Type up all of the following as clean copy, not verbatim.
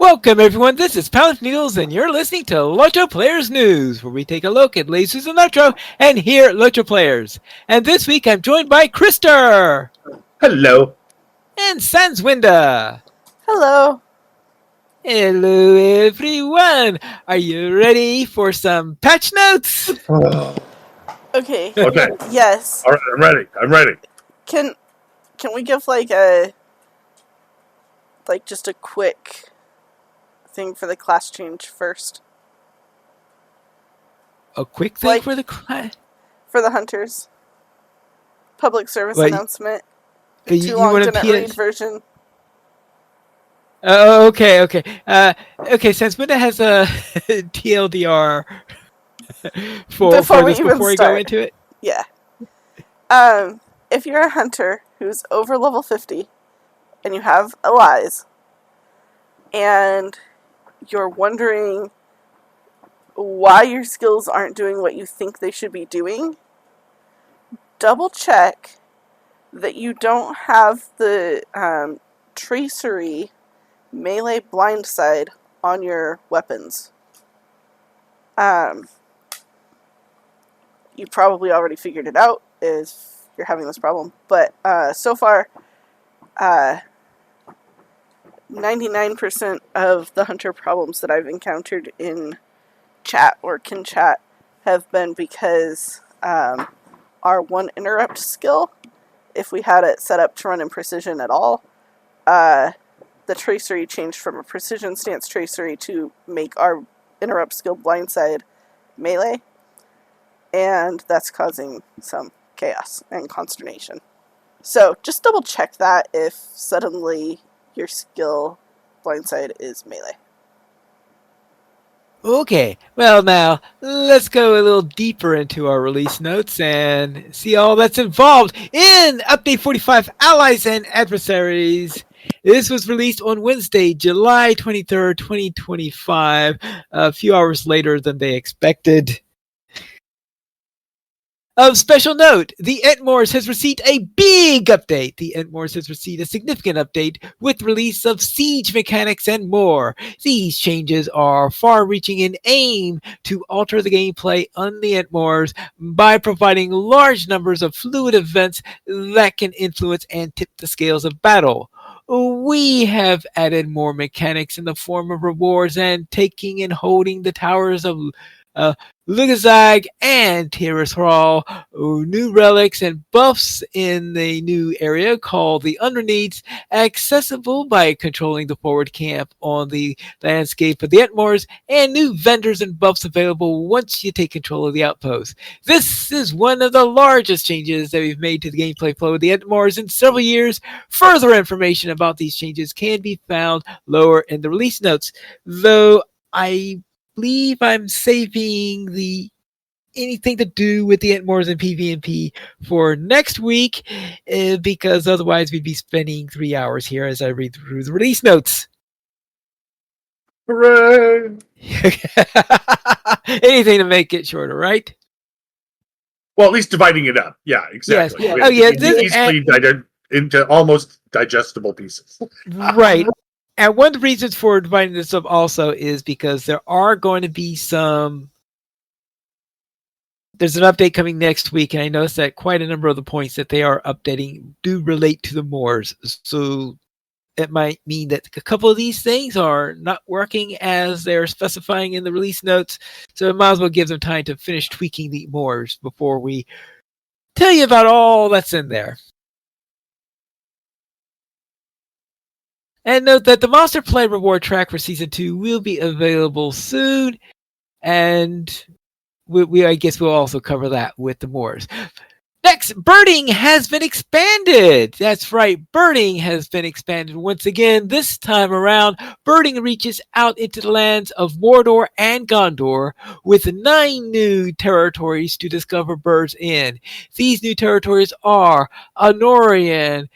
Welcome everyone, this is Pound Needles and you're listening to LOTRO Players News, where we take a look at lasers and LOTRO and here at LOTRO Players. And this week I'm joined by Krister! Hello. And Sanswinda! Hello. Hello everyone! Are you ready for some patch notes? Okay. Okay. Yes. All right, I'm ready. Can we give just a quick thing for the class change first? A quick thing for the class? For the hunters. Public service announcement. You want a read version. Okay. Okay, Sanswinda has a TLDR before we go into it. Yeah. If you're a hunter who's over level 50 and you have allies and you're wondering why your skills aren't doing what you think they should be doing, double check that you don't have the tracery melee blindside on your weapons. You probably already figured it out if you're having this problem, but so far 99% of the hunter problems that I've encountered in chat or kin chat have been because our one interrupt skill, if we had it set up to run in precision at all, the tracery changed from a precision stance tracery to make our interrupt skill blindside melee, and that's causing some chaos and consternation. So just double check that if suddenly your skill blindside is melee. Okay, well now, let's go a little deeper into our release notes and see all that's involved in Update 45 Allies and Adversaries. This was released on Wednesday, July 23rd, 2025, a few hours later than they expected. Of special note, the Entmoors has received a big update. The Entmoors has received a significant update with release of siege mechanics and more. These changes are far-reaching in aim to alter the gameplay on the Entmoors by providing large numbers of fluid events that can influence and tip the scales of battle. We have added more mechanics in the form of rewards and taking and holding the towers of Lugazag and Terrace Hall, new relics and buffs in the new area called the Underneaths, accessible by controlling the forward camp on the landscape of the Entmoors, and new vendors and buffs available once you take control of the outpost. This is one of the largest changes that we've made to the gameplay flow of the Entmoors in several years. Further information about these changes can be found lower in the release notes, though I believe I'm saving anything to do with the Entmoors and PvP for next week, because otherwise we'd be spending 3 hours here as I read through the release notes. Hooray! Anything to make it shorter, right? Well, at least dividing it up. Yeah, exactly. Yes. Oh, yeah. Easily into almost digestible pieces. Right. And one of the reasons for dividing this up also is because there are going to be there's an update coming next week, and I noticed that quite a number of the points that they are updating do relate to the Moors. So it might mean that a couple of these things are not working as they're specifying in the release notes. So it might as well give them time to finish tweaking the Moors before we tell you about all that's in there. And note that the Monster Play reward track for Season 2 will be available soon, and I guess we'll also cover that with the Moors. Next, birding has been expanded. That's right, birding has been expanded once again. This time around, birding reaches out into the lands of Mordor and Gondor with 9 new territories to discover birds in. These new territories are Anorian,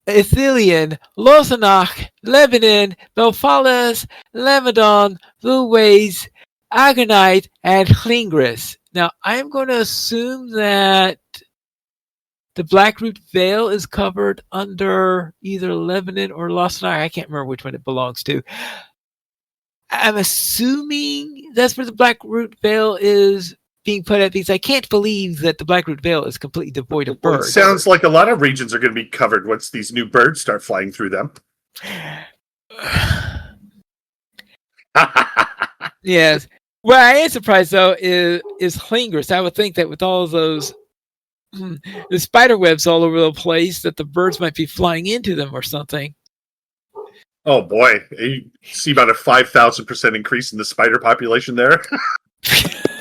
Ithilien, Losanach, Lebanon, Belfalas, Lamadon, Luways, Agonite, and Klingris. Now, I'm going to assume that The Blackroot Vale is covered under either Lebanon or Lost Ark. I can't remember which one it belongs to. I'm assuming that's where the Blackroot Vale is being put at, because I can't believe that the Blackroot Vale is completely devoid of Well, it birds. sounds like a lot of regions are going to be covered once these new birds start flying through them. Yes. What I am surprised though is Hlingrus. I would think that with all of those the spider webs all over the place, that the birds might be flying into them or something. Oh boy, you see about a 5,000% increase in the spider population there.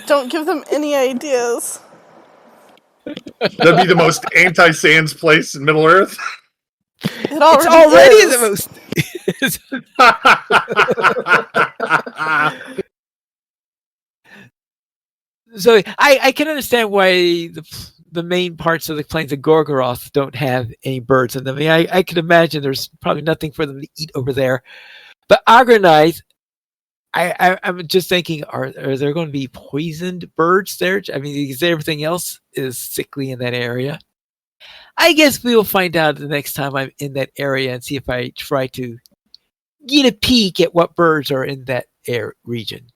Don't give them any ideas. That'd be the most anti-sands place in Middle Earth. It It's already already is. the most. So I can understand why the main parts of the plains of Gorgoroth don't have any birds in them. I mean, I could imagine there's probably nothing for them to eat over there. But Agronite, I'm just thinking, are there going to be poisoned birds there? I mean, because everything else is sickly in that area. I guess we will find out the next time I'm in that area and see if I try to get a peek at what birds are in that region.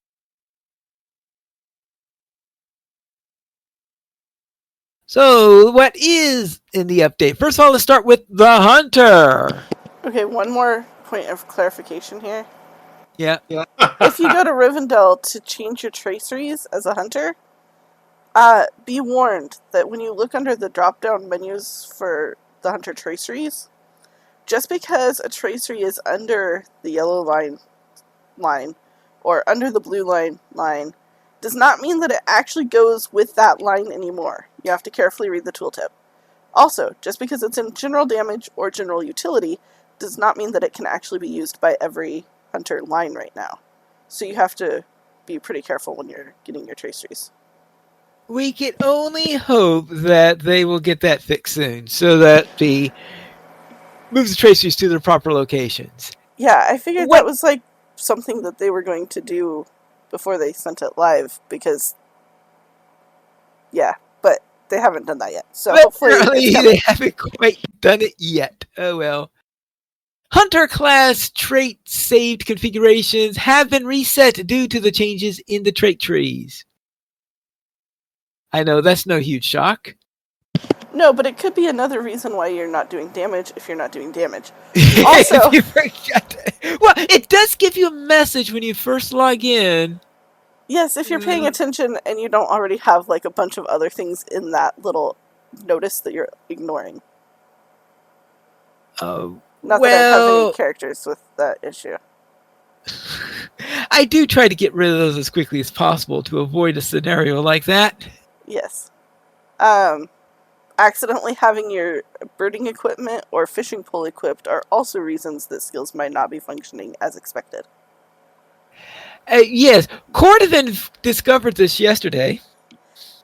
So, what is in the update? First of all, let's start with the Hunter. Okay, one more point of clarification here. Yeah. If you go to Rivendell to change your traceries as a hunter, be warned that when you look under the drop-down menus for the hunter traceries, just because a tracery is under the yellow line or under the blue line does not mean that it actually goes with that line anymore. You have to carefully read the tooltip. Also, just because it's in general damage or general utility does not mean that it can actually be used by every hunter line right now. So you have to be pretty careful when you're getting your traceries. We can only hope that they will get that fixed soon, so that the moves the traceries to their proper locations. Yeah, I figured that was like something that they were going to do before they sent it live, because but they haven't done that yet. So but hopefully they haven't quite done it yet. Oh well. Hunter class trait saved configurations have been reset due to the changes in the trait trees. I know that's no huge shock. No, but it could be another reason why you're not doing damage if you're not doing damage. Also, well, it does give you a message when you first log in. Yes, if you're paying attention and you don't already have like a bunch of other things in that little notice that you're ignoring. Oh, not that I have any characters with that issue. I do try to get rid of those as quickly as possible to avoid a scenario like that. Yes. Accidentally having your birding equipment or fishing pole equipped are also reasons that skills might not be functioning as expected. Yes, Cordovan discovered this yesterday.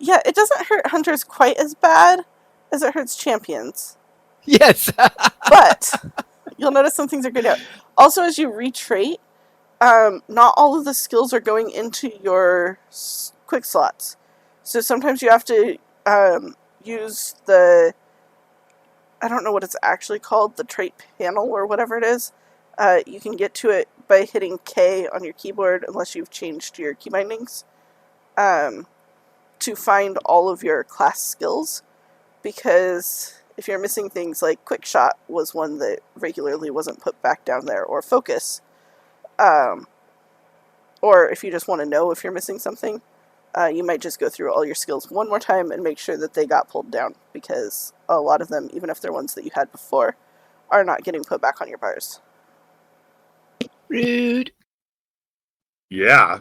Yeah, it doesn't hurt hunters quite as bad as it hurts champions. Yes. But you'll notice some things are good out. Also, as you retrait, not all of the skills are going into your quick slots. So sometimes you have to use the, I don't know what it's actually called, the trait panel or whatever it is. You can get to it by hitting K on your keyboard, unless you've changed your key bindings, to find all of your class skills. Because if you're missing things like Quick Shot was one that regularly wasn't put back down there, or Focus, or if you just want to know if you're missing something, you might just go through all your skills one more time and make sure that they got pulled down, because a lot of them, even if they're ones that you had before, are not getting put back on your bars. Rude. Yeah.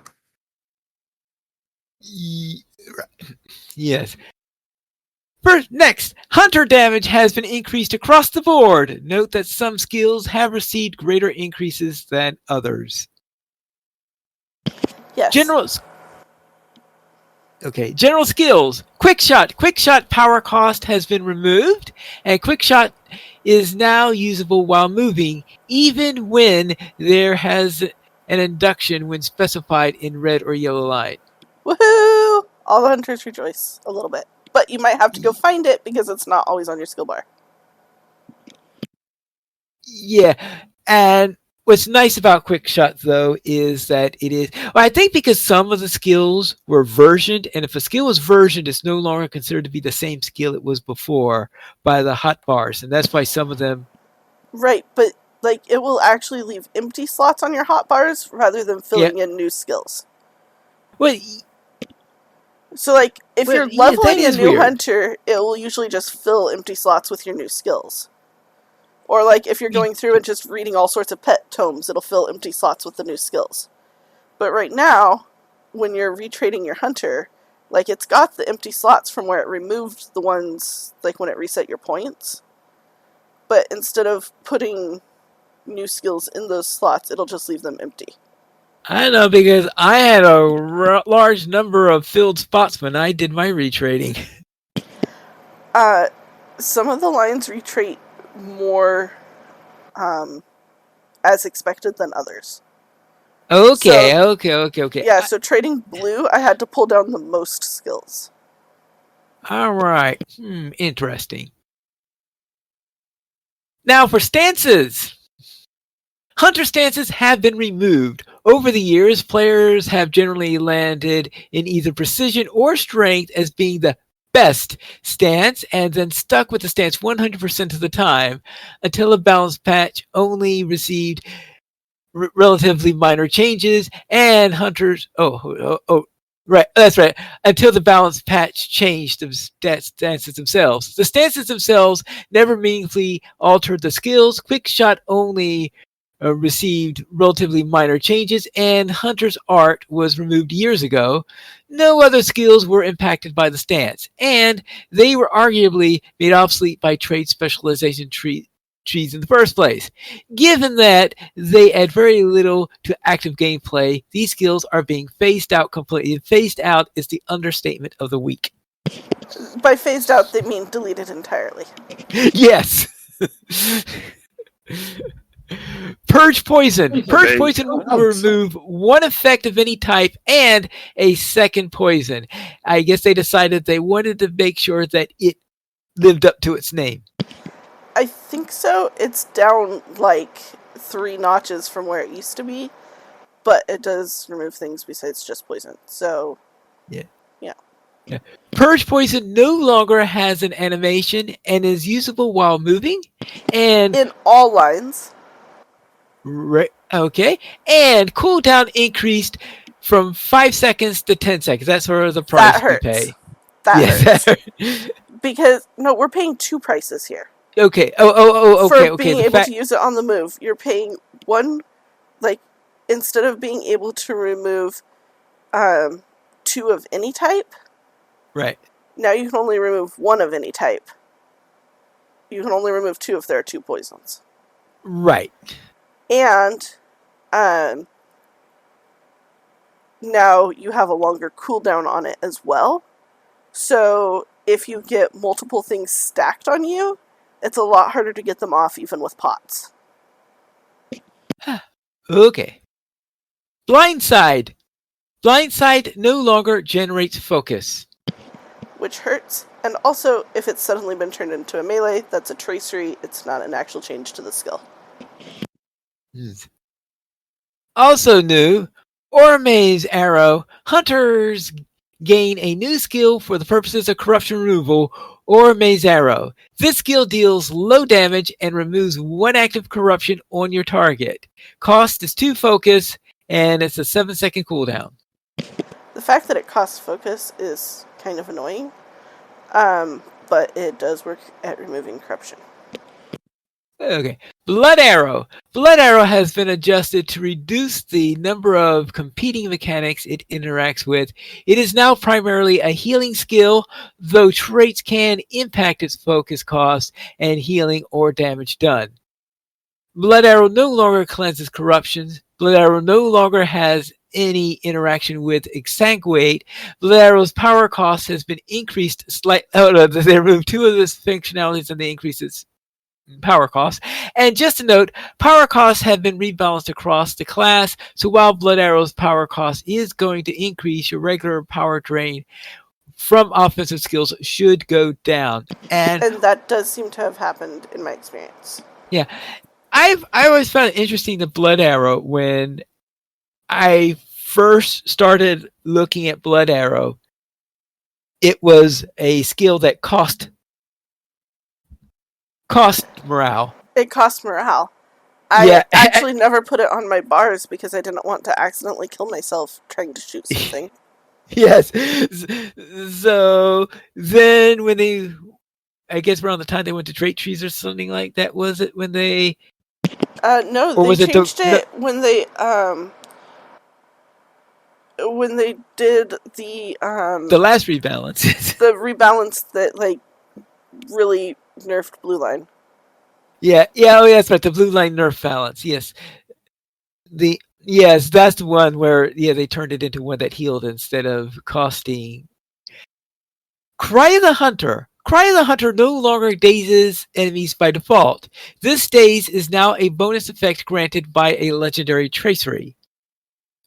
Yes. Next, hunter damage has been increased across the board. Note that some skills have received greater increases than others. Yes. General skills. Quick shot power cost has been removed, and quick shot is now usable while moving, even when there has an induction when specified in red or yellow light. Woohoo! All the hunters rejoice a little bit. but you might have to go find it because it's not always on your skill bar. Yeah, and what's nice about Quick Shot though is that it is. Well, I think because some of the skills were versioned, and if a skill is versioned, it's no longer considered to be the same skill it was before by the hotbars, and that's why some of them. Right, but like it will actually leave empty slots on your hotbars rather than filling in new skills. Well, So like if Well, you're yeah, leveling that a is new weird. hunter, it will usually just fill empty slots with your new skills. Or like if you're going through and just reading all sorts of pet tomes, it'll fill empty slots with the new skills. But right now, when you're retrading your hunter, like it's got the empty slots from where it removed the ones like when it reset your points. But instead of putting new skills in those slots, it'll just leave them empty. I know because I had a large number of filled spots when I did my retrading. Some of the lines retrait more as expected than others. Okay, So- okay. Yeah, so trading blue, I had to pull down the most skills. All right. Interesting. Now for stances. Hunter stances have been removed. Over the years, players have generally landed in either precision or strength as being the best stance and then stuck with the stance 100% of the time until a balance patch only received relatively minor changes and hunters right, that's right, until the balance patch changed the stances themselves. The stances themselves never meaningfully altered the skills. Quick shot only received relatively minor changes, and hunter's art was removed years ago. No other skills were impacted by the stance, and they were arguably made obsolete by trait specialization trees in the first place. Given that they add very little to active gameplay, these skills are being phased out completely. Phased out is the understatement of the week. By phased out, they mean deleted entirely. Yes. Purge Poison. Purge Poison will remove one effect of any type and a second poison. I guess they decided they wanted to make sure that it lived up to its name. I think so. It's down like 3 notches from where it used to be, but it does remove things besides just poison. So, Yeah. Yeah. Purge Poison no longer has an animation and is usable while moving. And in all lines. okay. And cooldown increased from 5 seconds to 10 seconds. That's sort of the price That we hurts. pay. That Yes. hurts. Because, no, we're paying 2 prices here. Okay. Okay. For being able to use it on the move, you're paying 1, like, instead of being able to remove 2 of any type, right. Now you can only remove 1 of any type. You can only remove 2 if there are 2 poisons. Right. And now you have a longer cooldown on it as well. So if you get multiple things stacked on you, it's a lot harder to get them off even with pots. Okay. Blindside. Blindside no longer generates focus. Which hurts. And also, if it's suddenly been turned into a melee, that's a tracery. It's not an actual change to the skill. Also new, Orme's Arrow. Hunters gain a new skill for the purposes of corruption removal, Orme's Arrow. This skill deals low damage and removes 1 active corruption on your target. Cost is 2 focus, and it's a 7-second cooldown. The fact that it costs focus is kind of annoying, but it does work at removing corruption. Okay. Blood Arrow. Blood Arrow has been adjusted to reduce the number of competing mechanics it interacts with. It is now primarily a healing skill, though traits can impact its focus cost and healing or damage done. Blood Arrow no longer cleanses corruptions. Blood Arrow no longer has any interaction with Exsanguate. Blood Arrow's power cost has been increased slightly. They removed 2 of its functionalities and they increased its power costs. And just a note, power costs have been rebalanced across the class, so while Blood Arrow's power cost is going to increase, your regular power drain from offensive skills should go down. And And that does seem to have happened in my experience. yeah, I always found it interesting the blood arrow when I first started looking at blood arrow. It was a skill that cost morale. It cost morale. I Yeah, actually never put it on my bars because I didn't want to accidentally kill myself trying to shoot something. yes. So then when they, I guess around the time they went to trait trees or something like that, was it when they? No, Or they was it changed it when they did the last rebalance? the rebalance that like really nerfed blue line. Yeah, oh yeah, that's right. The blue line nerf balance. Yes, that's the one where they turned it into one that healed instead of costing. Cry of the Hunter. Cry of the Hunter no longer dazes enemies by default. This daze is now a bonus effect granted by a legendary tracery.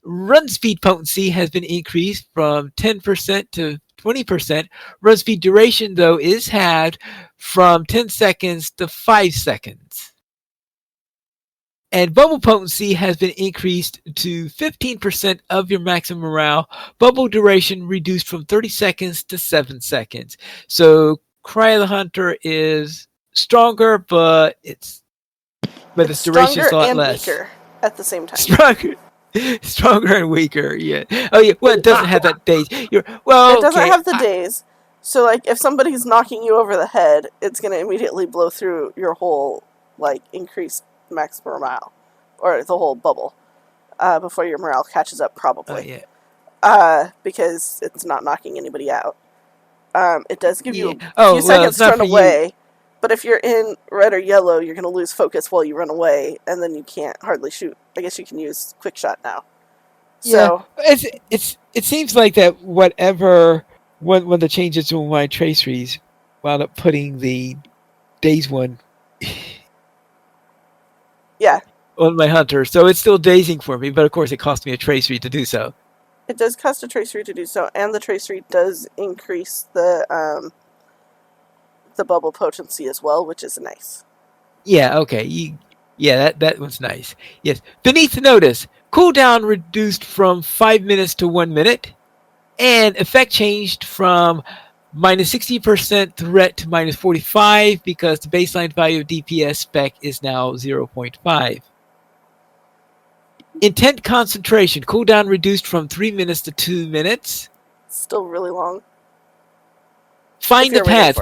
Run speed potency has been increased from 10% to 20%. Run speed duration, though, is halved from 10 seconds to 5 seconds. And bubble potency has been increased to 15% of your maximum morale. Bubble duration reduced from 30 seconds to 7 seconds. So Cry of the Hunter is stronger, but its duration is a lot less. Weaker at the same time. Stronger and weaker, yeah. Oh, yeah. Well, it doesn't have that daze. It doesn't have the daze. So, like, if somebody's knocking you over the head, it's going to immediately blow through your whole, like, increased max morale. Or the whole bubble. Before your morale catches up, probably. Oh, yeah. Because it's not knocking anybody out. It does give you a few seconds to run away. But if you're in red or yellow, you're going to lose focus while you run away, and then you can't hardly shoot. I guess you can use quick shot now. So it seems like that whatever when the changes to my traceries wound up putting the daze one on my hunter. So it's still dazing for me, but of course it cost me a tracery to do so. It does cost a tracery to do so, and the tracery does increase the bubble potency as well, which is nice. Yeah, okay. That one's nice. Yes. Beneath notice, cooldown reduced from 5 minutes to 1 minute, and effect changed from minus 60% threat to minus 45 because the baseline value of DPS spec is now 0.5. Intent concentration, cooldown reduced from 3 minutes to 2 minutes. Still really long. Find the path.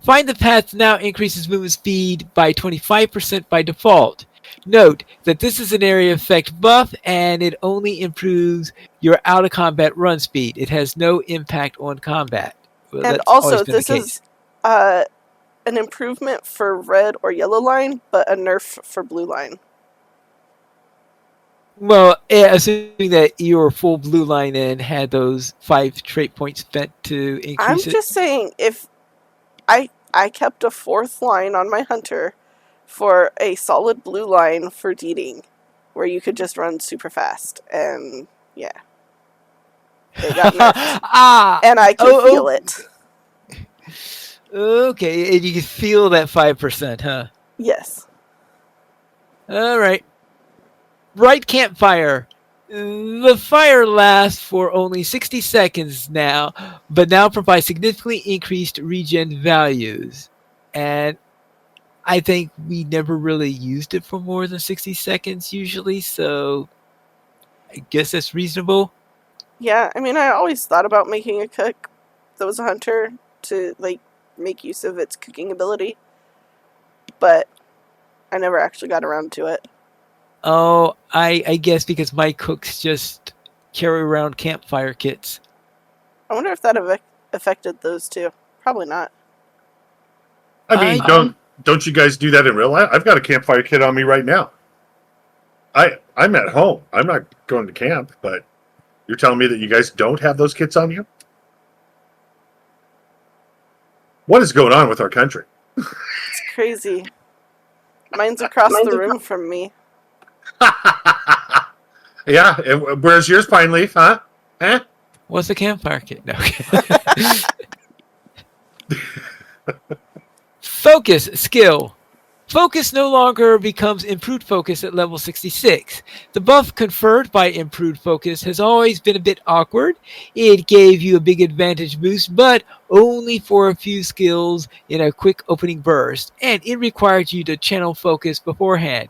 Find the path now increases movement speed by 25% by default. Note that this is an area effect buff and it only improves your out of combat run speed. It has no impact on combat. Well, and also, this is an improvement for red or yellow line, but a nerf for blue line. Well, assuming that your full blue line in had those 5 trait points spent to increase I'm just saying, if I kept a 4th line on my hunter for a solid blue line for deeding, where you could just run super fast, and yeah. They got nerfed. And I can feel it. Okay, and you can feel that 5%, huh? Yes. Alright. Right campfire. The fire lasts for only 60 seconds now, but now provides significantly increased regen values. And I think we never really used it for more than 60 seconds usually, so I guess that's reasonable. Yeah, I mean, I always thought about making a cook that was a hunter to, like, make use of its cooking ability, but I never actually got around to it. Oh, I guess because my cooks just carry around campfire kits. I wonder if that affected those two. Probably not. I mean, don't you guys do that in real life? I've got a campfire kit on me right now. I'm at home. I'm not going to camp, but you're telling me that you guys don't have those kits on you? What is going on with our country? It's crazy. Mine's across the room from me. Yeah, and where's yours, Pine Leaf, huh? What's a campfire kit? No. Focus skill. Focus no longer becomes improved focus at level 66. The buff conferred by improved focus has always been a bit awkward. It gave you a big advantage boost, but only for a few skills in a quick opening burst, and it required you to channel focus beforehand.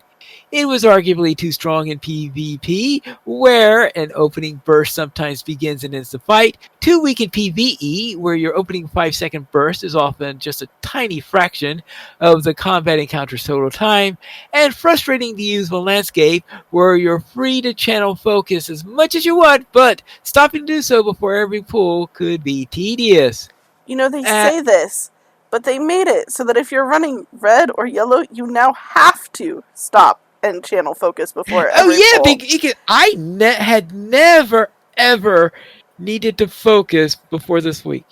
It was arguably too strong in PvP, where an opening burst sometimes begins and ends the fight, too weak in PvE, where your opening 5-second burst is often just a tiny fraction of the combat encounter's total time, and frustrating to use on landscape, where you're free to channel focus as much as you want, but stopping to do so before every pull could be tedious. You know, they say this, but they made it so that if you're running red or yellow, you now have to stop and channel focus before every pull. I had never, ever needed to focus before this week.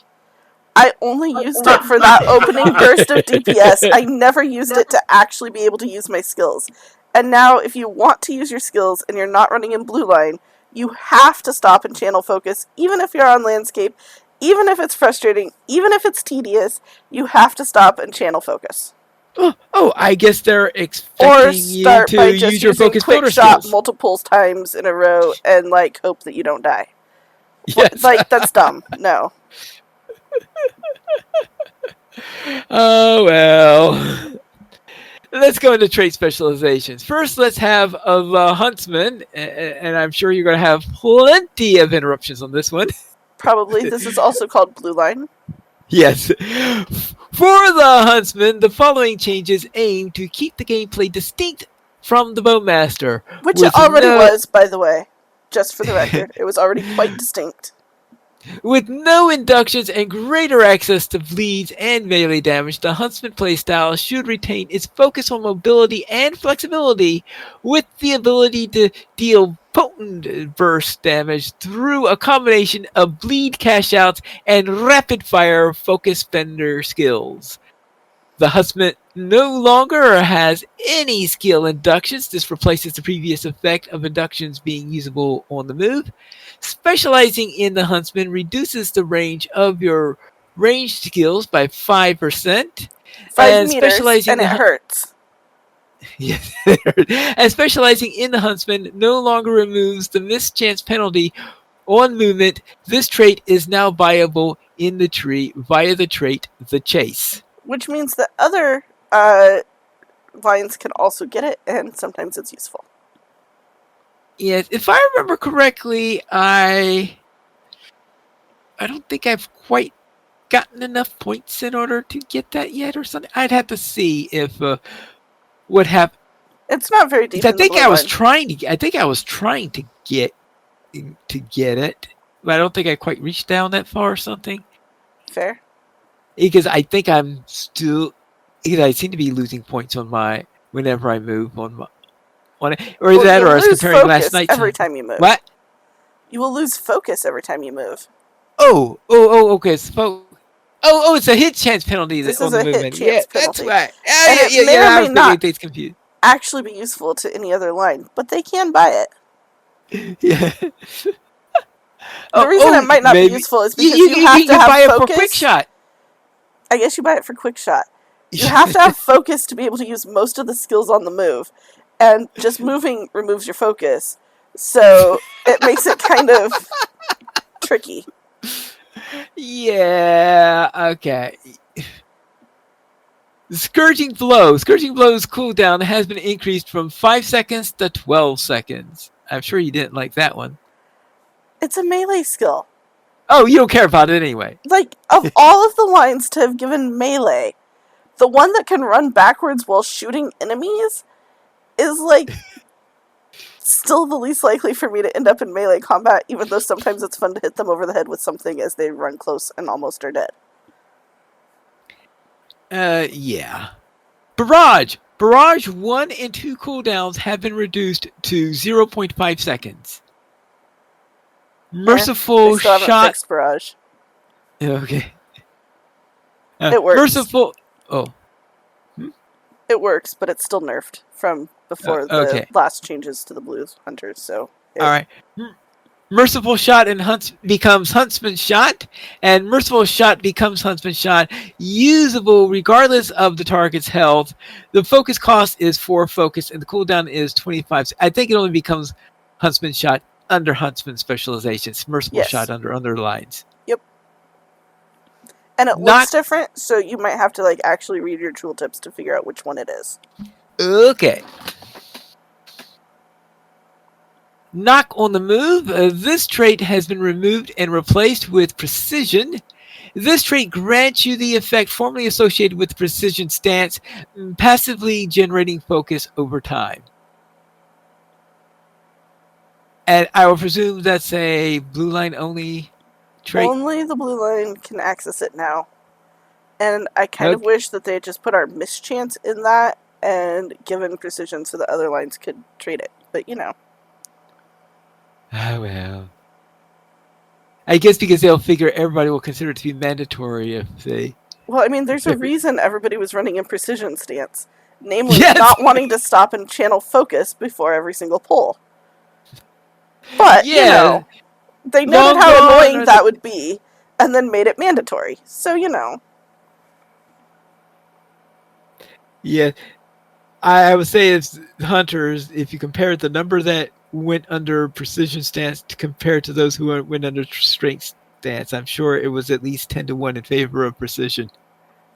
I only used it for that opening burst of DPS. I never used it to actually be able to use my skills. And now, if you want to use your skills and you're not running in blue line, you have to stop and channel focus, even if you're on landscape, even if it's frustrating, even if it's tedious, you have to stop and channel focus. Oh, I guess they're expecting you to use your focus quick motor shot skills. multiple times in a row and like hope that you don't die. Yes. Like, that's dumb. No. Oh, well. Let's go into trait specializations. First, let's have the Huntsman, and I'm sure you're going to have plenty of interruptions on this one. Probably. This is also called blue line. Yes. For the Huntsman, the following changes aim to keep the gameplay distinct from the Bowmaster. Which it already was, by the way. Just for the record. It was already quite distinct. With no inductions and greater access to bleeds and melee damage, the Huntsman playstyle should retain its focus on mobility and flexibility, with the ability to deal potent burst damage through a combination of bleed cash outs and rapid fire focus spender skills. The Huntsman no longer has any skill inductions. This replaces the previous effect of inductions being usable on the move. Specializing in the Huntsman reduces the range of your ranged skills by 5%. 5 meters, and it hurts. Yes. And specializing in the Huntsman no longer removes the mischance penalty on movement. This trait is now viable in the tree via the trait The Chase. Which means that other lines can also get it, and sometimes it's useful. Yes, if I remember correctly, I don't think I've quite gotten enough points in order to get that yet, or something. I'd have to see if what happened. It's not very deep. I think I was trying to get it, but I don't think I quite reached down that far or something. Fair. Because I think I'm still. Because I seem to be losing points on my whenever I move on it, or well, that, or I was comparing last night. Every time you move. What? You will lose focus every time you move. Oh, okay. So, it's a hit chance penalty this on is the a movement. Hit chance That's penalty. right. It may or may not confused. actually be useful to any other line, but they can buy it. Yeah. The reason it might not be useful is because you have to have buy focus. It for quick shot. I guess you buy it for quick shot. You have to have focus to be able to use most of the skills on the move, and just moving removes your focus, so it makes it kind of tricky. Yeah, okay. Scourging Blow. Scourging Blow's cooldown has been increased from 5 seconds to 12 seconds. I'm sure you didn't like that one. It's a melee skill. Oh, you don't care about it anyway. Like, of all of the lines to have given melee, the one that can run backwards while shooting enemies is, like, still the least likely for me to end up in melee combat, even though sometimes it's fun to hit them over the head with something as they run close and almost are dead. Yeah. Barrage. Barrage 1 and 2 cooldowns have been reduced to 0.5 seconds. Merciful still haven't shot. Fixed barrage. Okay. It works. Merciful. Oh. It works, but it's still nerfed from before the last changes to the Blue Hunters. So. All right. Merciful Shot and becomes Huntsman Shot, and Merciful Shot becomes Huntsman Shot, usable regardless of the target's health. The focus cost is 4 focus, and the cooldown is 25. I think it only becomes Huntsman Shot under Huntsman specializations, Merciful Shot under underlines. Yep. And it looks different, so you might have to actually read your tooltips to figure out which one it is. Okay. Knock on the move. This trait has been removed and replaced with Precision. This trait grants you the effect formerly associated with Precision stance, passively generating focus over time. And I will presume that's a blue line only trait. Only the blue line can access it now. And I kind of wish that they had just put our mischance in that and given Precision so the other lines could trade it. But Oh, well. I guess because they'll figure everybody will consider it to be mandatory if they... Well, I mean, there's a reason everybody was running in Precision stance. Namely, not wanting to stop and channel focus before every single pull. But, they noted how annoying that would be, and then made it mandatory. So, Yeah. I would say as hunters, if you compare the number that went under Precision stance to compare to those who went under Strength stance, I'm sure it was at least 10-1 in favor of Precision.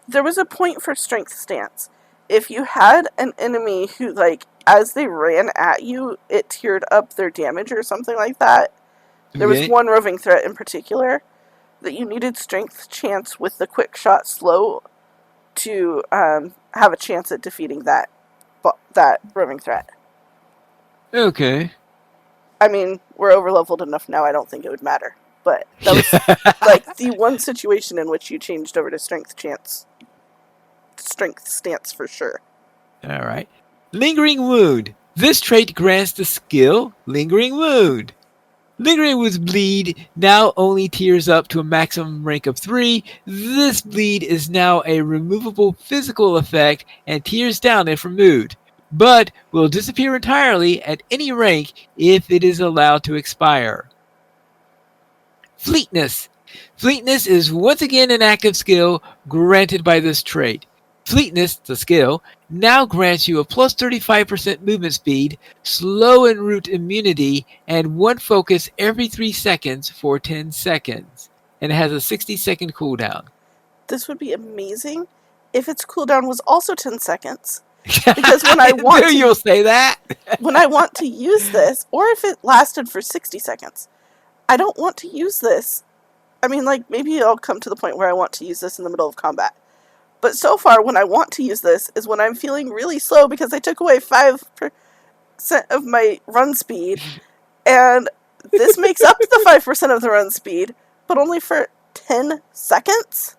There was a point for Strength stance. If you had an enemy who, as they ran at you, it tiered up their damage or something like that. There was one roving threat in particular that you needed Strength chance with the quick shot slow to have a chance at defeating that roving threat. Okay. I mean, we're over-leveled enough now, I don't think it would matter. But that was the one situation in which you changed over to Strength stance for sure. All right. Lingering Wound. This trait grants the skill Lingering Wound. Lingering Wound's bleed now only tiers up to a maximum rank of 3. This bleed is now a removable physical effect and tiers down if removed, but will disappear entirely at any rank if it is allowed to expire. Fleetness. Fleetness is once again an active skill granted by this trait. Fleetness, the skill, now grants you a plus 35% movement speed, slow en route immunity, and 1 focus every 3 seconds for 10 seconds. And it has a 60-second cooldown. This would be amazing if its cooldown was also 10 seconds. Because when I want you'll say that. When I want to use this, or if it lasted for 60 seconds, I don't want to use this. I mean, maybe I'll come to the point where I want to use this in the middle of combat. But so far, when I want to use this is when I'm feeling really slow because I took away 5% of my run speed. And this makes up the 5% of the run speed, but only for 10 seconds?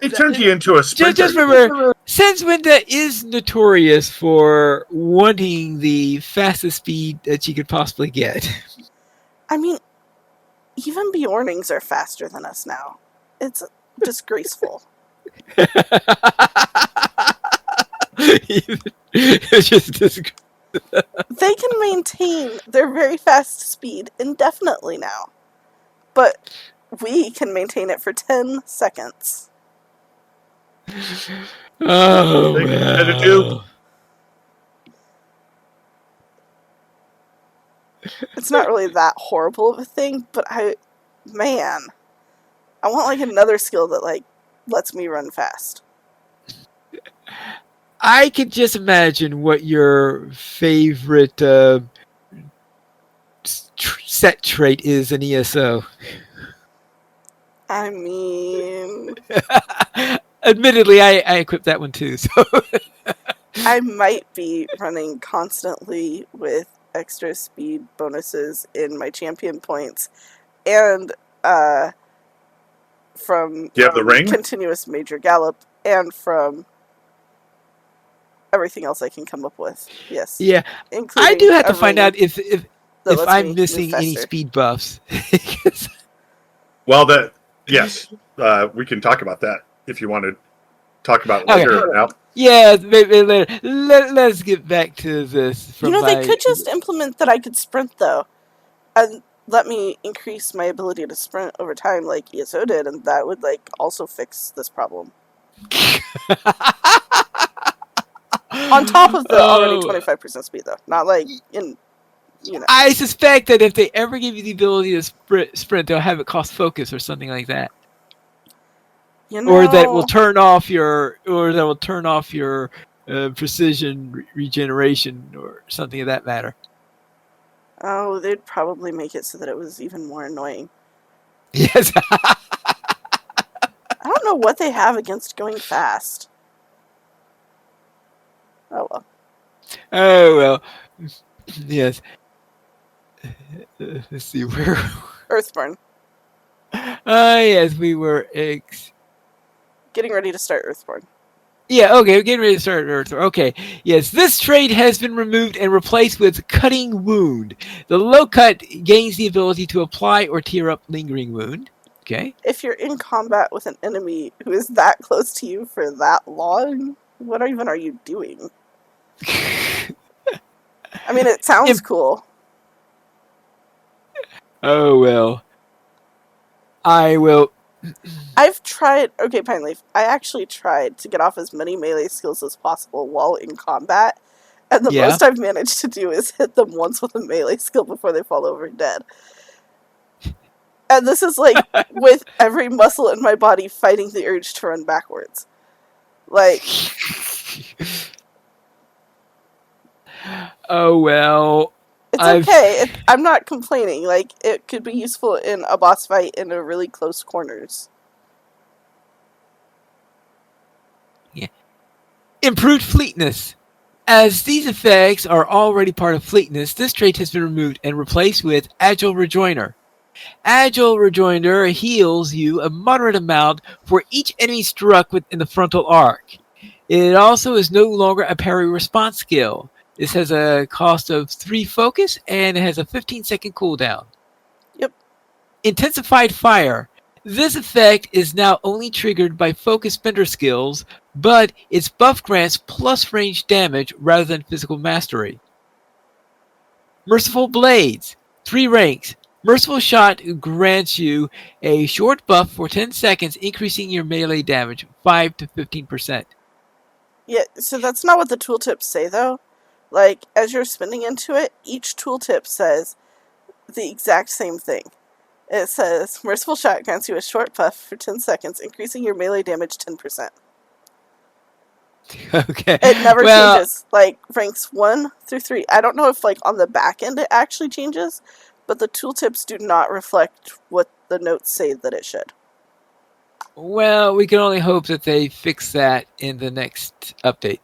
It turns you into a sprinter. Just remember, Sense Winda is notorious for wanting the fastest speed that she could possibly get. I mean, even Bjornings are faster than us now. It's disgraceful. It's just disgraceful. They can maintain their very fast speed indefinitely now. But we can maintain it for 10 seconds. Oh, well. It's not really that horrible of a thing, but I want another skill that lets me run fast. I can just imagine what your favorite set trait is in ESO. I mean... Admittedly, I equipped that one too, so... I might be running constantly with extra speed bonuses in my champion points, and from you have the ring? Continuous Major Gallop, and from everything else I can come up with. Yes. Yeah. I do have to find out if I'm missing any speed buffs. Well, yes. We can talk about that if you wanted talk about Okay. later. Now, Yeah, maybe later. Let's get back to this. From they could just implement that I could sprint, though, and let me increase my ability to sprint over time like ESO did, and that would, also fix this problem. On top of the already 25% speed, though. Not I suspect that if they ever give you the ability to sprint, they'll have it cost focus or something like that. Or that will turn off your, precision regeneration or something of that matter. Oh, they'd probably make it so that it was even more annoying. Yes. I don't know what they have against going fast. Oh well. Oh well. Yes. Let's see where. Earthborn. Yes, we were Getting ready to start Earthborn. Yeah, okay, we're getting ready to start Earthborn. Okay, yes, this trait has been removed and replaced with Cutting Wound. The low cut gains the ability to apply or tear up Lingering Wound. Okay. If you're in combat with an enemy who is that close to you for that long, what even are you doing? I mean, it sounds cool. Oh, well. I will... I've tried... Okay, Pineleaf. I actually tried to get off as many melee skills as possible while in combat, and the most I've managed to do is hit them once with a melee skill before they fall over dead. And this is, with every muscle in my body fighting the urge to run backwards. Oh, well... It's okay. I'm not complaining. It could be useful in a boss fight in a really close corners. Yeah. Improved Fleetness. As these effects are already part of Fleetness, this trait has been removed and replaced with Agile Rejoinder. Agile Rejoinder heals you a moderate amount for each enemy struck within the frontal arc. It also is no longer a parry response skill. This has a cost of 3 focus, and it has a 15-second cooldown. Yep. Intensified Fire. This effect is now only triggered by focus spender skills, but its buff grants plus range damage rather than physical mastery. Merciful Blades. 3 ranks. Merciful Shot grants you a short buff for 10 seconds, increasing your melee damage 5 to 15%. Yeah, so that's not what the tooltips say, though. As you're spinning into it, each tooltip says the exact same thing. It says, Merciful Shot grants you a short buff for 10 seconds, increasing your melee damage 10%. Okay. It never changes. Ranks 1 through 3. I don't know if, on the back end it actually changes, but the tooltips do not reflect what the notes say that it should. Well, we can only hope that they fix that in the next update.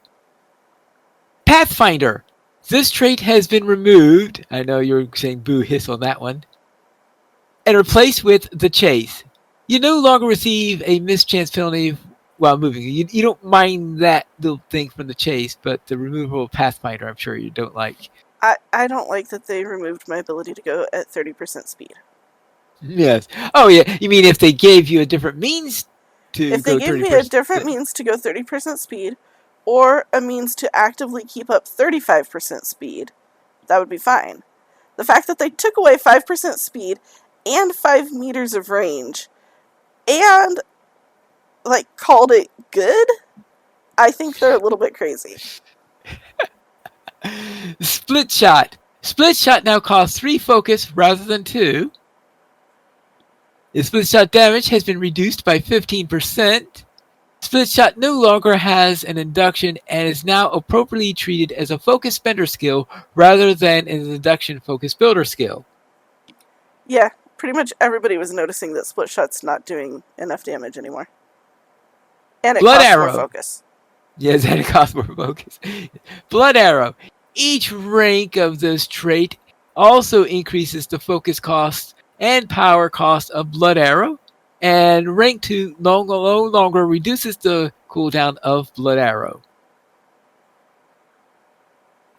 Pathfinder. This trait has been removed. I know you're saying boo hiss on that one. And replaced with the Chase. You no longer receive a mischance penalty while moving. You don't mind that little thing from the Chase, but the removal of Pathfinder, I'm sure you don't like. I don't like that they removed my ability to go at 30% speed. Yes. Oh, yeah. You mean if they gave you a different means to go 30%? If they gave me a different means to go 30% speed, or a means to actively keep up 35% speed, that would be fine. The fact that they took away 5% speed and 5 meters of range, and, called it good, I think they're a little bit crazy. Split Shot. Split Shot now costs 3 focus rather than 2. The Split Shot damage has been reduced by 15%. Split Shot no longer has an induction and is now appropriately treated as a focus spender skill rather than an induction focus builder skill. Yeah, pretty much everybody was noticing that Split Shot's not doing enough damage anymore. And it costs more focus. Yes, and it costs more focus. Blood Arrow. Each rank of this trait also increases the focus cost and power cost of Blood Arrow. And rank 2 no longer reduces the cooldown of Blood Arrow.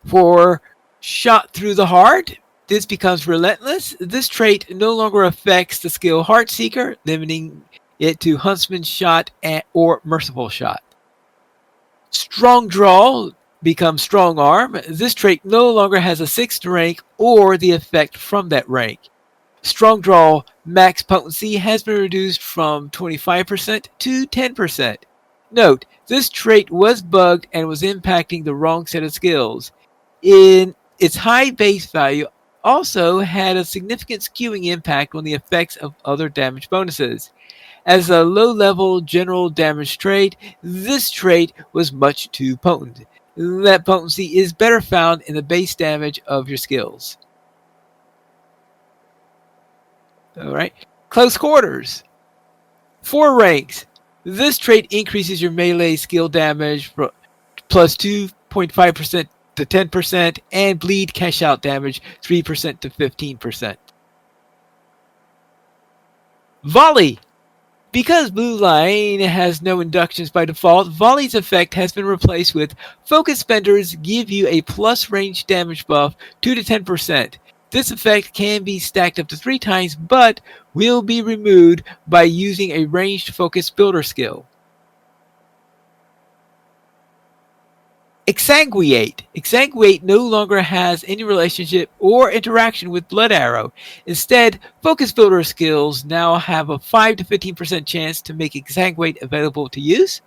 For Shot Through the Heart, this becomes relentless. This trait no longer affects the skill Heartseeker, limiting it to Huntsman Shot or Merciful Shot. Strong Draw becomes Strong Arm. This trait no longer has a 6th rank or the effect from that rank. Strong Draw max potency has been reduced from 25% to 10%. Note, this trait was bugged and was impacting the wrong set of skills. In its high base value also had a significant skewing impact on the effects of other damage bonuses. As a low-level general damage trait, this trait was much too potent. That potency is better found in the base damage of your skills. Alright. Close Quarters. 4 ranks. This trait increases your melee skill damage plus 2.5% to 10% and bleed cash out damage 3% to 15%. Volley. Because Blue Line has no inductions by default, Volley's effect has been replaced with Focus Fenders give you a plus range damage buff 2 to 10%. This effect can be stacked up to 3 times, but will be removed by using a ranged focus builder skill. Exsanguate. Exsanguate no longer has any relationship or interaction with Blood Arrow. Instead, Focus Builder skills now have a 5 to 15% chance to make Exsanguate available to use.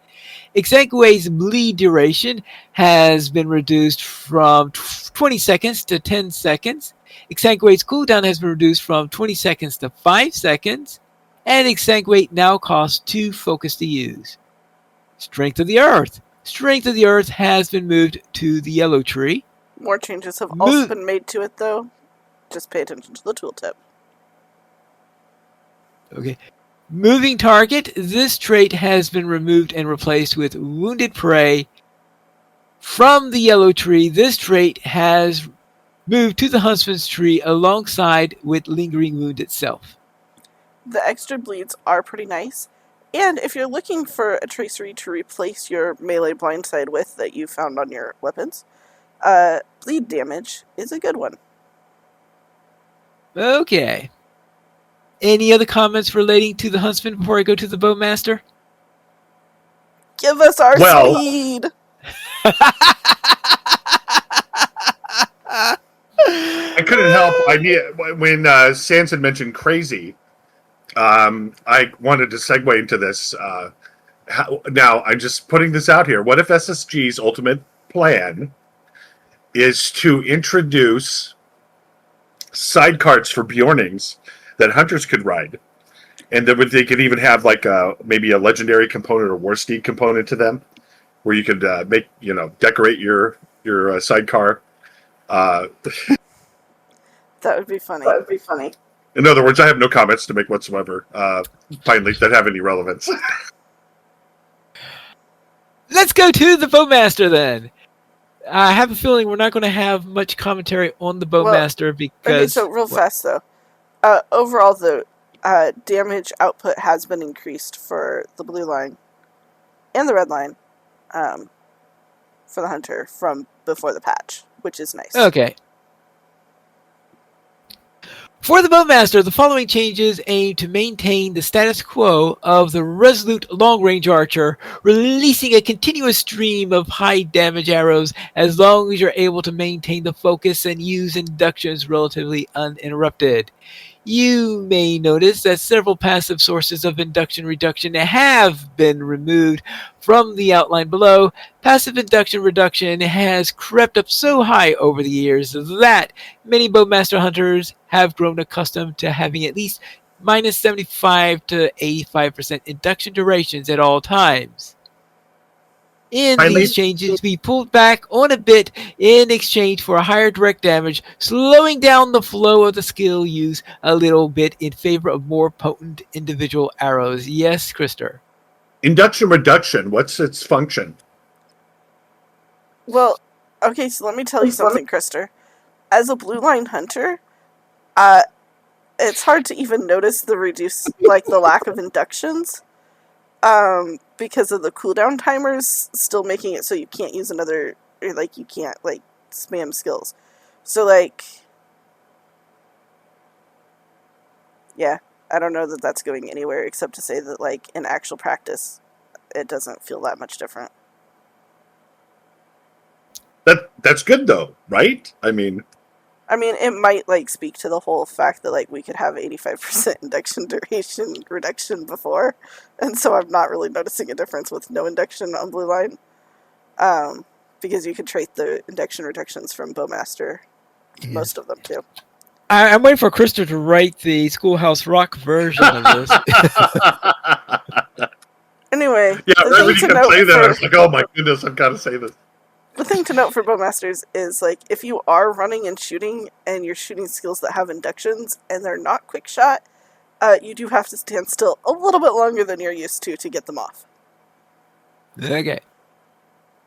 Exsanguate's bleed duration has been reduced from 20 seconds to 10 seconds. Exsanguate's cooldown has been reduced from 20 seconds to 5 seconds. And Exsanguate now costs 2 focus to use. Strength of the Earth. Strength of the Earth has been moved to the yellow tree. More changes have also been made to it, though. Just pay attention to the tooltip. Okay. Moving Target. This trait has been removed and replaced with Wounded Prey. From the yellow tree, this trait has moved to the Huntsman's tree alongside with Lingering Wound itself. The extra bleeds are pretty nice. And if you're looking for a tracery to replace your melee blindside with that you found on your weapons, bleed damage is a good one. Okay. Any other comments relating to the Huntsman before I go to the Bowmaster? Give us our speed! I couldn't help. When Sanson mentioned crazy, I wanted to segue into this. Now, I'm just putting this out here. What if SSG's ultimate plan is to introduce sidecarts for Bjornings that hunters could ride? And then they could even have like maybe a legendary component or war steed component to them, where you could decorate your sidecar. That would be funny. In other words, I have no comments to make whatsoever, finally, that have any relevance. Let's go to the Bowmaster then. I have a feeling we're not going to have much commentary on the Bowmaster because... Okay, so real fast though. Overall, the damage output has been increased for the blue line and the red line for the hunter from before the patch, which is nice. Okay. For the Bowmaster, the following changes aim to maintain the status quo of the resolute long-range archer, releasing a continuous stream of high-damage arrows as long as you're able to maintain the focus and use inductions relatively uninterrupted. You may notice that several passive sources of induction reduction have been removed from the outline below. Passive induction reduction has crept up so high over the years that many Bowmaster hunters have grown accustomed to having at least minus 75 to 85% induction durations at all times. In these changes, we pulled back on a bit in exchange for a higher direct damage, slowing down the flow of the skill use a little bit in favor of more potent individual arrows. Yes, Krister? Induction reduction, what's its function? Well, okay, so let me tell you something, Krister. As a blue line hunter, it's hard to even notice the the lack of inductions. Because of the cooldown timers still making it so you can't use another, or you can't spam skills. So yeah, I don't know that that's going anywhere except to say that in actual practice, it doesn't feel that much different. That's good though, right? I mean, it might like speak to the whole fact that like we could have 85% induction duration reduction before, and so I'm not really noticing a difference with no induction on blue line, because you could trait the induction reductions from Bowmaster, most of them too. I'm waiting for Krista to write the Schoolhouse Rock version of this. Anyway, yeah, the right thing when you to can note say that, I was for like, oh my goodness, I've got to say this. the thing to note for Bowmasters is like if you are running and shooting and you're shooting skills that have inductions and they're not quick shot, you do have to stand still a little bit longer than you're used to get them off. Okay.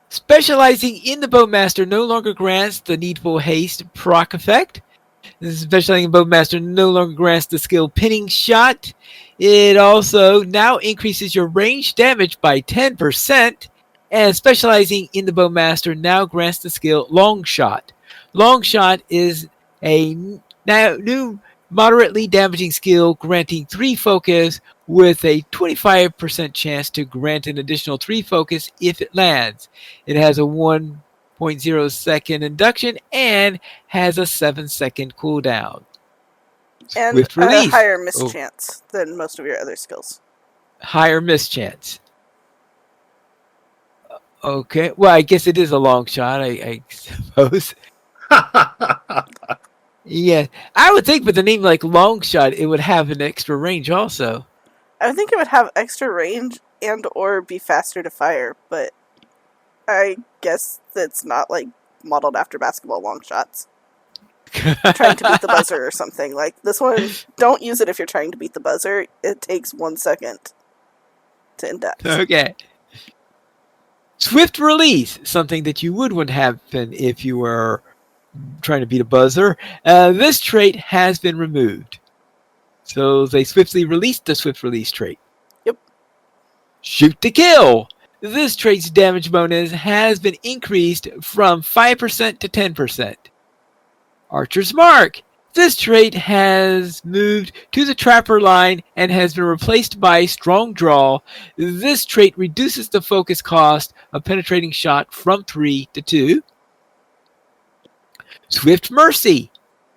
Specializing in the Bowmaster no longer grants the needful haste proc effect. Specializing in Bowmaster no longer grants the skill pinning shot. It also now increases your range damage by 10%. And specializing in the Bowmaster now grants the skill long shot. Long shot is a now new moderately damaging skill granting 3 focus with a 25% chance to grant an additional 3 focus if it lands. It has a 1.0 second induction and has a 7-second cooldown. And Swift a release. higher mischance than most of your other skills. Higher mischance. Okay. Well, I guess it is a long shot, I suppose. Yeah. I would think with a name like Long Shot, it would have an extra range also. I would think it would have extra range and or be faster to fire, but I guess that's not like modeled after basketball long shots. Trying to beat the buzzer or something. Like this one, don't use it if you're trying to beat the buzzer. It takes 1 second to index. Okay. Swift release, something that you would want to happen if you were trying to beat a buzzer. This trait has been removed. So they swiftly released the swift release trait. Yep. Shoot to kill. This trait's damage bonus has been increased from 5% to 10%. Archer's Mark. This trait has moved to the Trapper line and has been replaced by Strong Draw. This trait reduces the focus cost of penetrating shot from 3 to 2. Swift Mercy.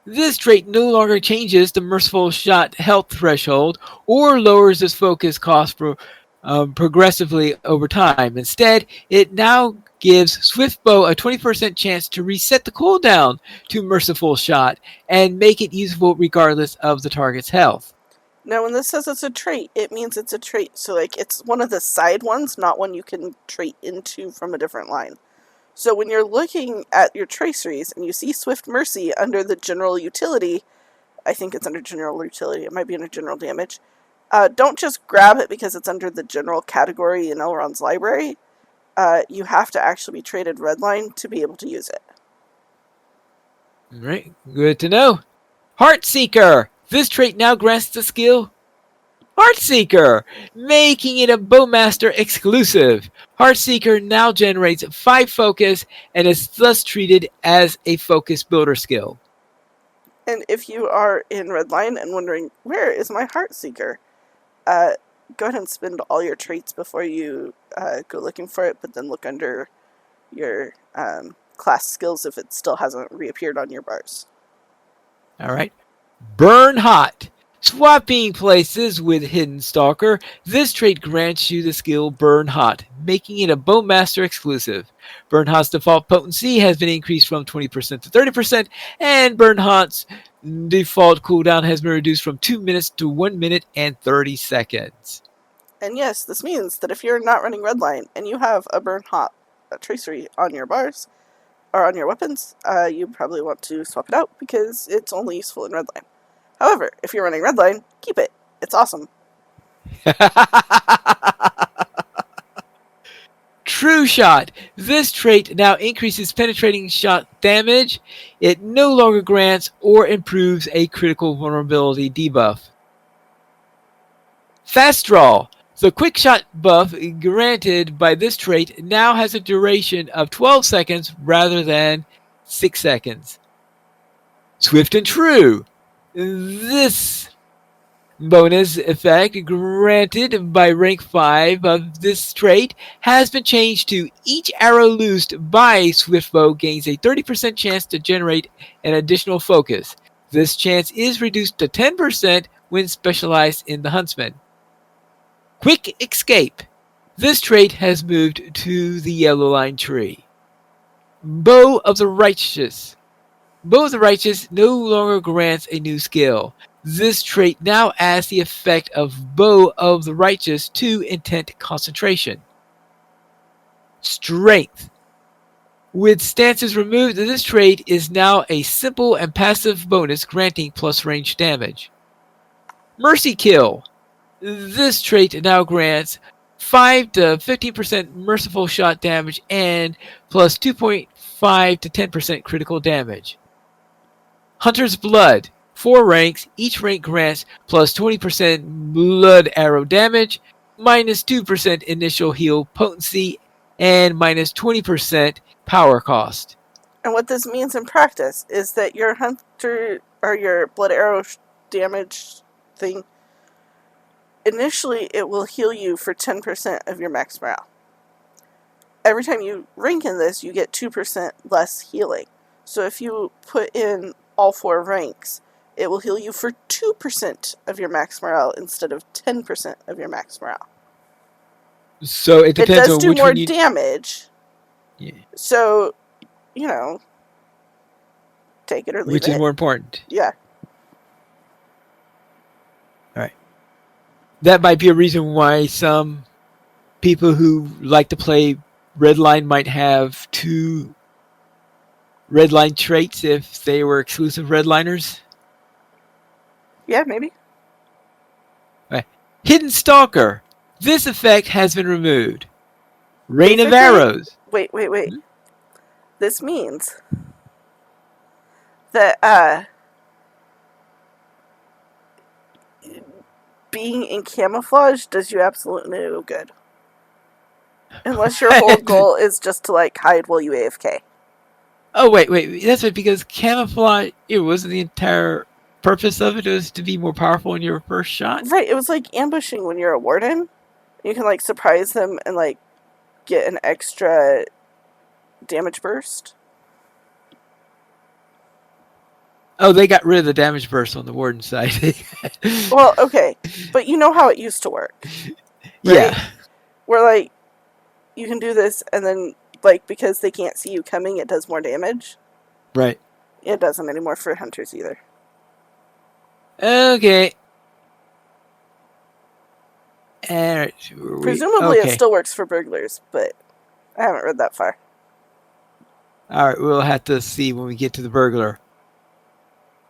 This trait no longer changes the merciful shot health threshold or lowers its focus cost progressively over time. Instead, it now gives Swiftbow a 20% chance to reset the cooldown to merciful shot and make it usable regardless of the target's health. Now, when this says it's a trait, it means it's a trait. So, like, it's one of the side ones, not one you can trait into from a different line. So when you're looking at your traceries and you see Swift Mercy under the general utility, I think it's under general utility, it might be under general damage, don't just grab it because it's under the general category in Elrond's library. You have to actually be traded redline to be able to use it. Alright, good to know. Heartseeker! This trait now grants the skill Heartseeker, making it a Bowmaster exclusive. Heartseeker now generates 5 focus and is thus treated as a focus builder skill. And if you are in Redline and wondering, where is my Heartseeker? Go ahead and spend all your traits before you go looking for it, but then look under your class skills if it still hasn't reappeared on your bars. Alright. Burn Hot. Swapping places with Hidden Stalker, this trait grants you the skill Burn Hot, making it a Bowmaster exclusive. Burn Hot's default potency has been increased from 20% to 30%, and Burn Hot's default cooldown has been reduced from 2 minutes to 1 minute and 30 seconds. And yes, this means that if you're not running Redline and you have a Burn Hot tracery on your bars, or on your weapons, you probably want to swap it out because it's only useful in Redline. However, if you're running Redline, keep it. It's awesome. True Shot. This trait now increases penetrating shot damage. It no longer grants or improves a critical vulnerability debuff. Fast Draw. The quick shot buff granted by this trait now has a duration of 12 seconds rather than 6 seconds. Swift and True. This Bonus effect granted by rank 5 of this trait has been changed to each arrow loosed by Swiftbow gains a 30% chance to generate an additional focus. This chance is reduced to 10% when specialized in the Huntsman. Quick Escape. This trait has moved to the yellow line tree. Bow of the Righteous. Bow of the Righteous no longer grants a new skill. This trait now adds the effect of Bow of the Righteous to Intent Concentration. Strength. With stances removed, this trait is now a simple and passive bonus granting plus range damage. Mercy Kill. This trait now grants 5 to 15% merciful shot damage and plus 2.5 to 10% critical damage. Hunter's Blood. 4 ranks, each rank grants plus 20% blood arrow damage, minus 2% initial heal potency, and minus 20% power cost. And what this means in practice is that your hunter or your blood arrow damage thing, initially it will heal you for 10% of your max morale. Every time you rank in this, you get 2% less healing. So if you put in all 4 ranks, it will heal you for 2% of your max morale instead of 10% of your max morale. So it depends does on do which more one you... damage. Yeah. So, you know, take it or leave Which it. is more important. Yeah. Alright. That might be a reason why some people who like to play Redline might have 2 Redline traits if they were exclusive Redliners. Yeah, maybe. Right. Hidden Stalker. This effect has been removed. Rain of Basically- Arrows. Wait. This means that being in camouflage does you absolutely no good. Unless your whole goal is just to like hide while you AFK. Oh wait, that's right, because camouflage, it wasn't the entire purpose of it. It was to be more powerful in your first shot. Right, it was like ambushing when you're a warden. You can like surprise them and like get an extra damage burst. Oh, they got rid of the damage burst on the warden side. Well, okay, but you know how it used to work. Right? Yeah. Where like you can do this and then like because they can't see you coming, it does more damage. Right. It doesn't anymore for hunters either. Okay. Presumably it still works for burglars, but I haven't read that far. Alright, we'll have to see when we get to the burglar.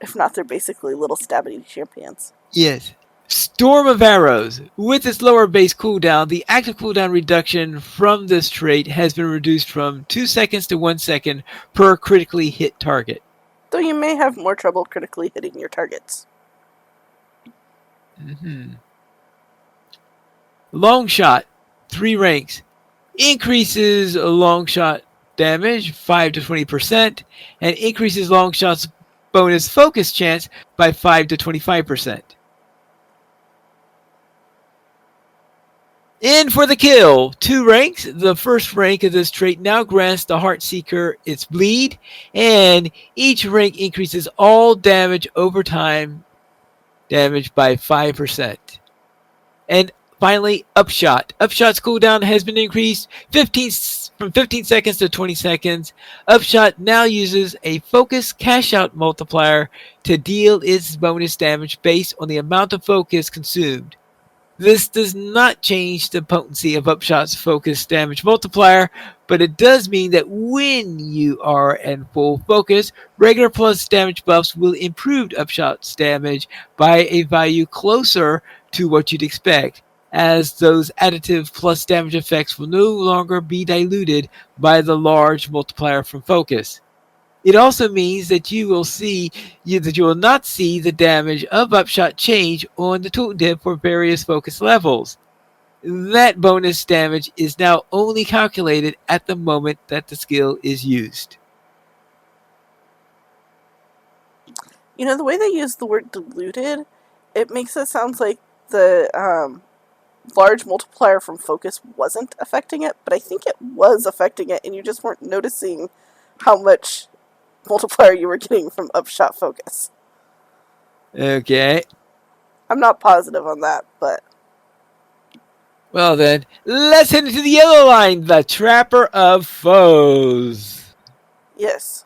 If not, they're basically little stabby champions. Yes. Storm of Arrows. With its lower base cooldown, the active cooldown reduction from this trait has been reduced from 2 seconds to 1 second per critically hit target. Though you may have more trouble critically hitting your targets. Long Shot. 3 ranks. Increases long shot damage 5 to 20% and increases long shot's bonus focus chance by 5 to 25%. In for the kill, 2 ranks. The first rank of this trait now grants the Heartseeker its bleed, and each rank increases all damage over time damage by 5%. And finally, Upshot. Upshot's cooldown has been increased from 15 seconds to 20 seconds. Upshot now uses a focus cash out multiplier to deal its bonus damage based on the amount of focus consumed. This does not change the potency of Upshot's focus damage multiplier, but it does mean that when you are in full focus, regular plus damage buffs will improve Upshot's damage by a value closer to what you'd expect, as those additive plus damage effects will no longer be diluted by the large multiplier from focus. It also means that you will not see the damage of Upshot change on the tooltip for various focus levels. That bonus damage is now only calculated at the moment that the skill is used. You know, the way they use the word diluted it makes it sound like the large multiplier from focus wasn't affecting it, but I think it was affecting it, and you just weren't noticing how much multiplier you were getting from upshot focus. Okay. I'm not positive on that, but Well then, let's head into the yellow line, the Trapper of Foes. yes.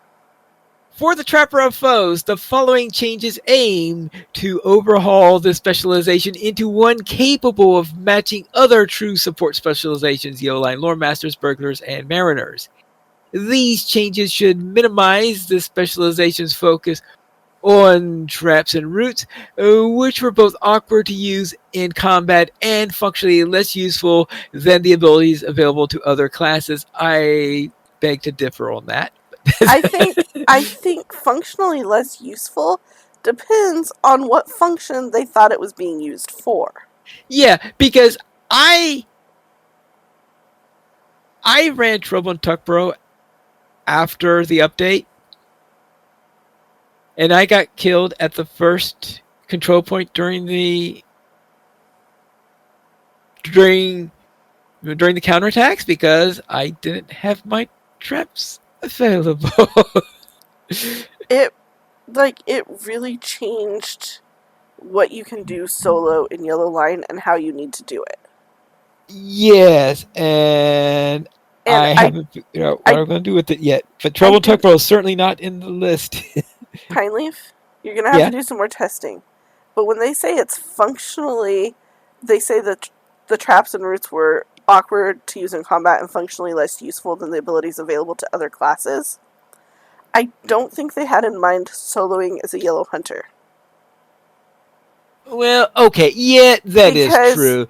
For the Trapper of Foes, the following changes aim to overhaul the specialization into one capable of matching other true support specializations, yellow line lore masters, burglars, and mariners. These changes should minimize the specialization's focus on traps and roots, which were both awkward to use in combat and functionally less useful than the abilities available to other classes. I beg to differ on that. I think functionally less useful depends on what function they thought it was being used for. Yeah, because I ran Trouble in Tuckborough after the update, and I got killed at the first control point during the counterattacks because I didn't have my traps available. It really changed what you can do solo in Yellow Line and how you need to do it. Yes, and I haven't figured out what I'm going to do with it yet. But Trouble in Tuckborough is certainly not in the list. Pineleaf, you're going to have to do some more testing. But when they say it's functionally, they say that the traps and roots were awkward to use in combat and functionally less useful than the abilities available to other classes. I don't think they had in mind soloing as a yellow hunter. Well, okay, yeah, that is true.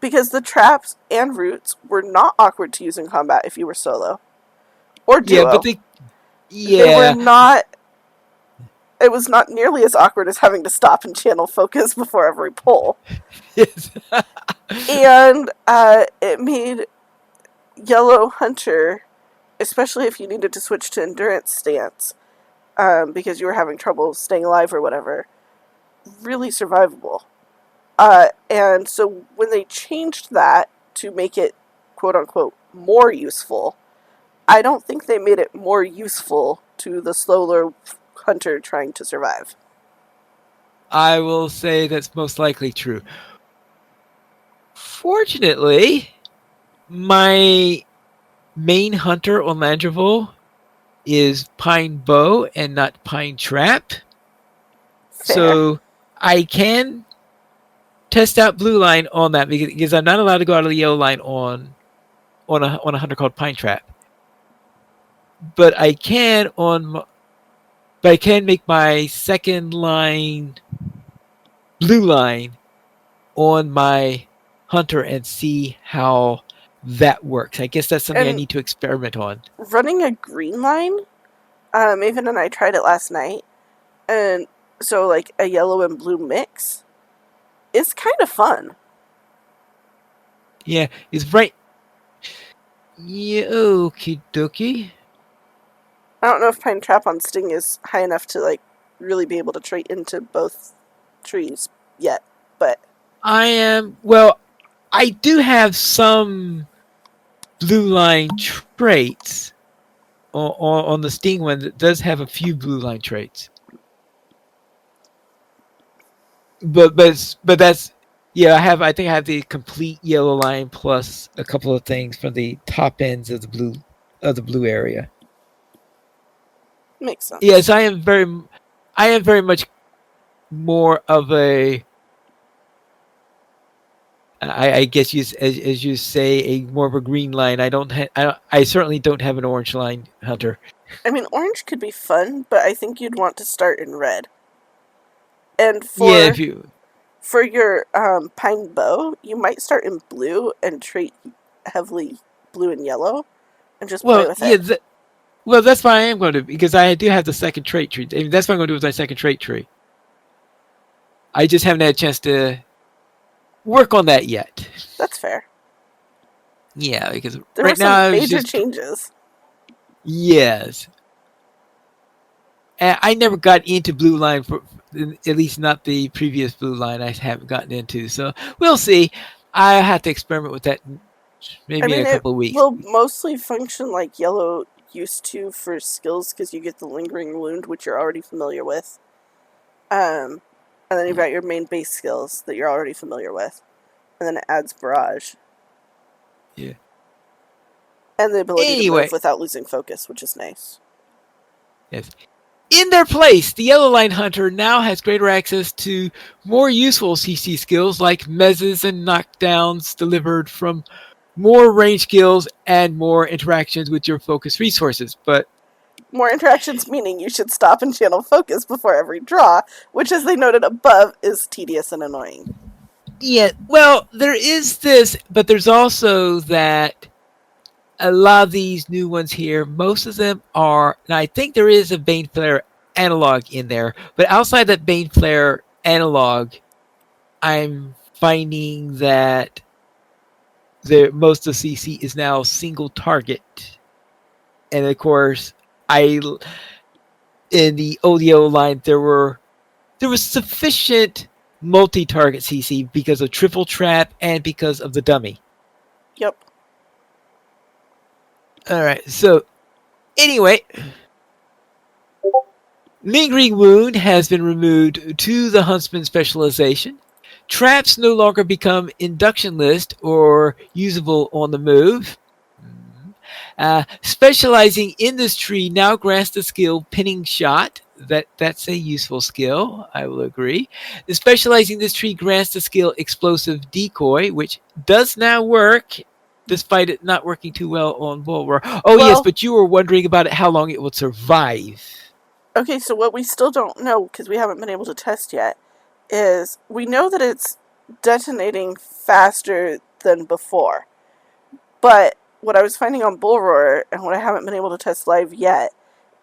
Because the traps and roots were not awkward to use in combat if you were solo. Or duo. Yeah, but they were not... It was not nearly as awkward as having to stop and channel focus before every pull. Yes. And it made Yellow Hunter, especially if you needed to switch to endurance stance, because you were having trouble staying alive or whatever, really survivable. And so when they changed that to make it, quote-unquote, more useful, I don't think they made it more useful to the slower hunter trying to survive. I will say that's most likely true. Fortunately, my main hunter on Landreval is Pine Bow and not Pine Trap. Fair. So I can test out Blue Line on that because I'm not allowed to go out of the Yellow Line on a hunter called Pine Trap. But I can make my second line Blue Line on my hunter and see how that works. I guess that's something I need to experiment on. Running a green line, Maven and I tried it last night, and so like a yellow and blue mix, it's kind of fun. Yeah, it's right. Yeah, okie dokie. I don't know if Pine Trap on Sting is high enough to like really be able to trait into both trees yet, but I do have some Blue Line traits on the Sting one that does have a few Blue Line traits. But that's I think I have the complete Yellow Line plus a couple of things from the top ends of the blue area. Makes sense. Yes, I am very much more of a I guess as you say, a more of a green line. I certainly don't have an orange line hunter. I mean, orange could be fun, but I think you'd want to start in red. And for your Pine Bow, you might start in blue and trait heavily blue and yellow, and just play with it. Well, that's what I am going to do, because I do have the second trait tree. I mean, that's what I'm going to do with my second trait tree. I just haven't had a chance to work on that yet. That's fair. Yeah, because there were some major changes. Yes. I never got into blue line at least not the previous blue line. I haven't gotten into, so we'll see. I have to experiment with that I maybe in mean, a it couple of weeks. will mostly function like yellow used to for skills because you get the lingering wound, which you're already familiar with. And then you've got your main base skills that you're already familiar with. And then it adds barrage. Yeah. And the ability to Anyway. move without losing focus, which is nice. Yes. In their place, the Yellow Line Hunter now has greater access to more useful CC skills like mezzes and knockdowns delivered from more range skills and more interactions with your focus resources. But more interactions meaning you should stop and channel focus before every draw, which, as they noted above, is tedious and annoying. Yeah, well, there is this, but there's also that a lot of these new ones here, most of them are, and I think there is a Bane Flare analog in there, but outside that Bane Flare analog, I'm finding that most of CC is now single target. And of course, in the ODO line, there was sufficient multi-target CC because of triple trap and because of the dummy. Yep. All right. So anyway, lingering wound has been removed to the huntsman specialization. Traps no longer become induction list or usable on the move. Specializing in this tree now grants the skill pinning shot. That's a useful skill, I will agree. Specializing this tree grants the skill explosive decoy, which does now work, despite it not working too well on Bulwer. Oh, Well- yes, but you were wondering about it, how long it would survive. Okay, so what we still don't know, because we haven't been able to test yet, is we know that it's detonating faster than before. But what I was finding on Bullroar, and what I haven't been able to test live yet,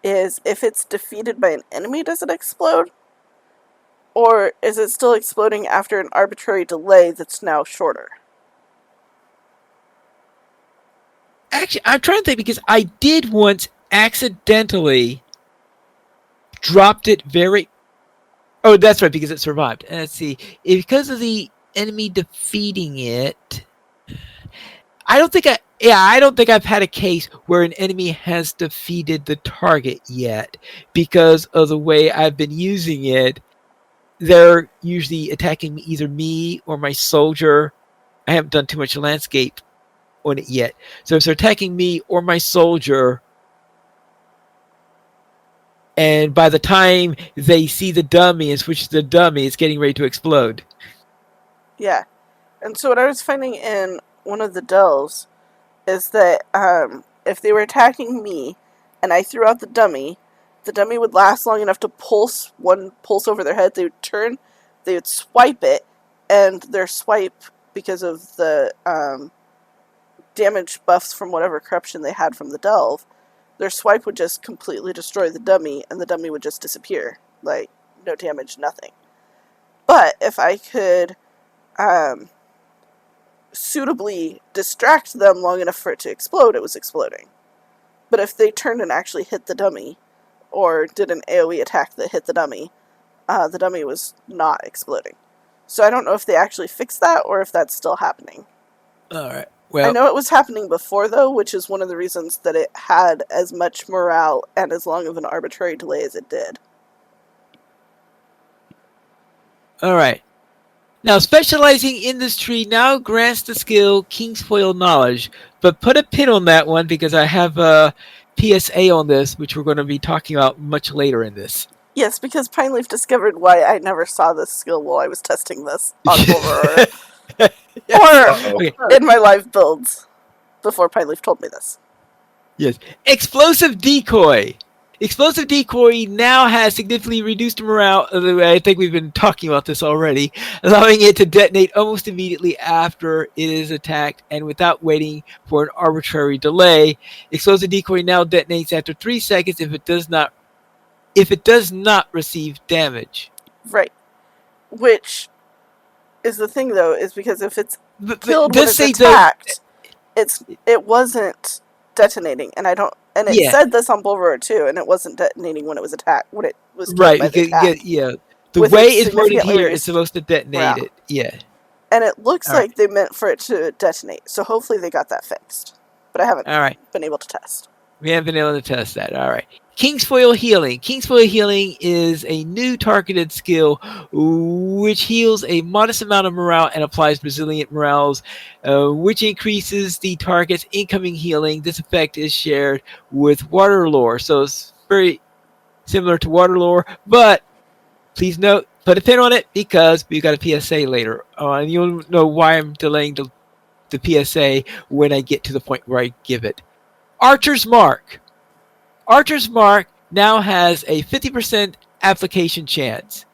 is if it's defeated by an enemy, does it explode? Or is it still exploding after an arbitrary delay that's now shorter? Actually, I'm trying to think because I did once accidentally dropped it very... Oh, that's right, because it survived. Let's see. Because of the enemy defeating it... I don't think I've had a case where an enemy has defeated the target yet. Because of the way I've been using it, they're usually attacking either me or my soldier. I haven't done too much landscape on it yet. So if they're attacking me or my soldier, and by the time they see the dummy and switch to the dummy, it's getting ready to explode. Yeah. And so what I was finding in one of the delves is that if they were attacking me and I threw out the dummy would last long enough to pulse over their head. They would turn, they would swipe it, and their swipe, because of the damage buffs from whatever corruption they had from the delve, their swipe would just completely destroy the dummy, and the dummy would just disappear. Like, no damage, nothing. But if I could suitably distract them long enough for it to explode, it was exploding. But if they turned and actually hit the dummy, or did an AoE attack that hit the dummy was not exploding. So I don't know if they actually fixed that, or if that's still happening. Alright, well... I know it was happening before, though, which is one of the reasons that it had as much morale and as long of an arbitrary delay as it did. Alright. Now, specializing in this tree now grants the skill King's Foil Knowledge, but put a pin on that one because I have a PSA on this, which we're going to be talking about much later in this. Yes, because Pineleaf discovered why I never saw this skill while I was testing this on Bulwer, or in my live builds before Pineleaf told me this. Yes. Explosive Decoy. Explosive Decoy now has significantly reduced morale. I think we've been talking about this already, allowing it to detonate almost immediately after it is attacked and without waiting for an arbitrary delay. Explosive Decoy now detonates after 3 seconds if it does not receive damage. Right. Which is the thing, though, is because if it's killed when it's attacked, it wasn't detonating, and And it Yeah, said this on Bulwark too, and it wasn't detonating when it was attacked. When it was killed right. by the attack, Yeah. The with way its it's worded significantly here, it's reduced supposed to detonate morale. it. Yeah. And it looks All right. like they meant for it to detonate. So hopefully they got that fixed. But I haven't All right. been able to test. We haven't been able to test that. All right. Kingsfoil Healing. Kingsfoil Healing is a new targeted skill which heals a modest amount of morale and applies resilient morales, which increases the target's incoming healing. This effect is shared with Water Lore. So it's very similar to Water Lore, but please note, put a pin on it because we got a PSA later. And you'll know why I'm delaying the PSA when I get to the point where I give it. Archer's Mark. Archer's Mark now has a 50% application chance.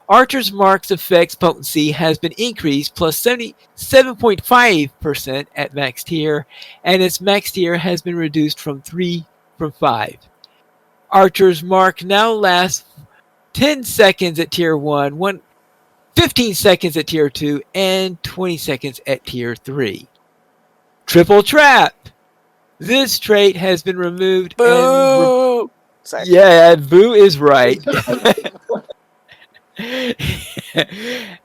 Archer's Mark's effect's potency has been increased plus 77.5% at max tier, and its max tier has been reduced from 5. Archer's Mark now lasts 10 seconds at tier 1, 15 seconds at tier 2, and 20 seconds at tier 3. Triple Trap. This trait has been removed Boo! Sorry. yeah, Boo is right.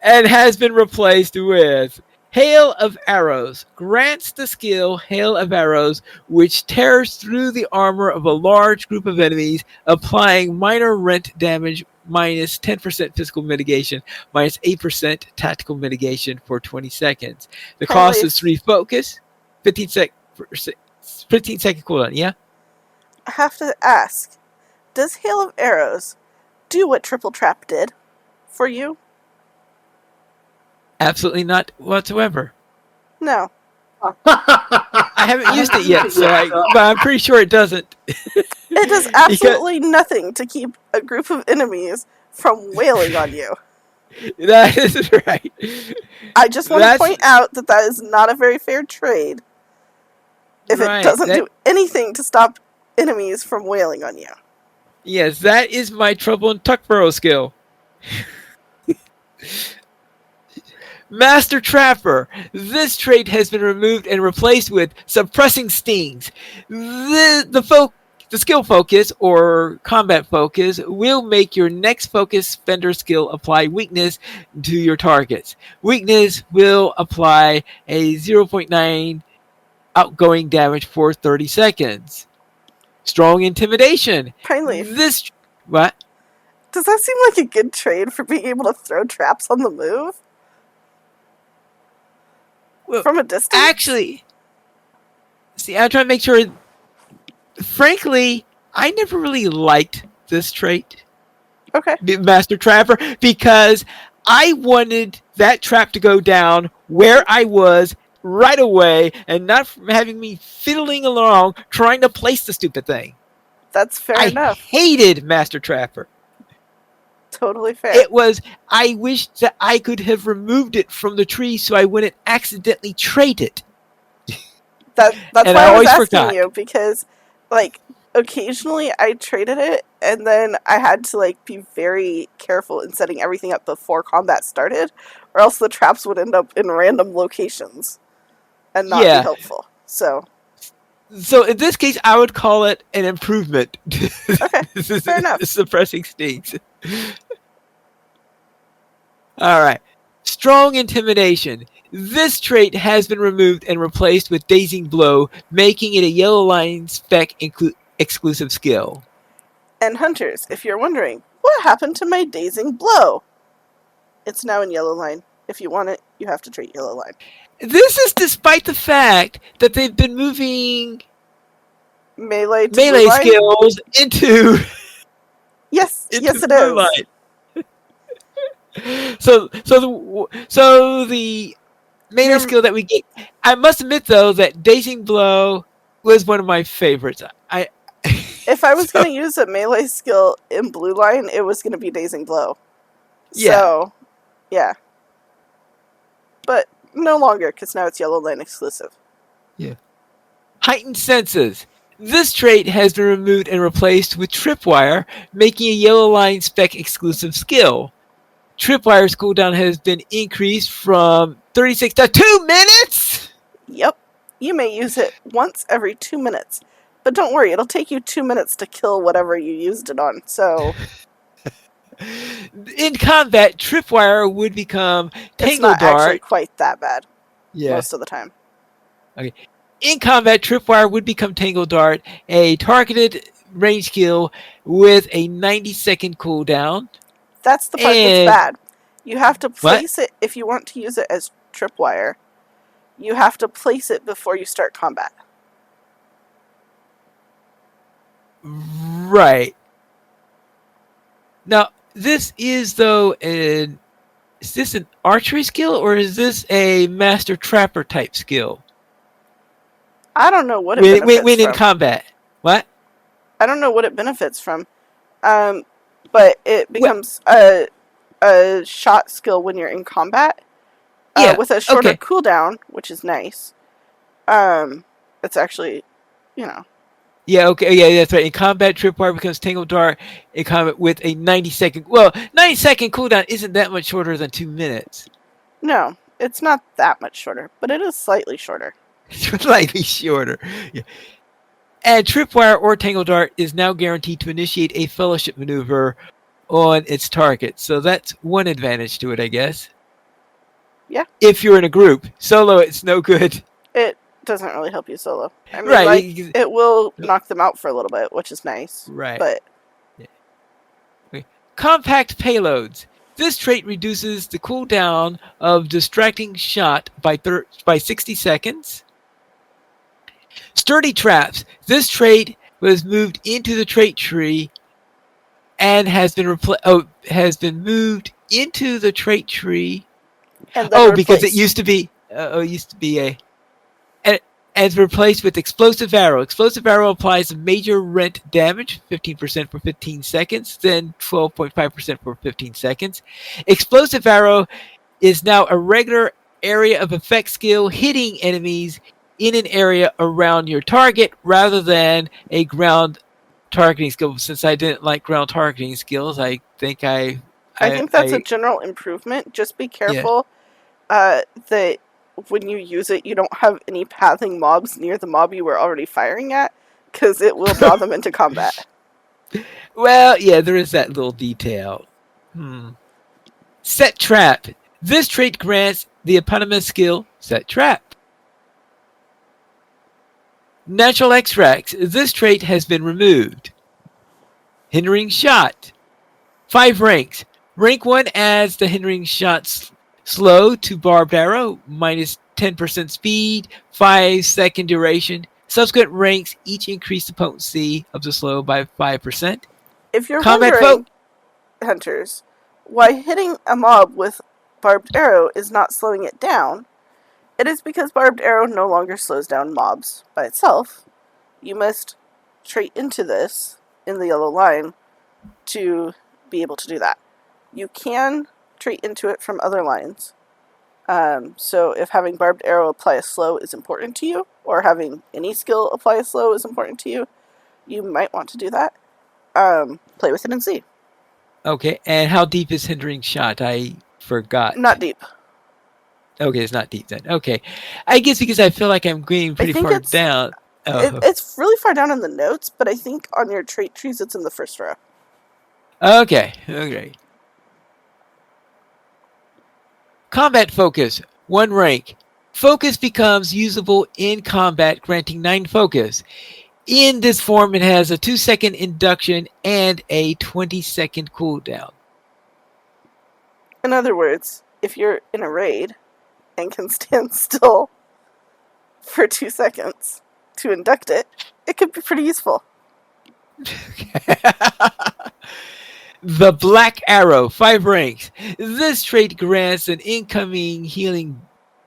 And has been replaced with Hail of Arrows. Grants the skill Hail of Arrows, which tears through the armor of a large group of enemies, applying minor rent damage minus 10% physical mitigation, minus 8% tactical mitigation for 20 seconds. The cost is 3 focus, 15 second cooldown, yeah? I have to ask, does Hail of Arrows do what Triple Trap did for you? Absolutely not whatsoever. No. I haven't used it yet, but I'm pretty sure it doesn't. It does absolutely nothing to keep a group of enemies from wailing on you. That is right. I just want to point out that is not a very fair trade if it doesn't do anything to stop enemies from wailing on you. Yes, that is my Trouble in Tuckborough skill. Master Trapper. This trait has been removed and replaced with Suppressing Stings. The skill focus or combat focus will make your next focus spender skill apply weakness to your targets. Weakness will apply a 0.9 outgoing damage for 30 seconds. Strong Intimidation. Pineleaf. What? Does that seem like a good trade for being able to throw traps on the move? Well, from a distance? Actually, see, I'm trying to make sure. Frankly, I never really liked this trait. Okay. Master Trapper, because I wanted that trap to go down where I was right away and not from having me fiddling along trying to place the stupid thing. That's fair enough. I hated Master Trapper. Totally fair. I wish that I could have removed it from the tree so I wouldn't accidentally trade it. That's why I was asking you, because, like, occasionally I traded it, and then I had to, like, be very careful in setting everything up before combat started, or else the traps would end up in random locations and not be helpful. So in this case, I would call it an improvement. Okay, fair enough. Suppressing Stings. All right. Strong Intimidation. This trait has been removed and replaced with Dazing Blow, making it a Yellow Line spec exclusive skill. And hunters, if you're wondering, what happened to my Dazing Blow? It's now in Yellow Line. If you want it, you have to trade Yellow Line. This is despite the fact that they've been moving melee skills into yes, it is. Line. So the melee skill that we get. I must admit though that Dazing Blow was one of my favorites. If I was going to use a melee skill in Blue Line, it was going to be Dazing Blow. Yeah. So, yeah. But no longer, because now it's Yellow Line exclusive. Yeah. Heightened Senses. This trait has been removed and replaced with Tripwire, making a Yellow Line spec exclusive skill. Tripwire's cooldown has been increased from 36 to 2 minutes? Yep. You may use it once every 2 minutes, But don't worry, it'll take you 2 minutes to kill whatever you used it on. So In combat, Tripwire would become it's Tangle not actually Dart. quite that bad Yeah. most of the time. Okay. In combat, Tripwire would become Tangle Dart, a targeted range skill with a 90-second cooldown. That's the part that's And bad. You have to what? place it, if you want to use it as Tripwire, you have to place it before you start combat. Right. Now, this is though is this an archery skill or is this a master trapper type skill? I don't know what it When benefits in from. combat. What? I don't know what it benefits from. But it Well, becomes a shot skill when you're in combat. yeah. With a shorter Okay. cooldown, which is nice. It's actually, Yeah, okay, yeah, that's right. In combat, Tripwire becomes Tangle Dart in combat with a 90-second. Well, 90-second cooldown isn't that much shorter than 2 minutes. no, it's not that much shorter, but it is slightly shorter. Slightly shorter. Yeah. And Tripwire or Tangle Dart is now guaranteed to initiate a fellowship maneuver on its target. So that's one advantage to it, I guess. Yeah. If you're in a group. Solo, it's no good. It doesn't really help you solo. I mean, Right. it will knock them out for a little bit, which is nice. Right. But Compact payloads. This trait reduces the cooldown of distracting shot by 60 seconds. Sturdy traps. This trait was moved into the trait tree and has been moved into the trait tree. and then Because it replaced. used to be and it's replaced with Explosive Arrow. Explosive Arrow applies major rent damage, 15% for 15 seconds, then 12.5% for 15 seconds. Explosive Arrow is now a regular area of effect skill, hitting enemies in an area around your target rather than a ground targeting skill. Since I didn't like ground targeting skills, I think I think that's a general improvement. Just be careful that when you use it, you don't have any pathing mobs near the mob you were already firing at, because it will draw them into combat. Well, yeah, there is that little detail. Set Trap. This trait grants the eponymous skill Set Trap. Natural Extracts. This trait has been removed. Hindering Shot. 5 ranks. Rank 1 adds the hindering shot slow to barbed arrow, minus 10% speed, 5-second duration. Subsequent ranks each increase the potency of the slow by 5%. If you're Combat wondering, hunters, why hitting a mob with barbed arrow is not slowing it down, it is because barbed arrow no longer slows down mobs by itself. You must trait into this in the yellow line to be able to do that. You can trait into it from other lines. So if having barbed arrow apply a slow is important to you, or having any skill apply a slow is important to you, you might want to do that. Play with it and see. Okay, and how deep is hindering shot? I forgot. Not deep. Okay, it's not deep then. Okay. I guess because I feel like I'm getting pretty far down. It's really far down in the notes, but I think on your trait trees it's in the first row. Okay. Combat Focus. 1 rank. Focus becomes usable in combat, granting 9 focus. In this form, it has a 2-second induction and a 20-second cooldown. In other words, if you're in a raid and can stand still for 2 seconds to induct it, it could be pretty useful. The Black Arrow, 5 ranks. This trait grants an incoming healing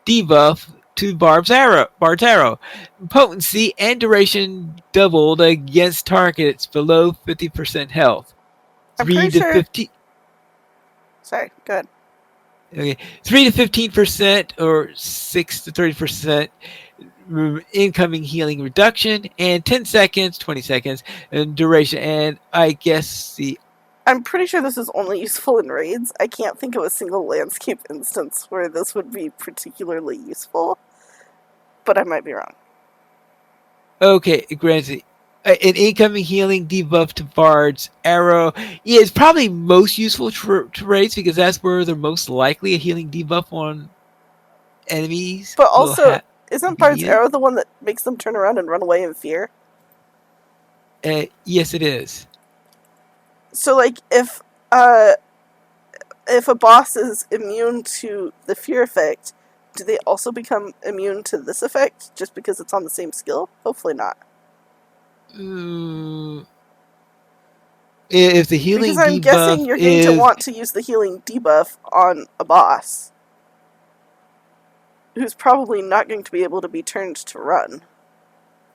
debuff to Barb's arrow. Potency and duration doubled against targets below 50% health. I'm pretty sure... 15. Sorry, go ahead. Okay, 3 to 15% or 6 to 30% incoming healing reduction, and 10 seconds, 20 seconds, and duration. And I guess I'm pretty sure this is only useful in raids. I can't think of a single landscape instance where this would be particularly useful, but I might be wrong. Okay, granted. An incoming healing debuff to Bard's arrow is probably most useful to raids because that's where they're most likely a healing debuff on enemies But will also, isn't be Bard's needed. arrow the one that makes them turn around and run away in fear? Yes, it is. So, like, if a boss is immune to the fear effect, do they also become immune to this effect just because it's on the same skill? Hopefully not. If the healing Because I'm guessing debuff you're going to want to use the healing debuff on a boss who's probably not going to be able to be turned to run.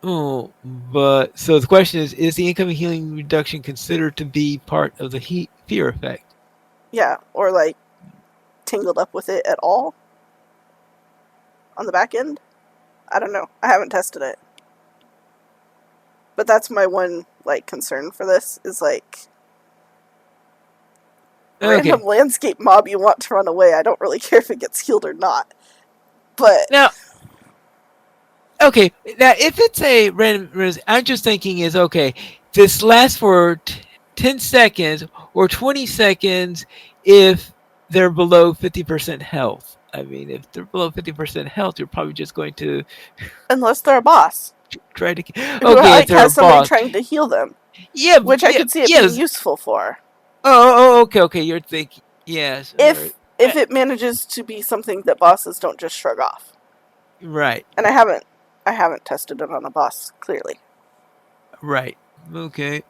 Oh, but so the question is the incoming healing reduction considered to be part of the fear effect? Yeah, or like tangled up with it at all on the back end? I don't know. I haven't tested it. But that's my one like concern for this is like random landscape mob you want to run away. I don't really care if it gets healed or not. But now, if it's a random, I'm just thinking is this lasts for 10 seconds or 20 seconds if they're below 50% health. I mean, if they're below 50% health, you're probably just going to unless they're a boss. Try to who like has somebody trying to heal them. Yeah, which I could see it being useful for. Okay. You're thinking, yes. If it manages to be something that bosses don't just shrug off, right? And I haven't tested it on a boss clearly. Right. Okay.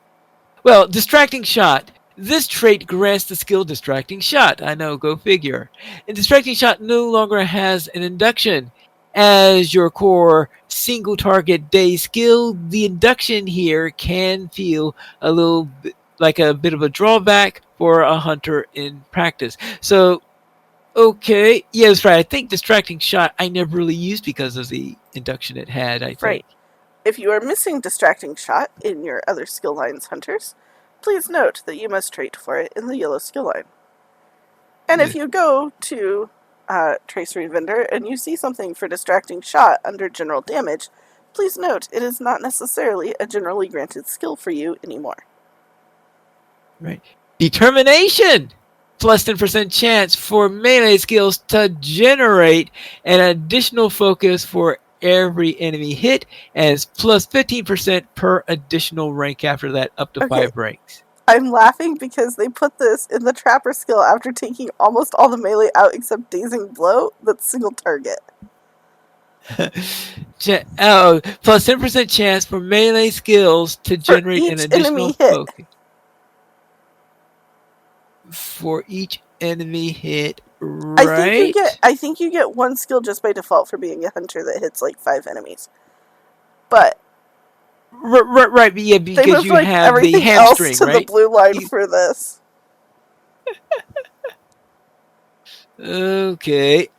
Well, distracting shot. This trait grants the skill Distracting Shot. I know, go figure. And Distracting Shot no longer has an induction. As your core single target day skill, the induction here can feel a little bit like a bit of a drawback for a hunter in practice. So, okay, yeah, that's right. I think Distracting Shot I never really used because of the induction it had, I think. Right. If you are missing Distracting Shot in your other skill lines, hunters, please note that you must trait for it in the yellow skill line. And if you go to Tracery Vendor and you see something for Distracting Shot under General Damage, please note it is not necessarily a generally granted skill for you anymore. Right. Determination! Plus 10% chance for melee skills to generate an additional focus for every enemy hit, and it's plus 15% per additional rank after that, up to 5 ranks. I'm laughing because they put this in the Trapper skill after taking almost all the melee out except Dazing Blow. That's single target. Plus 10% chance for melee skills to generate an additional focus. For each enemy hit, right? I think you get one skill just by default for being a hunter that hits like 5 enemies. But right, yeah, because you like have the hamstring, else to right? the blue line for this. Okay.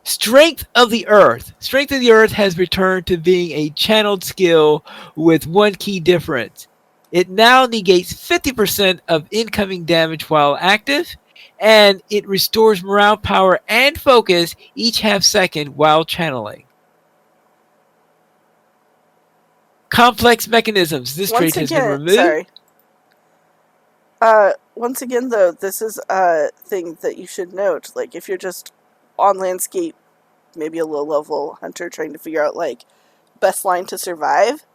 Strength of the Earth. Strength of the Earth has returned to being a channeled skill with one key difference. It now negates 50% of incoming damage while active, and it restores morale, power, and focus each half second while channeling. Complex mechanisms. This trait has been removed. Sorry. Once again, though, this is a thing that you should note. Like, if you're just on landscape, maybe a low-level hunter trying to figure out, like, best line to survive,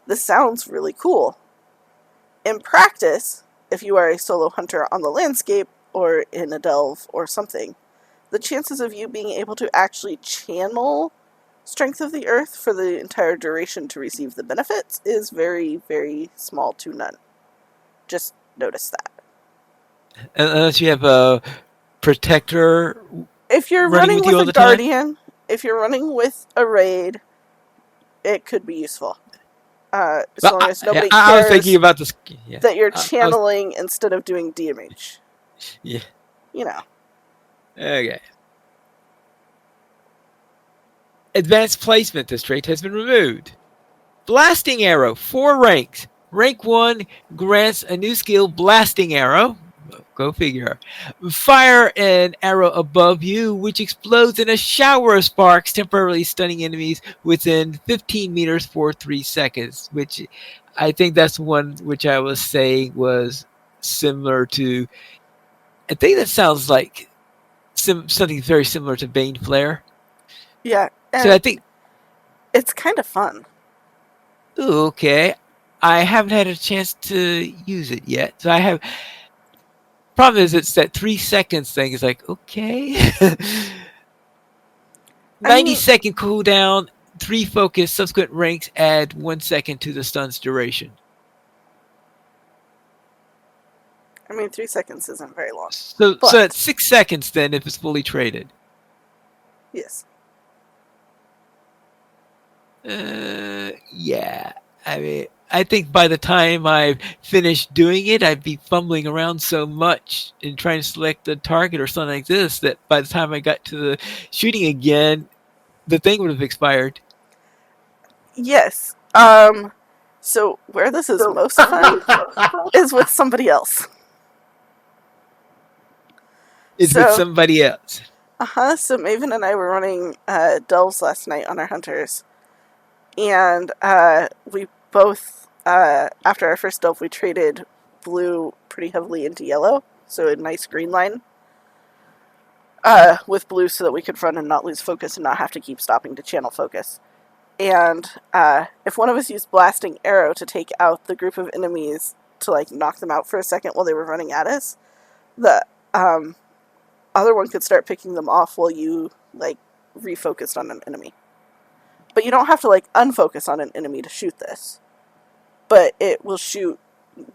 this sounds really cool. In practice, if you are a solo hunter on the landscape, or in a delve, or something, the chances of you being able to actually channel Strength of the Earth for the entire duration to receive the benefits is very, very small to none. Just notice that. Unless you have a protector. If you're running with a guardian, if you're running with a raid, it could be useful. As long as nobody cares I was thinking about this, that you're channeling instead of doing damage. Yeah. You know. Okay. Advanced placement. This trait has been removed. Blasting Arrow. 4 ranks. Rank 1 grants a new skill, Blasting Arrow. Go figure. Fire an arrow above you, which explodes in a shower of sparks, temporarily stunning enemies within 15 meters for 3 seconds. Which I think that's one which I was saying was similar to. I think that sounds like something very similar to Bane Flare. Yeah, So I and think, it's kind of fun. ooh, okay, I haven't had a chance to use it yet. So I have. Problem is, it's that 3 seconds thing. Is like, okay, I 90 mean, second cooldown, 3 focus, subsequent ranks add 1 second to the stun's duration. 3 seconds isn't very long, So but it's 6 seconds then if it's fully traded. yes. Yeah. I mean, I think by the time I finished doing it, I'd be fumbling around so much in trying to select a target or something like this that by the time I got to the shooting again, the thing would have expired. Yes. So where this is most fun is with somebody else. It's with somebody else. So Maven and I were running delves last night on our hunters, and we both, after our first delve, we traded blue pretty heavily into yellow, so a nice green line with blue so that we could run and not lose focus and not have to keep stopping to channel focus. And if one of us used Blasting Arrow to take out the group of enemies to like knock them out for a second while they were running at us, the other one could start picking them off while you like refocused on an enemy. But you don't have to like unfocus on an enemy to shoot this. But it will shoot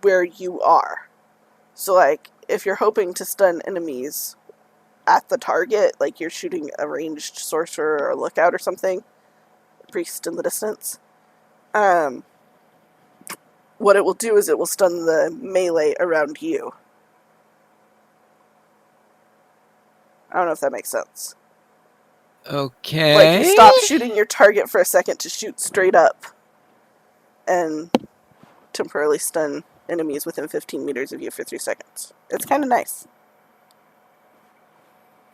where you are. So like if you're hoping to stun enemies at the target, like you're shooting a ranged sorcerer or a lookout or something, priest in the distance, what it will do is it will stun the melee around you. I don't know if that makes sense. Okay. Like, you stop shooting your target for a second to shoot straight up and temporarily stun enemies within 15 meters of you for 3 seconds. It's kind of nice.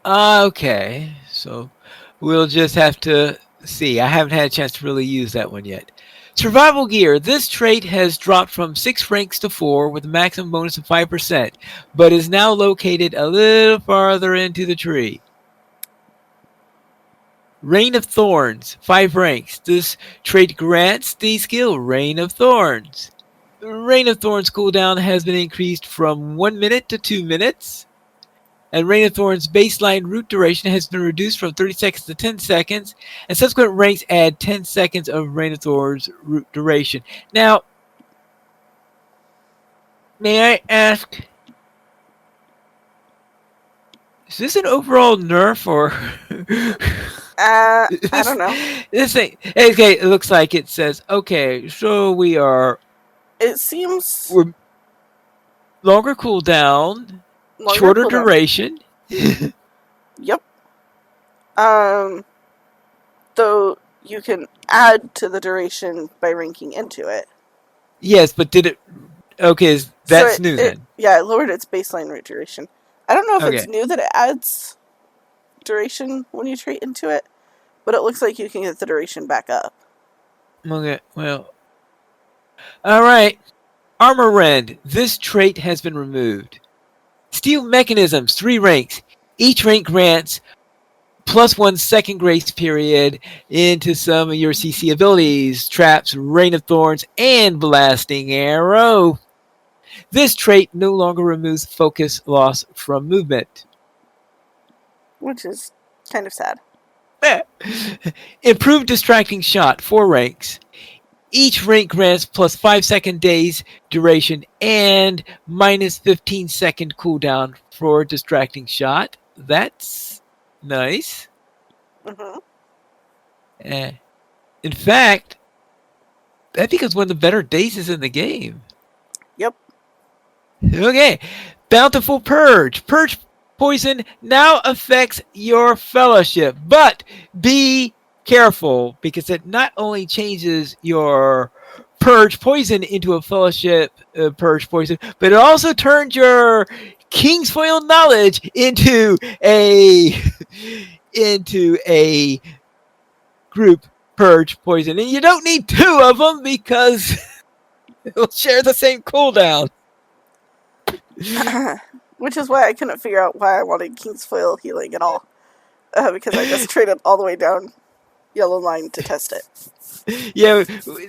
Okay. So we'll just have to see. I haven't had a chance to really use that one yet. Survival gear. This trait has dropped from 6 ranks to 4 with a maximum bonus of 5%, but is now located a little farther into the tree. Rain of Thorns, 5 ranks. This trait grants the skill Rain of Thorns. Rain of Thorns cooldown has been increased from 1 minute to 2 minutes. And Rain of Thorns baseline root duration has been reduced from 30 seconds to 10 seconds, and subsequent ranks add 10 seconds of Rain of Thorns root duration. Now, may I ask, is this an overall nerf or? I don't know. This thing, okay, it looks like it says, okay, so we're longer cooldown, shorter duration. Yep. Though you can add to the duration by ranking into it. Yes, but did it? Okay, that's new then. Yeah, it lowered its baseline root duration. I don't know if it's new that it adds duration when you trait into it, but it looks like you can get the duration back up. Okay, well, all right. Armor Rend. This trait has been removed. Steel Mechanisms, 3 ranks. Each rank grants +1 second grace period into some of your CC abilities, traps, Rain of Thorns, and Blasting Arrow. This trait no longer removes focus loss from movement. Which is kind of sad. Improved Distracting Shot, 4 ranks. Each rank grants +5 second days duration and -15 second cooldown for Distracting Shot. That's nice. Mm-hmm. In fact, I think it's one of the better days in the game. Yep. Okay. Bountiful Purge. Purge poison now affects your fellowship, but be careful because it not only changes your purge poison into a fellowship purge poison, but it also turns your Kingsfoil knowledge into a group purge poison, and you don't need 2 of them because It'll share the same cooldown. Which is why I couldn't figure out why I wanted King's Foil healing at all. Because I just traded all the way down Yellow Line to test it. Yeah,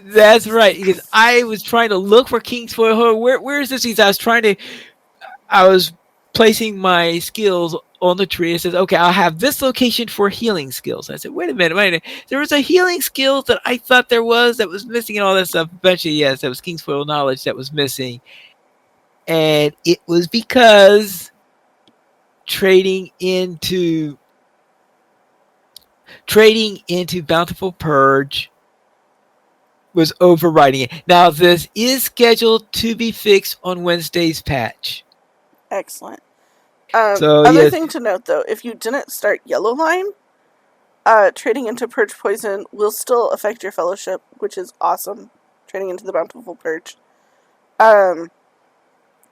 that's right. Because I was trying to look for King's Foil. Where is this? Because I was placing my skills on the tree. It says, okay, I'll have this location for healing skills. I said, wait a minute. There was a healing skill that I thought there was that was missing and all that stuff. Eventually, yes, that was King's Foil knowledge that was missing. And it was because trading into Bountiful Purge was overriding it. Now, this is scheduled to be fixed on Wednesday's patch. Excellent. Other thing to note, though, if you didn't start Yellow Line, trading into Purge Poison will still affect your fellowship, which is awesome. Trading into the Bountiful Purge. And,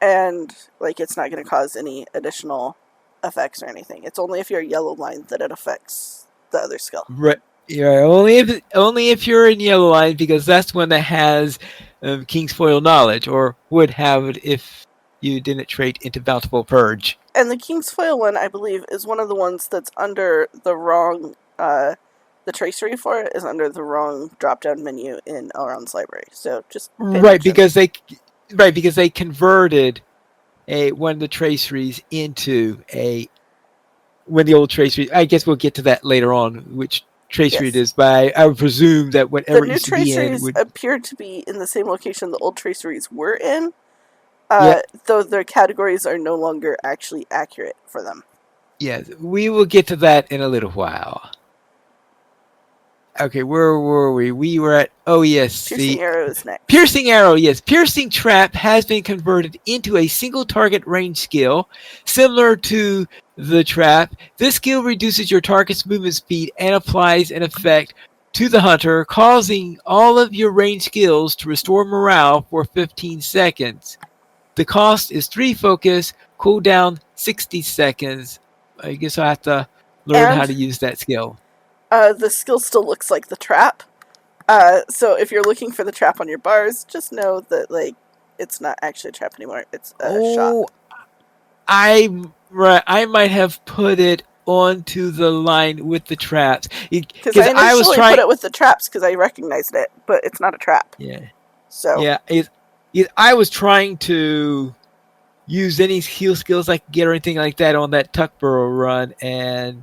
it's not going to cause any additional effects or anything. It's only if you're Yellow Line that it affects the other skill. Right. Yeah, only if you're in Yellow Line, because that's one that has King's Foil knowledge, or would have it if you didn't trade into Bountiful Purge. And the King's Foil one, I believe, is one of the ones that's under the wrong... the tracery for it is under the wrong drop-down menu in Elrond's library. So just pay attention. because they converted one of the traceries into when the old tracery. I guess we'll get to that later on, which tracery it is. But I would presume that whatever the new used to be in traceries appear to be in the same location the old traceries were in. Though their categories are no longer actually accurate for them. Yes, we will get to that in a little while. Okay, where were we? We were at, Piercing Arrow is next. Piercing Arrow, yes. Piercing Trap has been converted into a single target range skill. Similar to the Trap, this skill reduces your target's movement speed and applies an effect to the hunter, causing all of your range skills to restore morale for 15 seconds. The cost is 3 focus, cooldown 60 seconds. I guess I'll have to learn how to use that skill. The skill still looks like the Trap. So if you're looking for the Trap on your bars, just know that, it's not actually a trap anymore. It's a shot. I might have put it onto the line with the traps. Because I initially put it with the traps because I recognized it, but it's not a trap. Yeah. So. Yeah, I was trying to use any heal skills I could get or anything like that on that Tuckborough run, and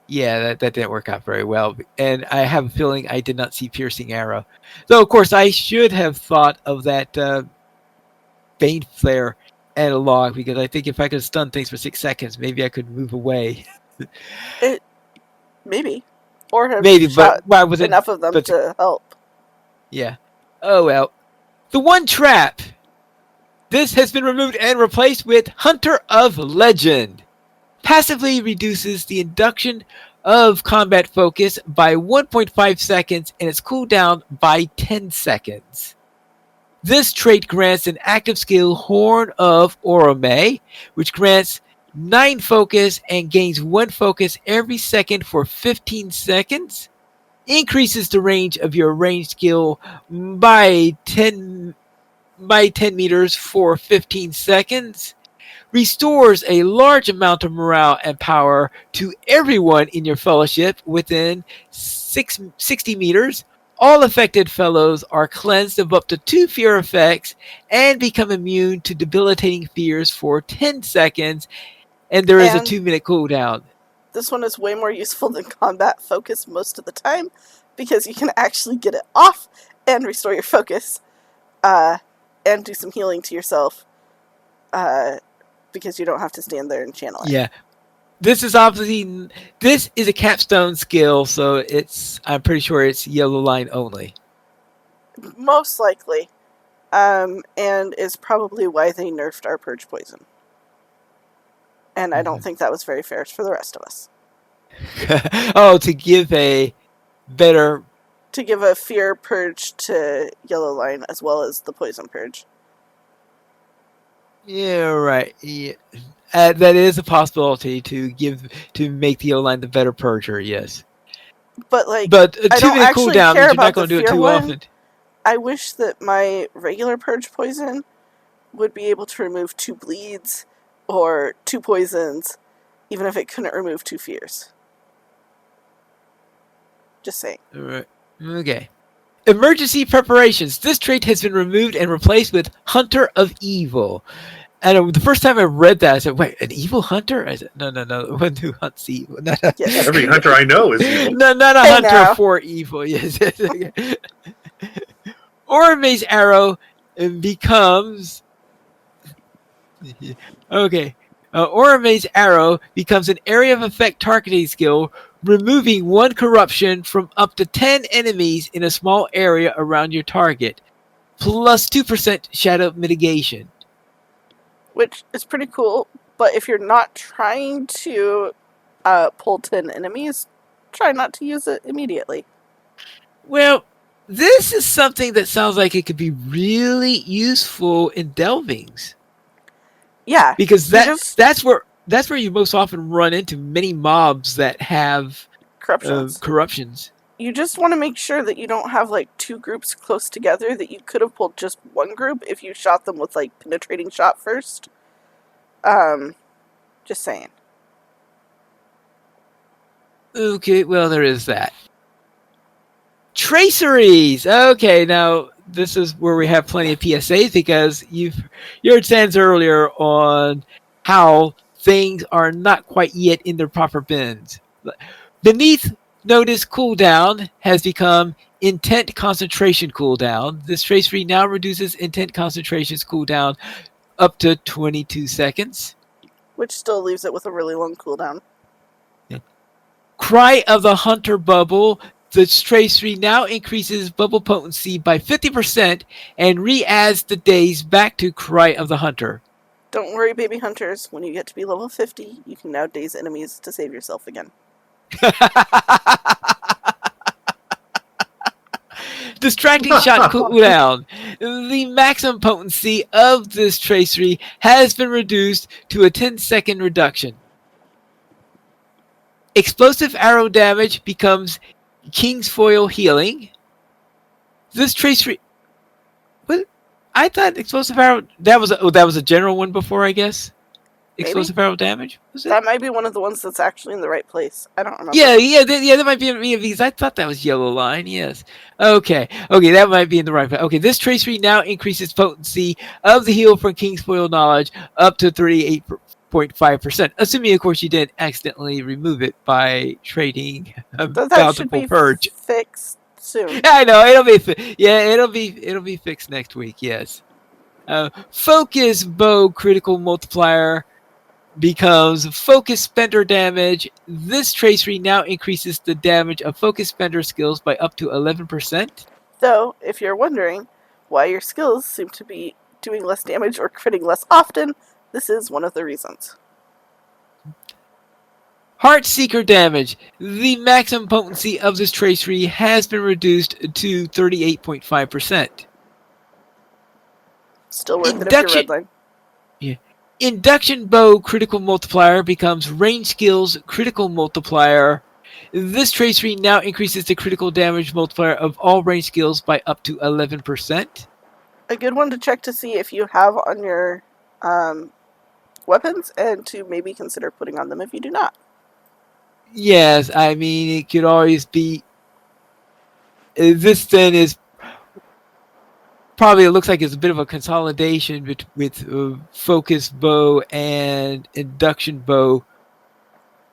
yeah, that didn't work out very well. And I have a feeling I did not see Piercing Arrow. Though, of course, I should have thought of that Bane Flare analog, because I think if I could stun things for 6 seconds, maybe I could move away. Maybe. Or have but why was enough of them to help. Yeah. Oh, well. The one trap. This has been removed and replaced with Hunter of Legend. Passively reduces the induction of combat focus by 1.5 seconds and its cooldown by 10 seconds. This trait grants an active skill, Horn of Orome, which grants 9 focus and gains 1 focus every second for 15 seconds. Increases the range of your ranged skill by 10 meters for 15 seconds. Restores a large amount of morale and power to everyone in your fellowship within 60 meters. All affected fellows are cleansed of up to 2 fear effects and become immune to debilitating fears for 10 seconds. And there is a 2-minute cooldown. This one is way more useful than combat focus most of the time, because you can actually get it off and restore your focus, and do some healing to yourself, because you don't have to stand there and channel it. Yeah. This is a capstone skill, so I'm pretty sure it's Yellow Line only. Most likely. And is probably why they nerfed our Purge Poison. And I don't think that was very fair for the rest of us. To give a fear purge to Yellow Line as well as the poison purge. Yeah, right. Yeah. That is a possibility to make the Yellow Line the better purger, yes. But a 2-minute cooldown means you're not going to do it too often. I wish that my regular purge poison would be able to remove 2 bleeds or 2 poisons, even if it couldn't remove 2 fears. Just saying. All right. Okay. Emergency preparations. This trait has been removed and replaced with Hunter of Evil. And the first time I read that, I said, "Wait, an evil hunter?" I said, "No, one who hunts evil." Yes. Every hunter I know is evil. No, not a Hey, hunter now. for evil. Yes. Orme's arrow becomes okay. Orme's arrow becomes an area of effect targeting skill, removing 1 corruption from up to 10 enemies in a small area around your target, plus 2% shadow mitigation. Which is pretty cool, but if you're not trying to pull 10 enemies, try not to use it immediately. Well, this is something that sounds like it could be really useful in delvings. Yeah. Because that's where you most often run into many mobs that have corruptions. You just want to make sure that you don't have like 2 groups close together, that you could have pulled just one group if you shot them with like penetrating shot first. Just saying. Okay, well, there is that. Traceries. Okay, now this is where we have plenty of PSAs, because you heard Sans earlier on how things are not quite yet in their proper bins. Beneath notice cooldown has become intent concentration cooldown. This tracery now reduces intent concentration's cooldown up to 22 seconds. Which still leaves it with a really long cooldown. Cry of the Hunter bubble. The tracery now increases bubble potency by 50% and re-adds the days back to Cry of the Hunter. Don't worry, baby hunters. When you get to be level 50, you can now daze enemies to save yourself again. Distracting shot cooldown. The maximum potency of this tracery has been reduced to a 10-second reduction. Explosive arrow damage becomes King's Foil healing. This tracery... What? I thought explosive arrow... That was a general one before, I guess? Explosive arrow damage? Was it? That might be one of the ones that's actually in the right place. I don't remember. Yeah, that might be because I thought that was yellow line. Yes. Okay, that might be in the right place. Okay, this tracery now increases potency of the heal from King's Foil knowledge up to 38.5%. Assuming, of course, you didn't accidentally remove it by trading that should be purge. Fixed soon. I know it'll be fixed next week. Yes. Focus bow critical multiplier becomes focus spender damage. This tracery now increases the damage of focus spender skills by up to 11%. Though, if you're wondering why your skills seem to be doing less damage or critting less often, this is one of the reasons. Heartseeker damage. The maximum potency of this tracery has been reduced to 38.5%. Still worth it if you're redline. Yeah. Induction bow critical multiplier becomes range skills critical multiplier. This tracery now increases the critical damage multiplier of all range skills by up to 11%. A good one to check to see if you have on your weapons, and to maybe consider putting on them if you do not. Yes, I mean, it could always be... This then is... Probably it looks like it's a bit of a consolidation with focus bow and induction bow.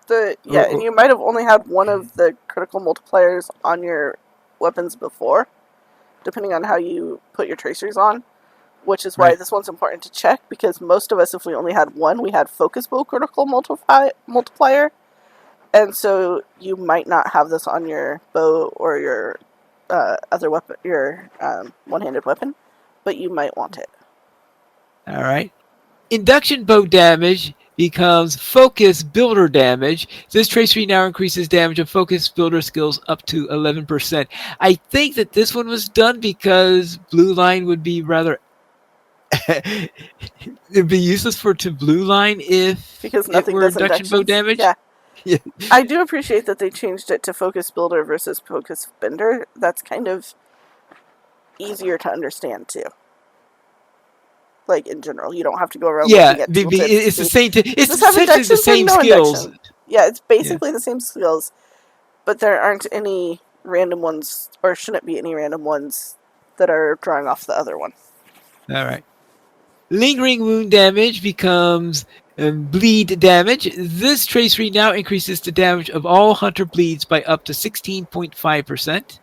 And you might have only had one of the critical multipliers on your weapons before, depending on how you put your tracers on, which is why this one's important to check, because most of us, if we only had one, we had focus bow critical multiplier, and so you might not have this on your bow or your other weapon, your one-handed weapon, but you might want it. All right. Induction bow damage becomes focus builder damage. This tracery now increases damage of focus builder skills up to 11%. I think that this one was done because blue line would be rather... It'd be useless to blue line because nothing it were induction bow damage. Yeah. I do appreciate that they changed it to focus builder versus focus bender. That's kind of easier to understand too. Like in general, you don't have to go around Yeah, looking at tooltips. it's the same. It's Does this have essentially the inductions or same no skills. induction? Yeah, it's basically the same skills, but there aren't any random ones, or shouldn't be any random ones that are drawing off the other one. All right. Lingering wound damage becomes bleed damage. This tracery now increases the damage of all hunter bleeds by up to 16.5%.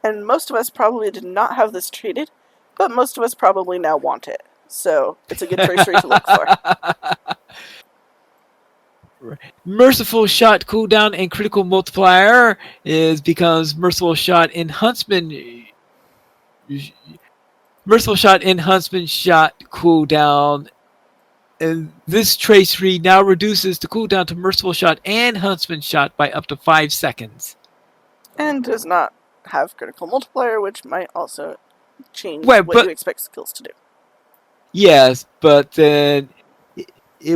And most of us probably did not have this treated, but most of us probably now want it. So it's a good tracery to look for. Merciful Shot cooldown and critical multiplier becomes Merciful Shot in Huntsman. Merciful Shot in Huntsman shot cooldown. And this tracery now reduces the cooldown to Merciful Shot and Huntsman shot by up to 5 seconds. And does not have critical multiplier, which might also change Well, what you expect skills to do. Yes, but then I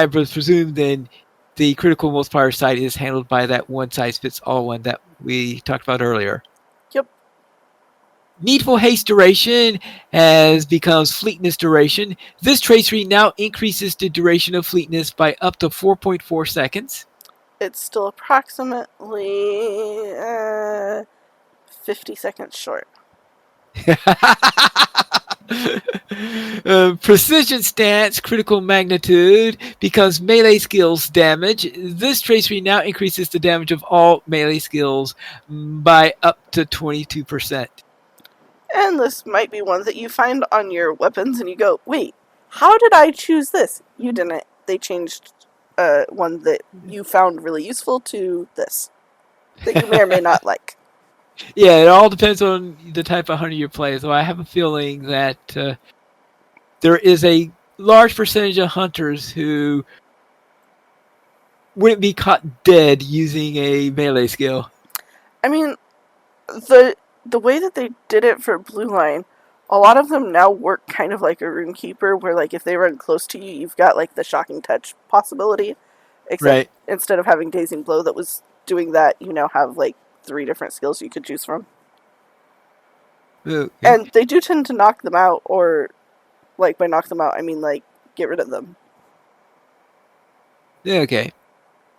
would presume then the critical multiplier side is handled by that one size fits all one that we talked about earlier. Yep. Needful haste duration becomes fleetness duration. This tracery now increases the duration of fleetness by up to 4.4 seconds. It's still approximately 50 seconds short. Precision stance, critical magnitude becomes melee skills damage. This tracery now increases the damage of all melee skills by up to 22%. And this might be one that you find on your weapons and you go, wait, how did I choose this? You didn't. They changed one that you found really useful to this that you may or may not like. Yeah, it all depends on the type of hunter you play. So I have a feeling that there is a large percentage of hunters who wouldn't be caught dead using a melee skill. I mean, the way that they did it for Blue Line, a lot of them now work kind of like a Runekeeper, where like if they run close to you, you've got like the Shocking Touch possibility. Except instead of having Dazing Blow that was doing that, you now have like 3 different skills you could choose from. Okay. And they do tend to knock them out, or like by knock them out, I mean like get rid of them. Okay.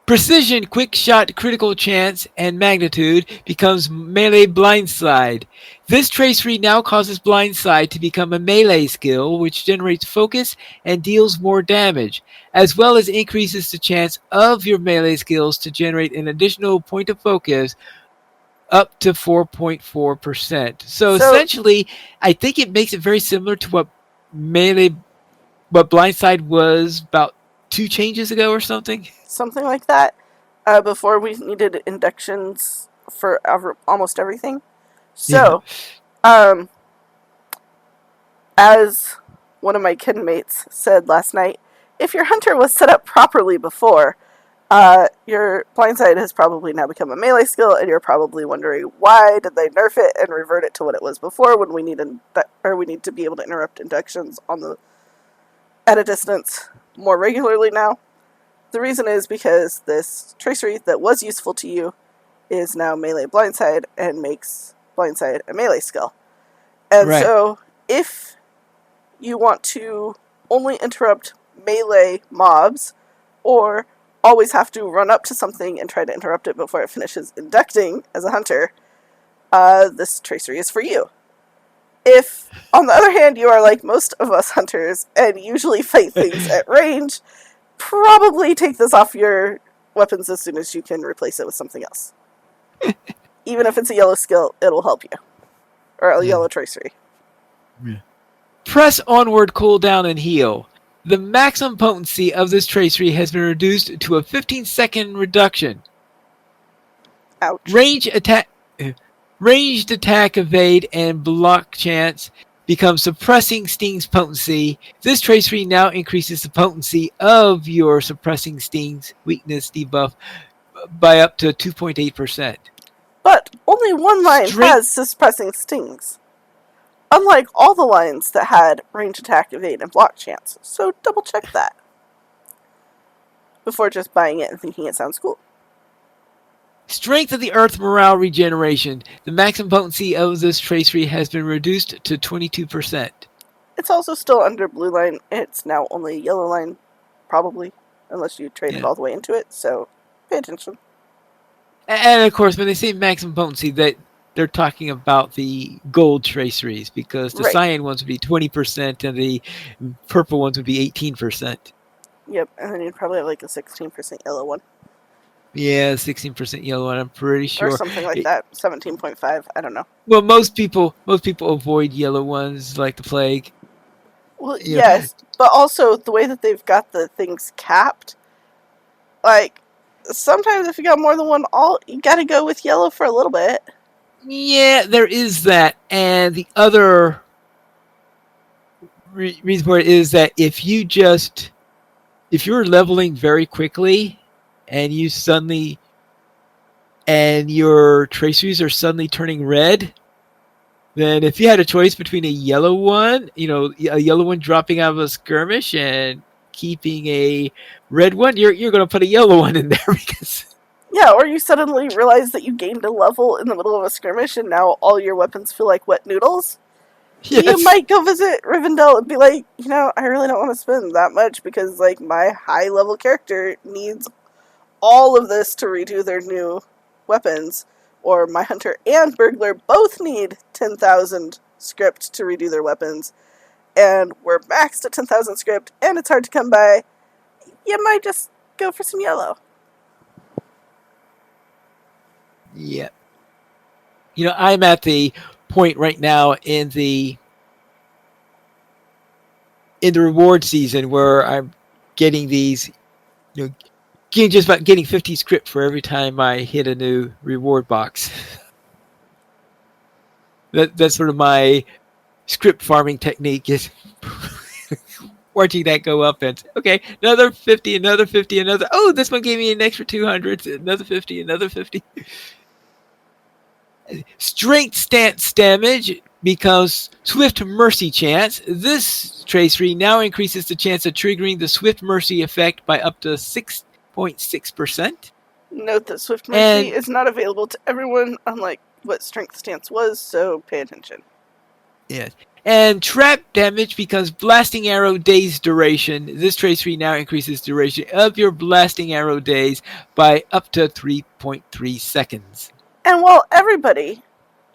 Precision, quick shot, critical chance, and magnitude becomes melee blindside. This tracery now causes blindside to become a melee skill, which generates focus and deals more damage, as well as increases the chance of your melee skills to generate an additional point of focus up to 4.4%. So essentially, I think it makes it very similar to what blindside was about 2 changes ago or something. Something like that. Before we needed inductions for almost everything. So, as one of my kin mates said last night, if your hunter was set up properly before, your blindside has probably now become a melee skill, and you're probably wondering why did they nerf it and revert it to what it was before when we need to be able to interrupt inductions at a distance more regularly now. The reason is because this tracery that was useful to you is now melee blindside and makes blindside a melee skill. And so if you want to only interrupt melee mobs or always have to run up to something and try to interrupt it before it finishes inducting as a hunter, this tracery is for you. If, on the other hand, you are like most of us hunters and usually fight things at range, probably take this off your weapons as soon as you can replace it with something else. Even if it's a yellow skill, it'll help you. Or a yellow tracery. Yeah. Press onward, cooldown, and heal. The maximum potency of this tracery has been reduced to a 15-second reduction. Ouch. Ranged attack, evade, and block chance becomes suppressing stings potency. This tracery now increases the potency of your suppressing stings weakness debuff by up to 2.8%. But only one line has suppressing stings. Unlike all the lines that had range attack, evade, and block chance. So double check that before just buying it and thinking it sounds cool. Strength of the Earth morale regeneration. The maximum potency of this trace tree has been reduced to 22%. It's also still under blue line. It's now only yellow line, probably, unless you traded all the way into it. So pay attention. And of course, when they say maximum potency, that they're talking about the gold traceries, because the cyan ones would be 20% and the purple ones would be 18%. Yep, and then you'd probably have like a 16% yellow one. Yeah, 16% yellow one, I'm pretty sure. Or something like that. 17.5, I don't know. Well, most people avoid yellow ones like the plague. Well, yes, but also the way that they've got the things capped, like, sometimes if you got more than one alt, you gotta go with yellow for a little bit. Yeah, there is that. And the other reason for it is that if you're leveling very quickly and your traceries are suddenly turning red, then if you had a choice between a yellow one dropping out of a skirmish and keeping a red one, you're going to put a yellow one in there because... Yeah, or you suddenly realize that you gained a level in the middle of a skirmish and now all your weapons feel like wet noodles. Yes. You might go visit Rivendell and be like, I really don't want to spend that much because, like, my high-level character needs all of this to redo their new weapons. Or my hunter and burglar both need 10,000 script to redo their weapons. And we're maxed at 10,000 script, and it's hard to come by. You might just go for some yellow. Yeah. I'm at the point right now in the reward season where I'm getting these, getting 50 script for every time I hit a new reward box. That's sort of my script farming technique, is watching that go up and, okay, another 50, another 50, another, oh, this one gave me an extra 200, another 50, another 50. Strength stance damage becomes Swift Mercy chance. This tracery now increases the chance of triggering the Swift Mercy effect by up to 6.6%. Note that Swift Mercy is not available to everyone, unlike what Strength Stance was, so pay attention. Yes. And trap damage becomes Blasting Arrow Days duration. This tracery now increases duration of your Blasting Arrow Days by up to 3.3 seconds. And while everybody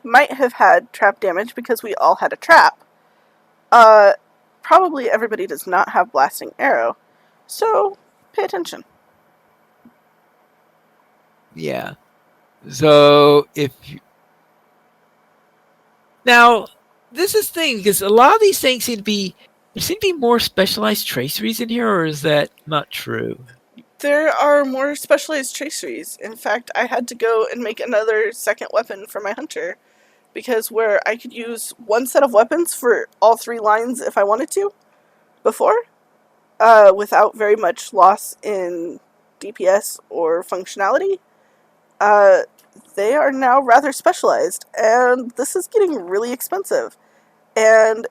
might have had trap damage because we all had a trap, probably everybody does not have Blasting Arrow, so pay attention. Yeah. So now, this is the thing, because a lot of these things seem to be more specialized traceries in here, or is that not true? There are more specialized traceries. In fact, I had to go and make another second weapon for my hunter, because where I could use one set of weapons for all 3 lines if I wanted to, before, without very much loss in DPS or functionality, they are now rather specialized, and this is getting really expensive. And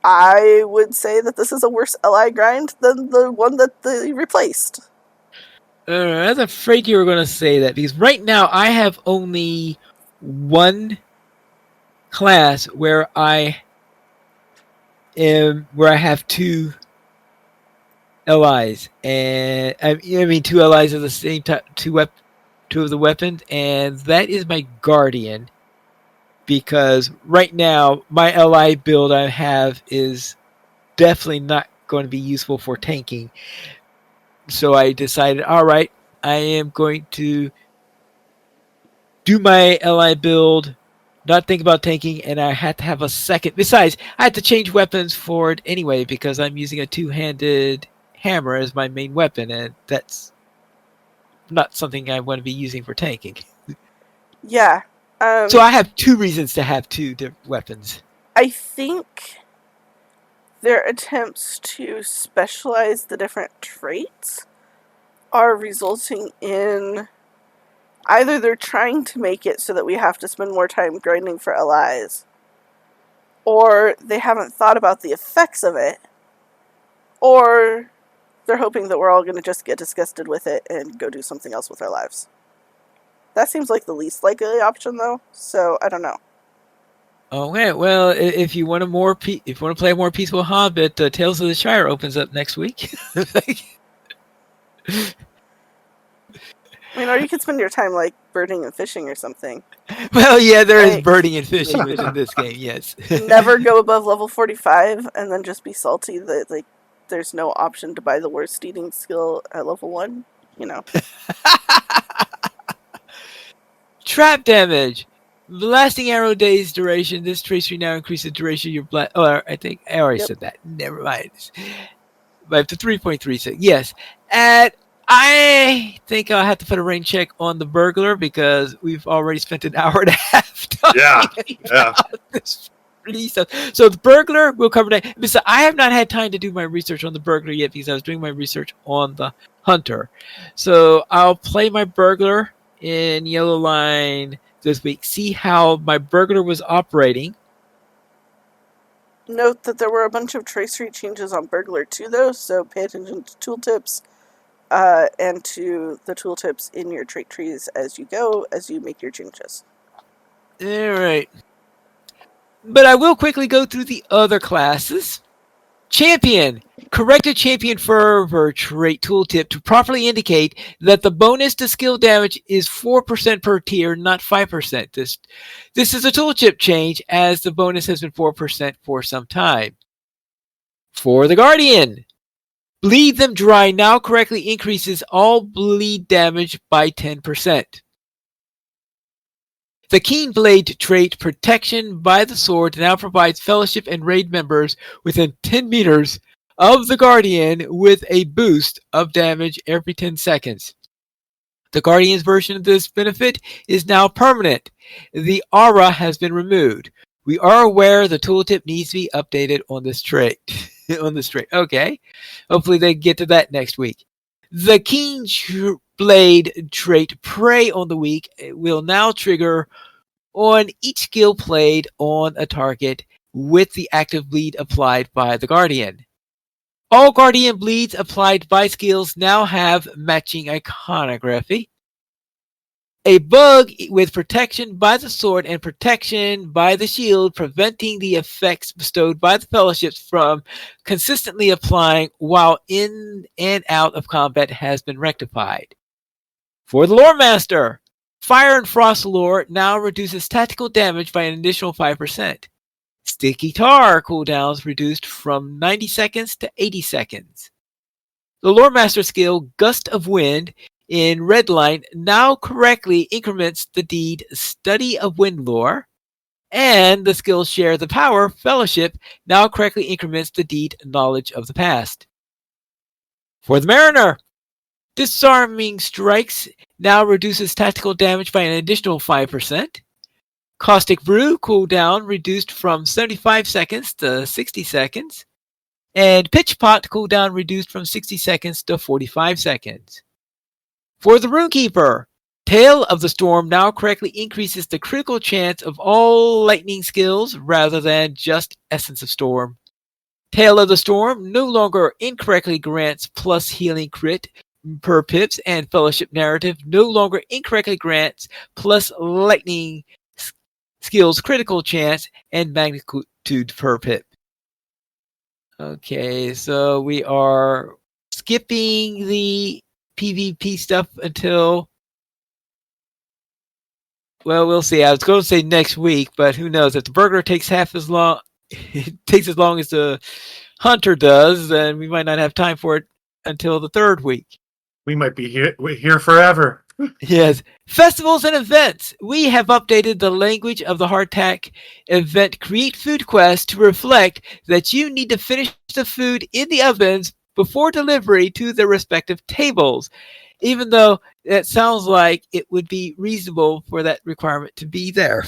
I would say that this is a worse LI grind than the one that they replaced. I was afraid you were going to say that, because right now I have only one class where I have 2 LIs, and I mean 2 LIs of the same type, 2 of the weapons, and that is my Guardian. Because right now, my LI build I have is definitely not going to be useful for tanking. So I decided, all right, I am going to do my LI build, not think about tanking, and I had to have a second. Besides, I had to change weapons for it anyway because I'm using a 2-handed hammer as my main weapon, and that's not something I want to be using for tanking. Yeah. So I have 2 reasons to have 2 different weapons. I think their attempts to specialize the different traits are resulting in either they're trying to make it so that we have to spend more time grinding for LIs, or they haven't thought about the effects of it, or they're hoping that we're all going to just get disgusted with it and go do something else with our lives. That seems like the least likely option, though. So I don't know. Okay, well, if you want to play a more peaceful Hobbit, Tales of the Shire opens up next week. I mean, or you could spend your time like birding and fishing or something. Well, yeah, there is Like, birding and fishing within this game. Yes. never go above level 45 and then just be salty that like there's no option to buy the worst eating skill at level 1. You know. Trap damage. Blasting arrow days duration. This tracery now increases the duration of your blast. Oh, I think I already said that. Never mind. But up to 3.36. Yes. And I think I'll have to put a rain check on the burglar because we've already spent an hour and a half talking about this release stuff. So the burglar will cover that. Besides, I have not had time to do my research on the burglar yet because I was doing my research on the hunter. So I'll play my burglar in Yellow Line this week. See how my burglar was operating. Note that there were a bunch of tracery changes on Burglar 2, though, so pay attention to tooltips and to the tooltips in your trait trees as you go, as you make your changes. All right. But I will quickly go through the other classes. Champion. Corrected champion fervor trait tooltip to properly indicate that the bonus to skill damage is 4% per tier, not 5%. This is a tooltip change as the bonus has been 4% for some time. For the Guardian. Bleed them dry now correctly increases all bleed damage by 10%. The Keen Blade trait protection by the sword now provides Fellowship and Raid members within 10 meters of the Guardian with a boost of damage every 10 seconds. The Guardian's version of this benefit is now permanent. The aura has been removed. We are aware the tooltip needs to be updated on this trait. Okay. Hopefully they get to that next week. The Keen Blade trait Prey on the Weak will now trigger on each skill played on a target with the active bleed applied by the Guardian. All Guardian bleeds applied by skills now have matching iconography. A bug with protection by the sword and protection by the shield, preventing the effects bestowed by the fellowships from consistently applying while in and out of combat, has been rectified. For the Lore Master, Fire and Frost Lore now reduces tactical damage by an additional 5%. Sticky Tar cooldowns reduced from 90 seconds to 80 seconds. The Lore Master skill, Gust of Wind, in Redline now correctly increments the deed Study of Wind Lore, and the skill Share the Power, Fellowship, now correctly increments the deed Knowledge of the Past. For the Mariner, Disarming Strikes now reduces tactical damage by an additional 5%. Caustic Brew cooldown reduced from 75 seconds to 60 seconds. And Pitch Pot cooldown reduced from 60 seconds to 45 seconds. For the Runekeeper, Tail of the Storm now correctly increases the critical chance of all lightning skills rather than just Essence of Storm. Tail of the Storm no longer incorrectly grants plus healing crit per pips, and Fellowship Narrative no longer incorrectly grants plus lightning skills critical chance and magnitude per pip. Okay, so we are skipping the PvP stuff until, well, we'll see. I was going to say next week, but who knows? If the burglar takes it takes as long as the hunter does, then we might not have time for it until the third week. We might be here forever. Yes. Festivals and events. We have updated the language of the hardtack event Create Food Quest to reflect that you need to finish the food in the ovens before delivery to the respective tables, even though that sounds like it would be reasonable for that requirement to be there.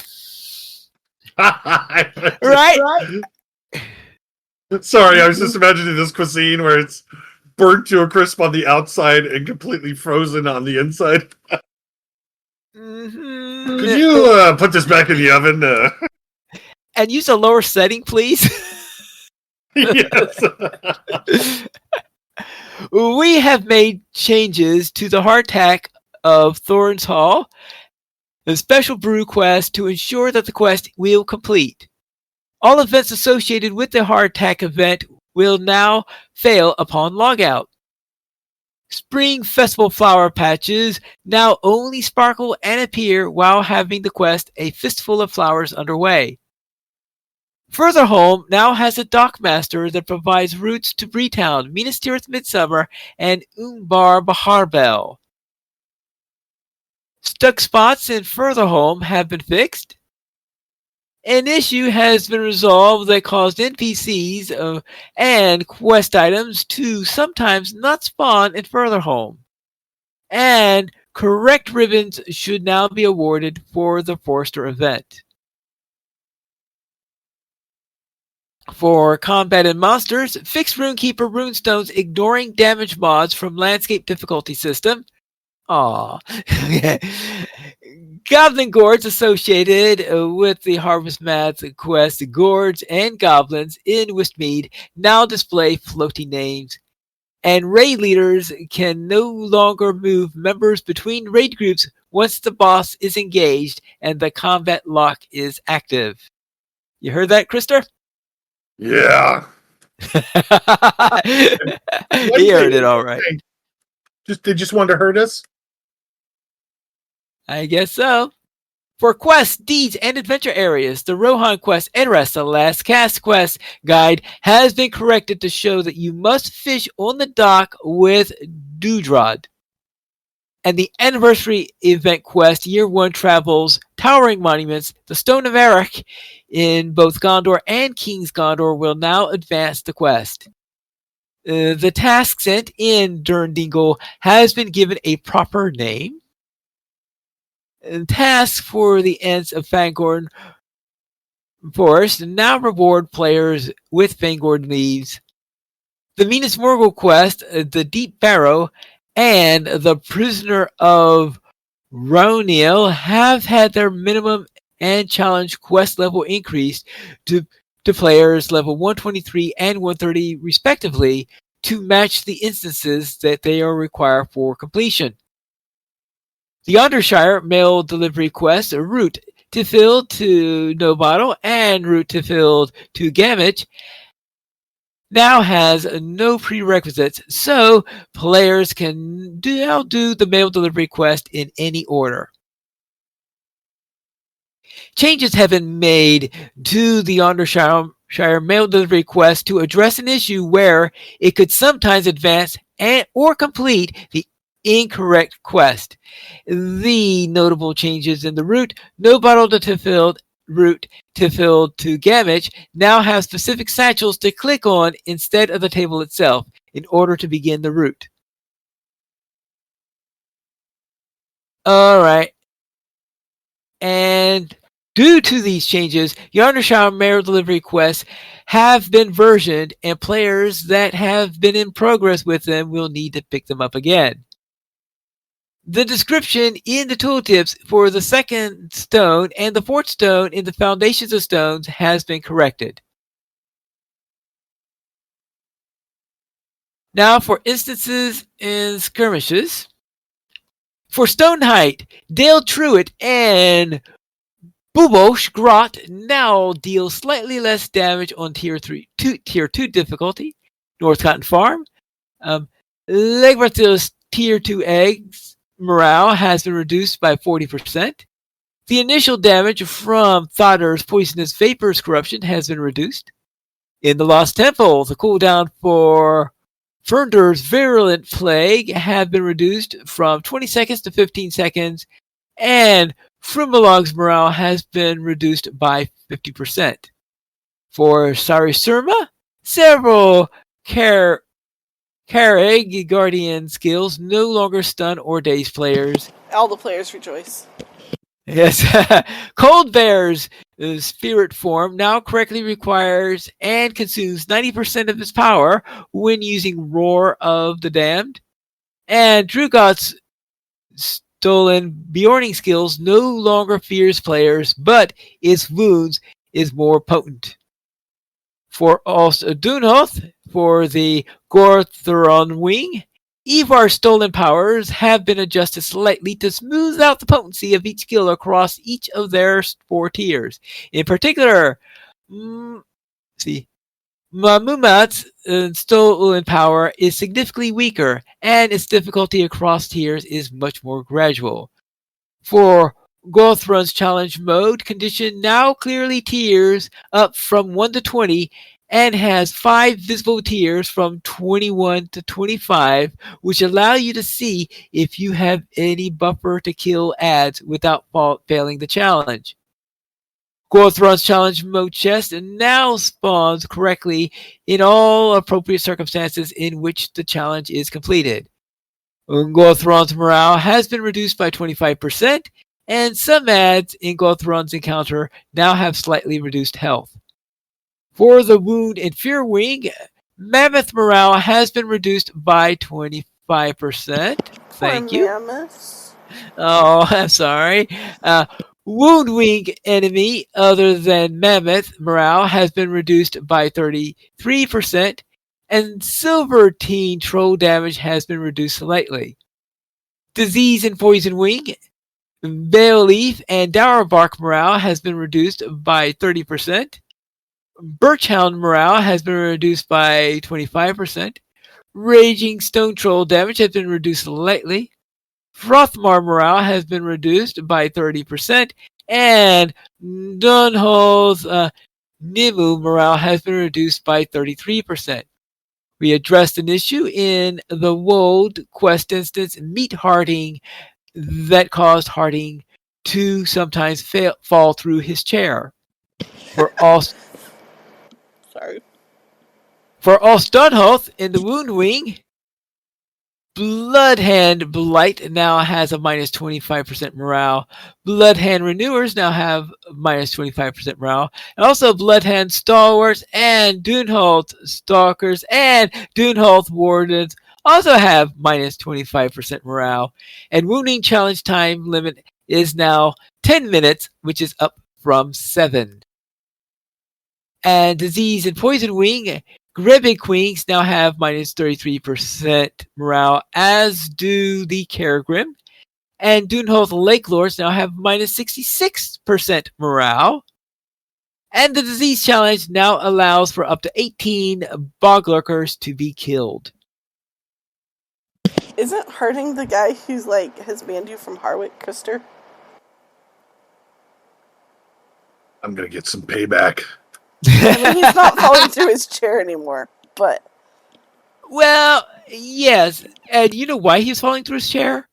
Right? Sorry, I was just imagining this cuisine where it's burnt to a crisp on the outside and completely frozen on the inside. Mm-hmm. Could you put this back in the oven? And use a lower setting, please. Yes. We have made changes to the hardtack of Thorns Hall A special brew quest to ensure that the quest will complete. All events associated with the hardtack event will now fail upon logout. Spring Festival flower patches now only sparkle and appear while having the quest A Fistful of Flowers underway. Furtherhome now has a dockmaster that provides routes to Breetown, Minas Tirith Midsummer, and Umbar Baharbel. Stuck spots in Furtherhome have been fixed. An issue has been resolved that caused NPCs and quest items to sometimes not spawn in Furtherhome. And correct ribbons should now be awarded for the Forster event. For combat and monsters, fix Runekeeper runestones ignoring damage mods from Landscape difficulty system. Aww. Goblin gourds associated with the Harvest Mats quest gourds and goblins in Westmead now display floating names. And raid leaders can no longer move members between raid groups once the boss is engaged and the combat lock is active. You heard that, Krister? Yeah. He heard it all right. They just wanted to hurt us? I guess so. For quests, deeds, and adventure areas, the Rohan quest Edrest, the Last Cast quest guide has been corrected to show that you must fish on the dock with Dewdrod. And the anniversary event quest, Year 1 travels Towering Monuments, the Stone of Eric in both Gondor and King's Gondor will now advance the quest. The task sent in Durndingle has been given a proper name. Tasks for the Ents of Fangorn Forest now reward players with Fangorn leaves. The Minas Morgul quest, the Deep Barrow, and the Prisoner of Roniel have had their minimum and challenge quest level increased to players level 123 and 130 respectively to match the instances that they are required for completion. The Undershire mail delivery quest, Route to Field to No Bottle and Route to Field to Gamage, now has no prerequisites, so players can now do the mail delivery quest in any order. Changes have been made to the Undershire mail delivery quest to address an issue where it could sometimes advance or complete the incorrect quest. The notable changes in the route, No Bottle to Field, Route to Field to Gamage, now have specific satchels to click on instead of the table itself in order to begin the route. Alright. And due to these changes, Yarnashire mail delivery quests have been versioned, and players that have been in progress with them will need to pick them up again. The description in the tooltips for the second stone and the fourth stone in the Foundations of Stones has been corrected. Now for instances and skirmishes. For Stone Height, Dale Truitt and Bubosh Grot now deal slightly less damage on Tier 2 difficulty. North Cotton Farm. Legbarthil's Tier 2 eggs morale has been reduced by 40%. The initial damage from Thotter's Poisonous Vapors corruption has been reduced. In the Lost Temple, the cooldown for Fernder's Virulent Plague have been reduced from 20 seconds to 15 seconds, and Frumalog's morale has been reduced by 50%. For Sarisurma, several Carreg Guardian skills no longer stun or daze players. All the players rejoice. Yes. Cold Bear's spirit form now correctly requires and consumes 90% of its power when using Roar of the Damned. And Drugot's stolen Bjorning skills no longer fears players, but its wounds is more potent. For Dunhoth, for the Gorthron Wing, Ivar's stolen powers have been adjusted slightly to smooth out the potency of each skill across each of their 4 tiers. In particular, see, Mamumat's stolen power is significantly weaker, and its difficulty across tiers is much more gradual. For Gothron's challenge mode, condition now clearly tiers up from 1 to 20 and has 5 visible tiers from 21 to 25, which allow you to see if you have any buffer to kill ads without failing the challenge. Gothron's challenge mode chest now spawns correctly in all appropriate circumstances in which the challenge is completed. Gothron's morale has been reduced by 25%, and some ads in Gothron's encounter now have slightly reduced health. For the Wound and Fear Wing, Mammoth morale has been reduced by 25%. Thank you. Mammoths. Oh, I'm sorry. Wound Wing enemy other than Mammoth morale has been reduced by 33%, and Silver Teen troll damage has been reduced slightly. Disease and Poison Wing, Veil Leaf, and Dour Bark morale has been reduced by 30%. Birchhound morale has been reduced by 25%. Raging Stone Troll damage has been reduced slightly. Frothmar morale has been reduced by 30%, and Dunhol's Nimu morale has been reduced by 33%. We addressed an issue in the Wold quest instance, Meet Harding, that caused Harding to sometimes fall through his chair. For all Dunhoth in the Wound Wing, Bloodhand Blight now has a minus 25% morale. Bloodhand Renewers now have minus 25% morale. And also Bloodhand Stalwarts and Dunholt Stalkers and Dunholt Wardens also have minus 25% morale. And Wounding Challenge time limit is now 10 minutes, which is up from 7. And Disease and Poison Wing, Grebic Wings now have minus 33% morale, as do the Kerrigrim. And Dunhoth Lake Lords now have minus 66% morale. And the Disease Challenge now allows for up to 18 Bog Lurkers to be killed. Isn't Harding the guy who's has banned you from Harwick, Krister? I'm gonna get some payback. I mean, he's not falling through his chair anymore, but... Well, yes. And you know why he's falling through his chair?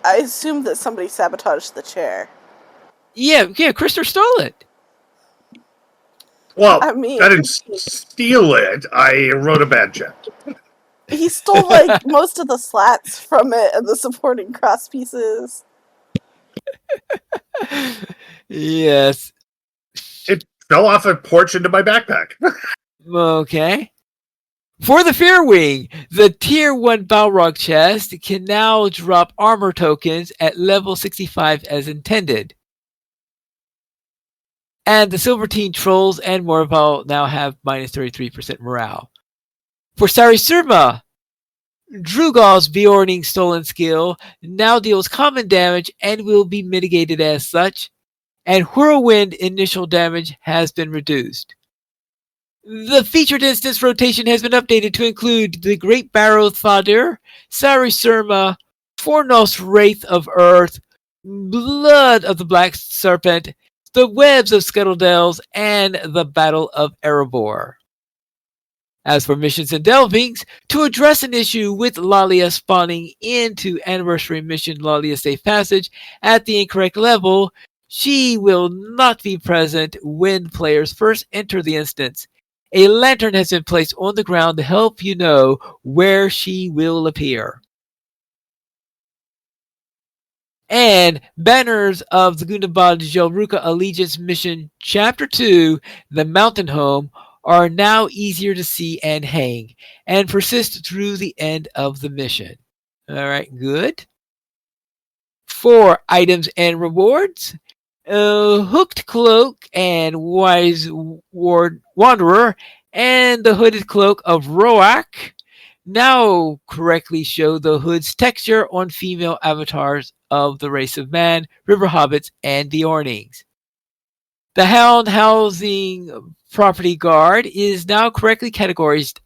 I assume that somebody sabotaged the chair. Yeah, Krister stole it. Well, I mean, I didn't steal it. I wrote a bad check. He stole, most of the slats from it and the supporting cross pieces. Yes. It fell off a porch into my backpack. Okay. For the Fear Wing, the Tier 1 Balrog chest can now drop armor tokens at level 65 as intended. And the Silver Teen Trolls and Morval now have minus 33% morale. For Sarisurma, Drugal's Bjorning Stolen skill now deals common damage and will be mitigated as such, and Whirlwind initial damage has been reduced. The featured instance rotation has been updated to include the Great Barrow Thadir, Sarisurma, Fornos Wraith of Earth, Blood of the Black Serpent, the Webs of Scuttledales, and the Battle of Erebor. As for missions and delvings, to address an issue with Lalia spawning into Anniversary Mission Lalia Safe Passage at the incorrect level, she will not be present when players first enter the instance. A lantern has been placed on the ground to help you know where she will appear. And Banners of the Gundabad Jelruka Allegiance Mission Chapter 2, The Mountain Home, are now easier to see and hang, and persist through the end of the mission. Alright, good. For items and rewards, Hooked Cloak and Wise Wanderer, and the Hooded Cloak of Roak now correctly show the hood's texture on female avatars of the race of man, river hobbits, and the Ornings. The Hound Housing Property Guard is now correctly categorized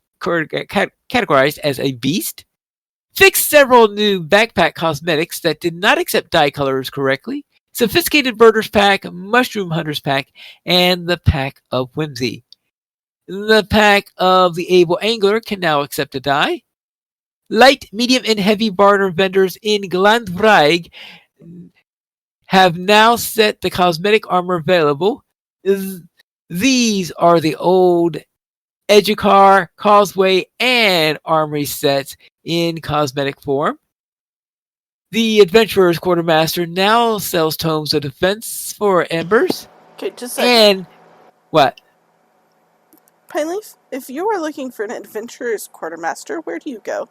as a beast. Fixed several new backpack cosmetics that did not accept dye colors correctly. Sophisticated Birders Pack, Mushroom Hunters Pack, and the Pack of Whimsy. The Pack of the Able Angler can now accept a dye. Light, medium, and heavy barter vendors in Glandvrag have now set the cosmetic armor available. These are the old Edgecar, Causeway, and Armory sets in cosmetic form. The Adventurer's Quartermaster now sells tomes of defense for embers. Okay, just a second. And what? Pineleaf, if you are looking for an Adventurer's Quartermaster, where do you go?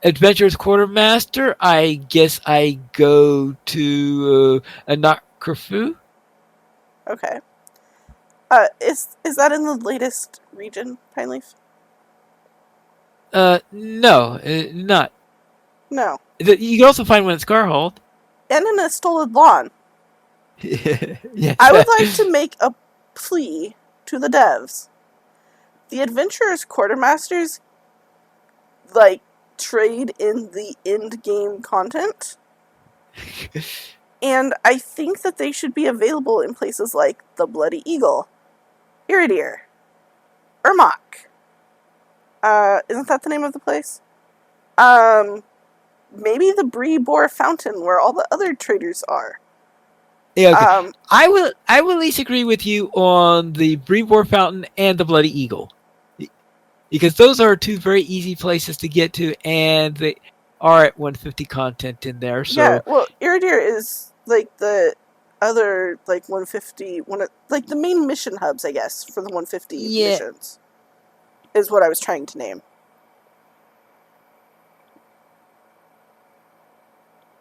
Adventurer's Quartermaster, I guess I go to Anakkerfu. Okay. Is that in the latest region, Pineleaf? No, not. No. You can also find one in Scarhold. And in a stolen lawn. Yes. I would like to make a plea to the devs. The Adventurer's Quartermasters, trade in the end-game content. And I think that they should be available in places like the Bloody Eagle, Iridir, Ermok. Isn't that the name of the place? Maybe the Breebor Fountain, where all the other traders are. Yeah, okay. I will at least agree with you on the Breebor Fountain and the Bloody Eagle. Because those are two very easy places to get to, and they are at 150 content in there. So. Yeah, well, Iridir is the other 150, the main mission hubs, I guess, for the 150 missions. Is what I was trying to name.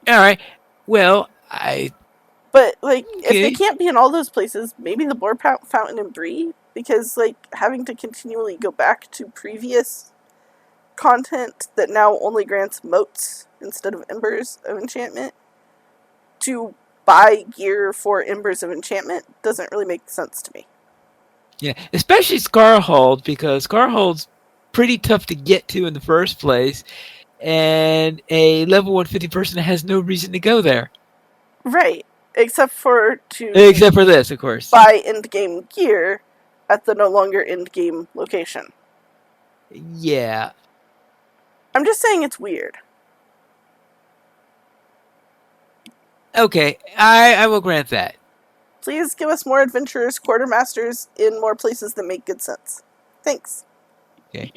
Alright. Well, But, if they can't be in all those places, maybe the Boar Fountain and Bree? Because, having to continually go back to previous content that now only grants motes instead of embers of enchantment to buy gear for embers of enchantment doesn't really make sense to me. Yeah, especially Scarhold, because Scarhold's pretty tough to get to in the first place, and a level 150 person has no reason to go there. Right. Except for this, of course. Buy end-game gear at the no longer end-game location. Yeah. I'm just saying it's weird. Okay, I will grant that. Please give us more Adventurers Quartermasters in more places that make good sense. Thanks. Okay.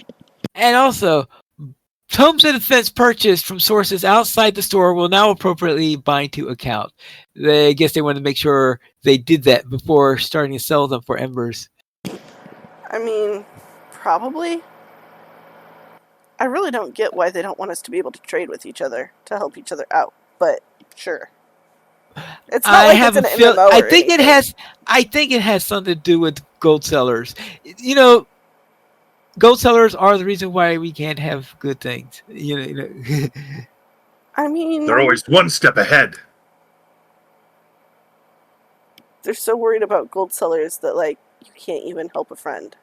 And also, tomes of defense purchased from sources outside the store will now appropriately bind to account. I guess they wanted to make sure they did that before starting to sell them for embers. I mean, probably. I really don't get why they don't want us to be able to trade with each other to help each other out, but sure. It's not it's an MMO. I think it has something to do with gold sellers. You know, gold sellers are the reason why we can't have good things. You know. I mean, they're always one step ahead. They're so worried about gold sellers that you can't even help a friend.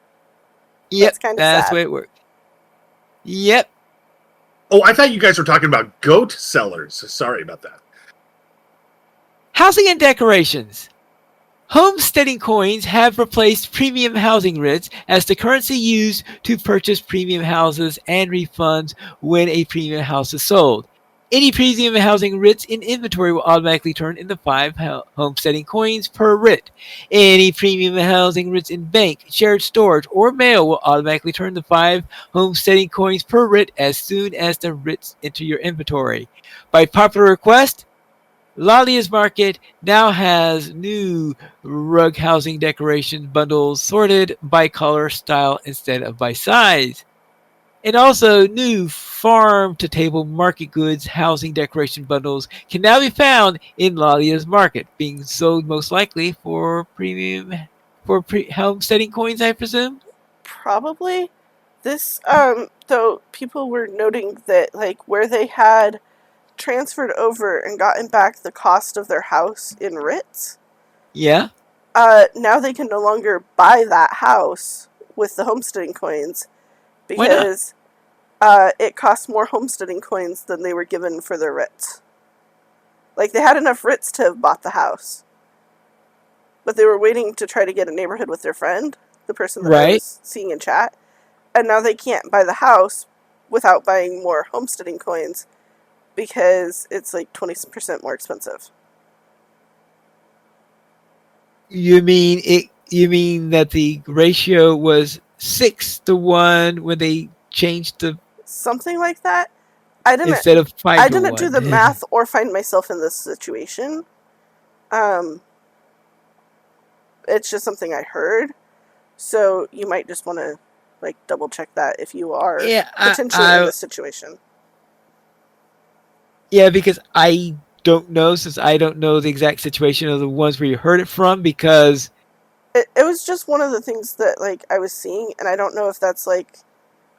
Yep, that's the way it works. Yep. Oh, I thought you guys were talking about goat sellers. Sorry about that. Housing and decorations. Homesteading coins have replaced premium housing writs as the currency used to purchase premium houses and refunds when a premium house is sold. Any premium housing writs in inventory will automatically turn into 5 homesteading coins per writ. Any premium housing writs in bank, shared storage, or mail will automatically turn to 5 homesteading coins per writ as soon as the writs enter your inventory. By popular request, Lalia's Market now has new rug housing decoration bundles sorted by color, style, instead of by size. And also, new farm-to-table market goods housing decoration bundles can now be found in Lalia's Market, being sold most likely for homesteading coins, I presume? Probably. This, though, people were noting that, like, where they had transferred over and gotten back the cost of their house in writs, Yeah. now they can no longer buy that house with the homesteading coins Why not? because it costs more homesteading coins than they were given for their writs. Like, they had enough writs to have bought the house, but they were waiting to try to get a neighborhood with their friend, the person that I Right. was seeing in chat, and now they can't buy the house without buying more homesteading coins because it's like 20% more expensive. You mean it? You mean that the ratio was 6-1 when they changed the Something like that. I instead of didn't do 5-1? the math or find myself in this situation. It's just something I heard. So you might just want to like double check that if you are potentially in this situation. Yeah, because I don't know, since I don't know the exact situation of the ones where you heard it from, because it was just one of the things that like I was seeing, and I don't know if that's like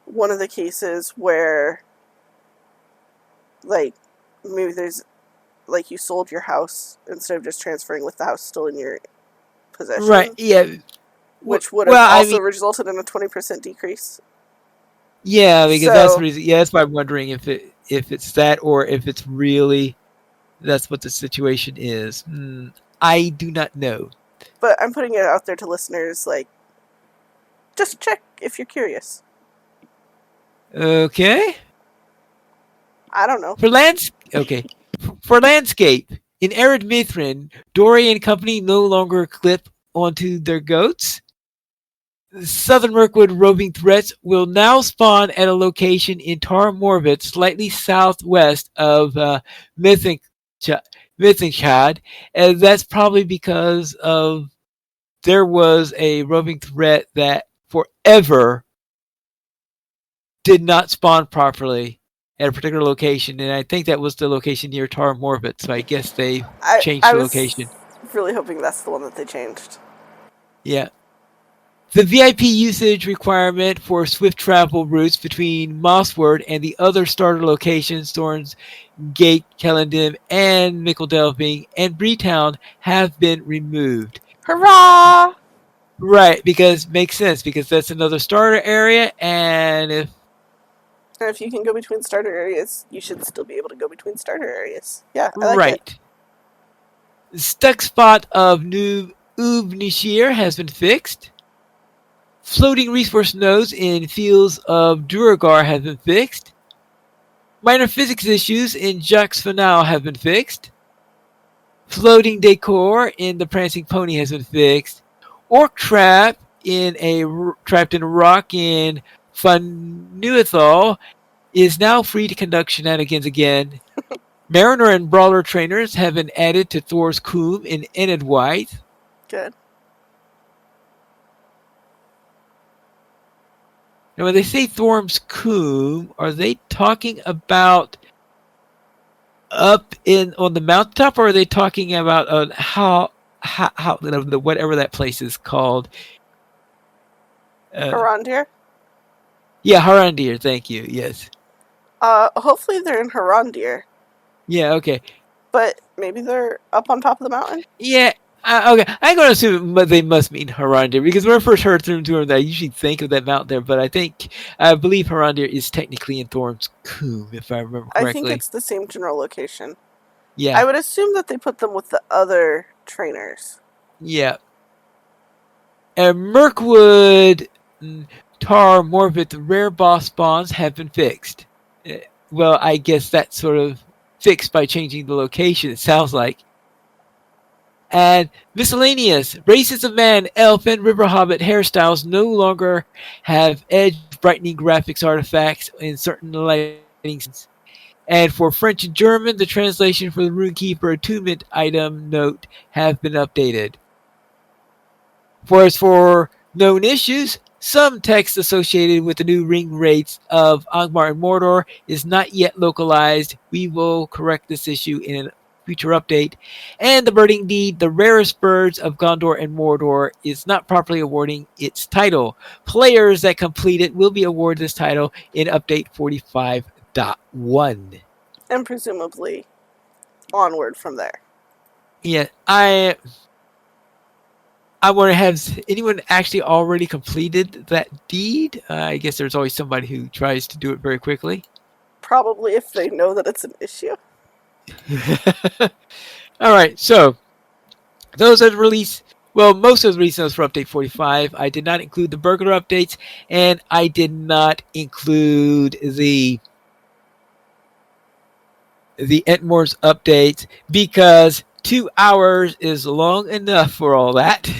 one of the cases where like maybe there's like you sold your house instead of just transferring with the house still in your possession. right, yeah, which would have also resulted in a 20% decrease. Yeah, because that's the reason. Yeah, that's why I'm wondering if it's that, or if it's really that's what the situation is. I do not know. But I'm putting it out there to listeners, like, just check if you're curious. Okay. I don't know. For landscape, in arid Mithrin, Dory and company no longer clip onto their goats. Southern Mirkwood roving threats will now spawn at a location in Tar Morvit, slightly southwest of Mithrinchad, and that's probably because of there was a roving threat that forever did not spawn properly at a particular location, and I think that was the location near Tar Morvit, so I guess they changed the location. I was really hoping that's the one that they changed. Yeah. The VIP usage requirement for swift travel routes between Mossward and the other starter locations, Thorns Gate, Kellendim, and Mickeldelving, and Breetown, have been removed. Hurrah! Right, because makes sense, because that's another starter area, and if you can go between starter areas, you should still be able to go between starter areas. Yeah, I like it. The stuck spot of New Ubnishir has been fixed. Floating resource nodes in fields of Duragar have been fixed. Minor physics issues in Jux Fanal have been fixed. Floating decor in the Prancing Pony has been fixed. Orc trapped in a rock in Funuethal is now free to conduct shenanigans again. Mariner and Brawler trainers have been added to Thor's Coombe in Enidwite. Good. Now, when they say Thorm's Coombe, are they talking about up on the mountaintop, or are they talking about how whatever that place is called? Harandir? Yeah, Harandir. Thank you. Yes. Hopefully they're in Harandir. Yeah. Okay. But maybe they're up on top of the mountain. Yeah. Okay, I'm going to assume they must mean Harandir, because when I first heard Thorm, I usually think of that mountain there, but I believe Harandir is technically in Thorm's Coombe, if I remember correctly. I think it's the same general location. Yeah. I would assume that they put them with the other trainers. Yeah. And Mirkwood, Tar Morvit, the rare boss spawns have been fixed. Well, I guess that's sort of fixed by changing the location, it sounds like. And miscellaneous races of man, elf, and river hobbit hairstyles no longer have edge brightening graphics artifacts in certain lighting scenes. And for French and German, the translation for the Runekeeper attunement item note have been updated. As for known issues, some text associated with the new ring rates of Angmar and Mordor is not yet localized. We will correct this issue in future update. And the birding deed, the rarest birds of Gondor and Mordor, is not properly awarding its title. Players that complete it will be awarded this title in update 45.1. And presumably onward from there. Yeah, I wonder, has anyone actually already completed that deed? I guess there's always somebody who tries to do it very quickly. Probably if they know that it's an issue. All right, so those are the release. Well, most of the release notes for update 45. I did not include the burglar updates, and I did not include the Entmore's updates because 2 hours is long enough for all that.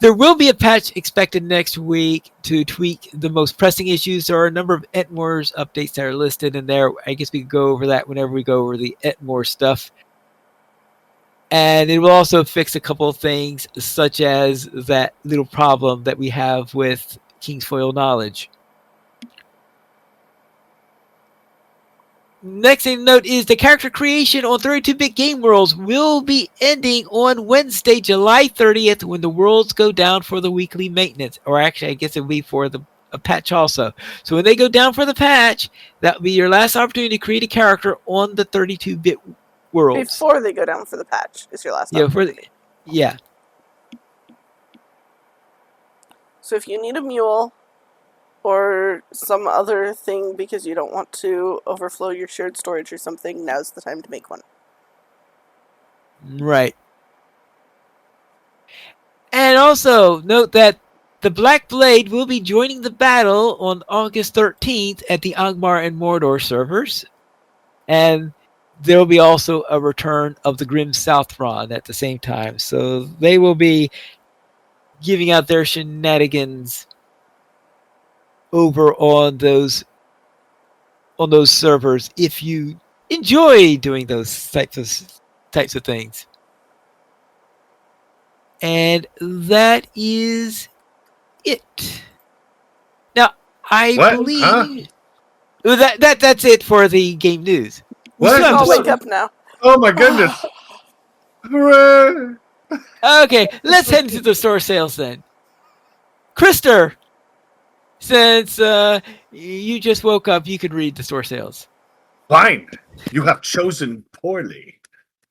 There will be a patch expected next week to tweak the most pressing issues. There are a number of Entmore's updates that are listed in there. I guess we can go over that whenever we go over the Entmore stuff. And it will also fix a couple of things, such as that little problem that we have with Kingsfoil Knowledge. Next thing to note is the character creation on 32-bit Game Worlds will be ending on Wednesday, July 30th, when the worlds go down for the weekly maintenance. Or actually, I guess it will be for a patch also. So when they go down for the patch, that will be your last opportunity to create a character on the 32-bit worlds. Before they go down for the patch is your last opportunity. Yeah. So if you need a mule or some other thing because you don't want to overflow your shared storage or something, now's the time to make one. Right. And also note that the Black Blade will be joining the battle on August 13th at the Angmar and Mordor servers. And there will be also a return of the Grim Southron at the same time. So they will be giving out their shenanigans over on those servers if you enjoy doing those types of things. And that is it. Now I believe that's it for the game news. What? I'll wake up now. Oh my goodness. Hooray. Okay, let's head into the store sales then. Krister, since you just woke up, you could read the store sales. Fine. You have chosen poorly.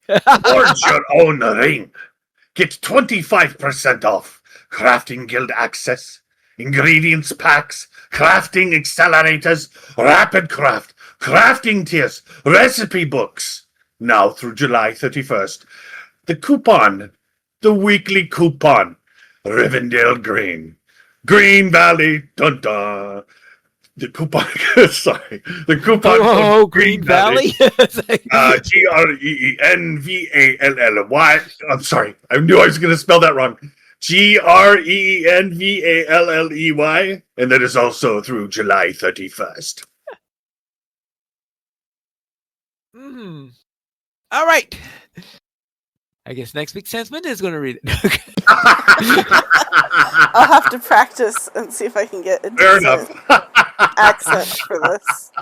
Forge your own ring. Get 25% off. Crafting Guild access, ingredients packs, crafting accelerators, rapid craft, crafting tiers, recipe books. Now through July 31st. The weekly coupon, Rivendell Green. Green Valley, dun dun. The coupon, sorry. The coupon code Green Valley? GREENVALLY. I'm sorry. I knew I was going to spell that wrong. GREENVALLEY. And that is also through July 31st. All right. I guess next week's Sansman is going to read it. I'll have to practice and see if I can get a decent accent for this.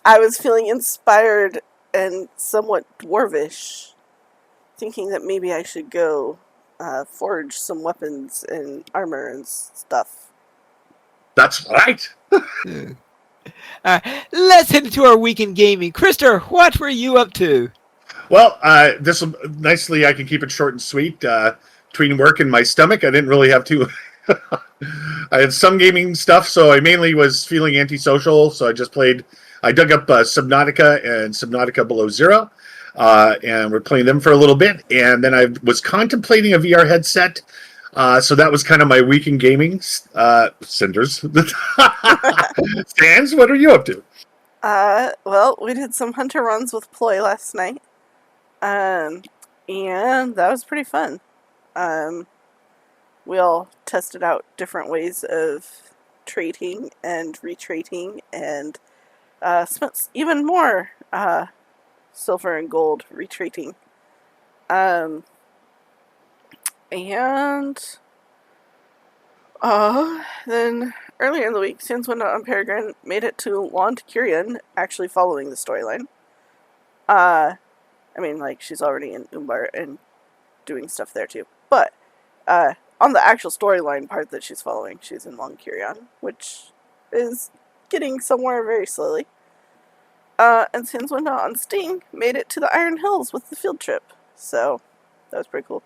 I was feeling inspired and somewhat dwarvish, thinking that maybe I should go forge some weapons and armor and stuff. That's right. Let's head into our week in gaming. Krister, what were you up to? Well, this will nicely. I can keep it short and sweet. Between work and my stomach, I didn't really have to. I had some gaming stuff, so I mainly was feeling antisocial. So I just played. I dug up Subnautica and Subnautica Below Zero, and we're playing them for a little bit. And then I was contemplating a VR headset. So that was kind of my week in gaming. Cinders. Stans, what are you up to? Well, we did some hunter runs with Ploy last night. And that was pretty fun. We all tested out different ways of trading and retraiting and spent even more silver and gold retraiting. And then earlier in the week, Sans went out on Peregrine, made it to Lond Curian, actually following the storyline. I mean, like, she's already in Umbar and doing stuff there too. But on the actual storyline part that she's following, she's in Long Kyrion, which is getting somewhere very slowly. And Sanswinda on Sting made it to the Iron Hills with the field trip. So, that was pretty cool.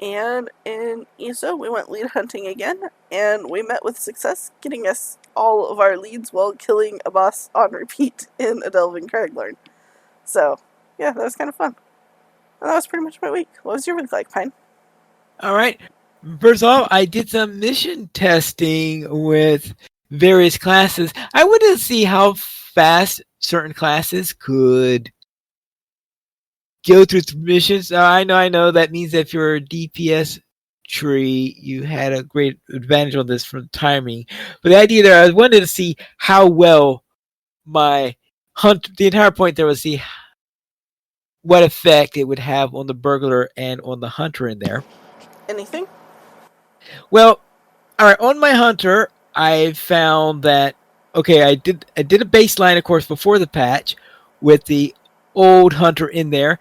And in Iso, we went lead hunting again, and we met with success, getting us all of our leads while killing a boss on repeat in a Delving Craglorn. So, yeah, that was kind of fun. And that was pretty much my week. What was your week like, Pine? All right. First of all, I did some mission testing with various classes. I wanted to see how fast certain classes could go through missions. I know. That means that if you're a DPS tree, you had a great advantage on this from timing. But the idea there, I wanted to see how well my hunt. The entire point there was see what effect it would have on the burglar and on the hunter in there. Anything? Well, all right. On my hunter, I found that I did a baseline, of course, before the patch with the old hunter in there.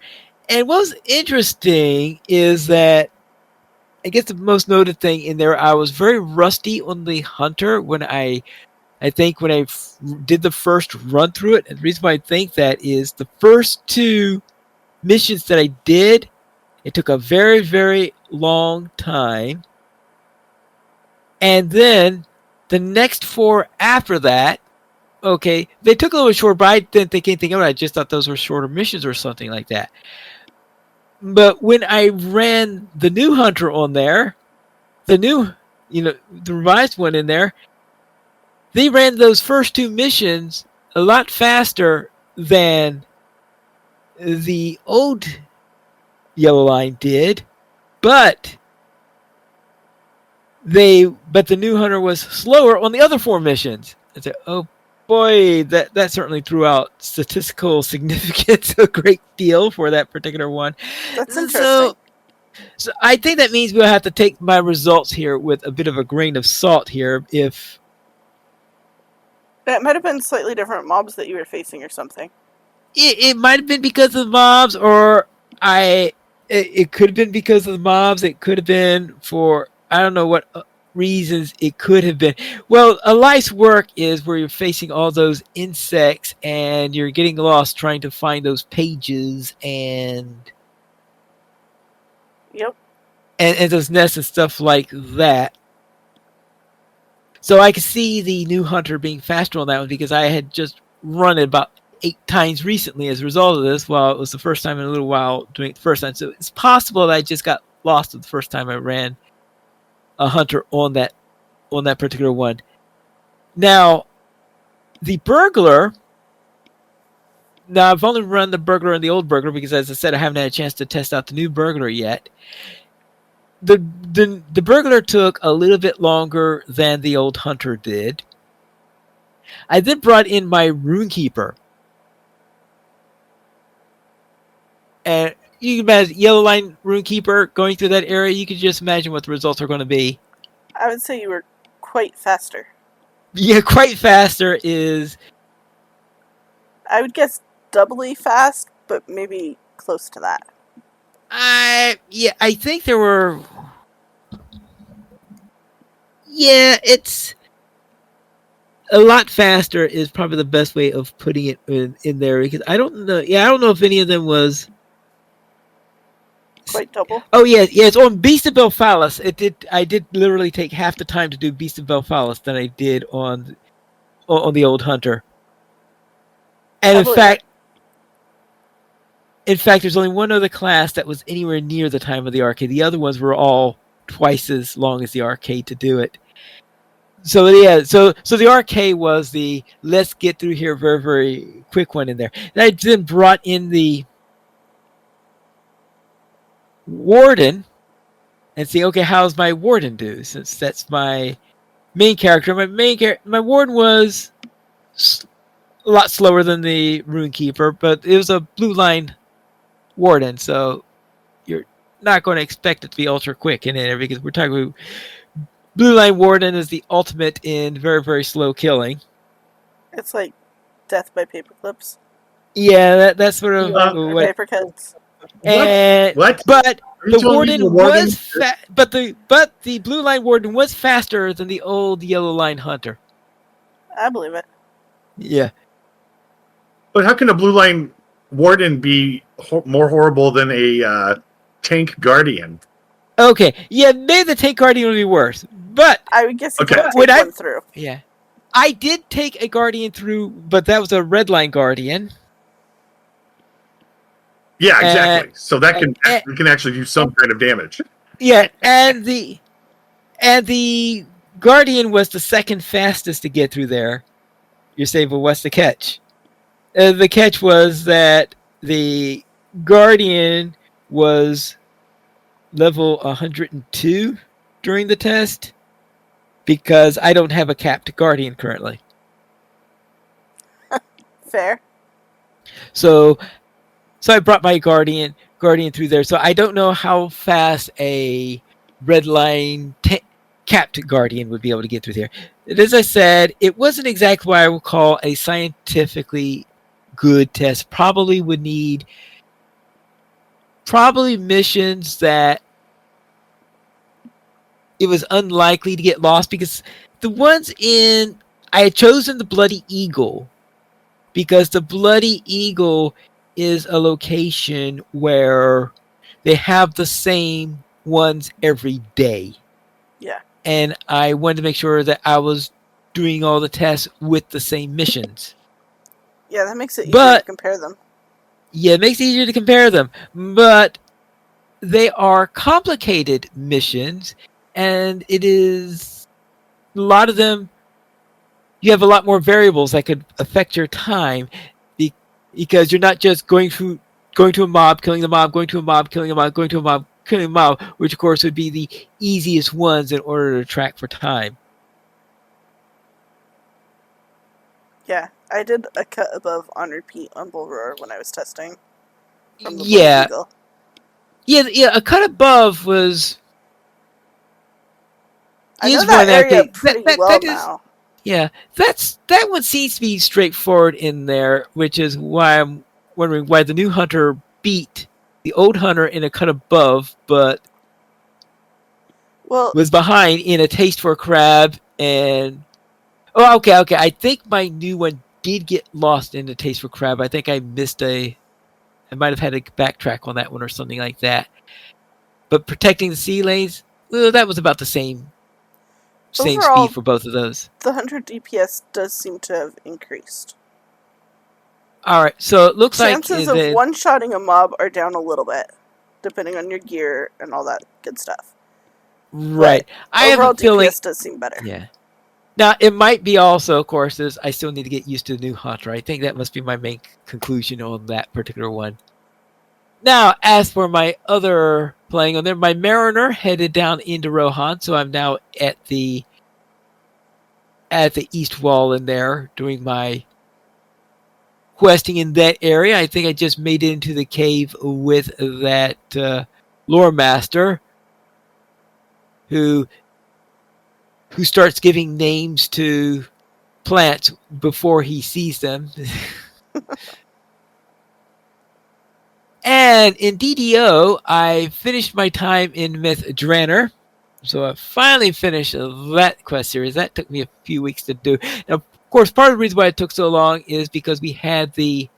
And what's interesting is that I guess the most noted thing in there, I was very rusty on the hunter when I think when I did the first run through it. And the reason why I think that is the first two missions that I did, it took a very, very long time. And then the next four after that, they took a little short, but I didn't think anything of it. I just thought those were shorter missions or something like that. But when I ran the new hunter on there, the revised one in there, they ran those first two missions a lot faster than the old Yellow Line did, but the new hunter was slower on the other four missions. I said, oh boy, that certainly threw out statistical significance a great deal for that particular one. That's interesting. So I think that means we'll have to take my results here with a bit of a grain of salt here. If it might have been slightly different mobs that you were facing or something. It might have been because of the mobs, or it could have been because of the mobs. It could have been for I don't know what reasons it could have been. Well, a life's work is where you're facing all those insects and you're getting lost trying to find those pages and Yep. And those nests and stuff like that. So I could see the new hunter being faster on that one because I had just run it about 8 times recently as a result of this. Well, it was the first time in a little while doing it the first time. So it's possible that I just got lost the first time I ran a hunter on that particular one. Now, the burglar. Now, I've only run the burglar and the old burglar because, as I said, I haven't had a chance to test out the new burglar yet. The burglar took a little bit longer than the old hunter did. I then brought in my runekeeper. And you can imagine Yellow Line runekeeper going through that area. You can just imagine what the results are going to be. I would say you were quite faster. Yeah, quite faster is... I would guess doubly fast, but maybe close to that. I think there were... Yeah, it's... A lot faster is probably the best way of putting it in there because I don't know. Yeah, I don't know if any of them was quite double. Oh yeah, it's on Beast of Belfalis. I did literally take half the time to do Beast of Belfalis than I did on the old hunter. And in fact, there's only one other class that was anywhere near the time of the arcade. The other ones were all twice as long as the arcade to do it. So yeah, so the arcade was the let's get through here very, very quick one in there. And I then brought in the warden and see, okay, how's my warden do? Since that's my main character. My warden was a lot slower than the runekeeper, but it was a blue line warden, so you're not going to expect it to be ultra quick in there because we're talking about blue line warden is the ultimate in very, very slow killing. It's like death by paper clips. Yeah, that's sort of Rock, what. paper, kids. And What? but Are you the telling me the warden warden? was but the blue line warden was faster than the old yellow line hunter. I believe it. Yeah. But how can a blue line warden be more horrible than a tank guardian? Okay. Yeah, maybe the tank guardian would be worse. But I guess you Okay. couldn't when take I one through. yeah. I did take a guardian through, but that was a red line guardian. Yeah, And, exactly. So that and can actually do some kind of damage. yeah, and the guardian was the second fastest to get through there. You're saying, well, what's the catch? The catch was that the guardian was level 102 during the test because I don't have a capped guardian currently. Fair. So I brought my guardian through there. So I don't know how fast a red line capped guardian would be able to get through there. As I said, it wasn't exactly what I would call a scientifically good test. Probably would need missions that it was unlikely to get lost, because the ones in I had chosen the Bloody Eagle because the Bloody Eagle is a location where they have the same ones every day. Yeah. And I wanted to make sure that I was doing all the tests with the same missions. Yeah, that makes it easier to compare them. Yeah, it makes it easier to compare them. But they are complicated missions, and it is a lot of them. You have a lot more variables that could affect your time, because you're not just going to a mob, killing the mob, going to a mob, killing a mob, going to a mob, killing a mob, which of course would be the easiest ones in order to track for time. Yeah, I did a cut above on repeat on Bull Roar when I was testing. From the Yeah. Eagle. Yeah, a cut above was. I know that area pretty well now. Yeah, that one seems to be straightforward in there, which is why I'm wondering why the new hunter beat the old hunter in a cut above, but was behind in a taste for crab and. Oh, okay. I think my new one did get lost in the taste for crab. I think I missed I might have had to backtrack on that one or something like that. But protecting the sea lanes, well, that was about the same Overall, speed for both of those. The 100 DPS does seem to have increased. All right, so it looks chances of one-shotting a mob are down a little bit, depending on your gear and all that good stuff. Right. But overall, DPS does seem better. Yeah. Now, it might be also, of course, is I still need to get used to the new hunter. I think that must be my main conclusion on that particular one. Now, as for my other playing on there, my Mariner headed down into Rohan, so I'm now at the east wall in there doing my questing in that area. I think I just made it into the cave with that lore master who starts giving names to plants before he sees them. And in DDO, I finished my time in Myth Draenor. So I finally finished that quest series. That took me a few weeks to do. Now, of course, part of the reason why it took so long is because we had the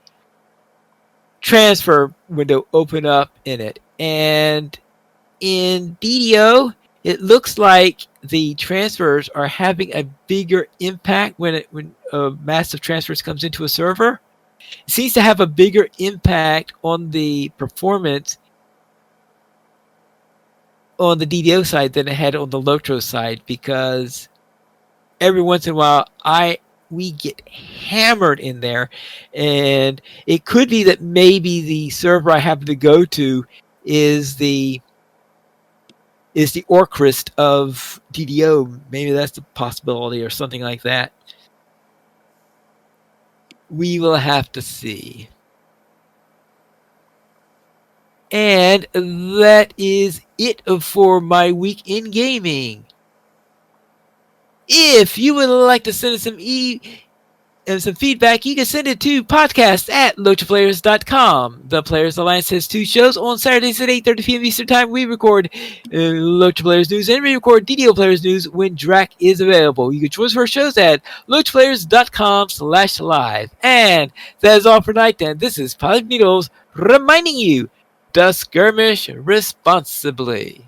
transfer window open up in it. And in DDO, it looks like the transfers are having a bigger impact when a massive transfers comes into a server. It seems to have a bigger impact on the performance on the DDO side than it had on the LOTRO side, because every once in a while we get hammered in there, and it could be that maybe the server I happen to go to is the Orcrist of DDO. Maybe that's the possibility or something like that. We will have to see. And that is it for my week in gaming. If you would like to send us some some feedback, you can send it to podcast@LOTROPlayers.com. The Players Alliance has 2 shows on Saturdays at 8:30 p.m. Eastern Time. We record LOTRO Players News, and we record DDO Players News when Drac is available. You can choose for shows at LOTROPlayers.com/live. And that is all for tonight. Then this is Pilot Needles reminding you to skirmish responsibly.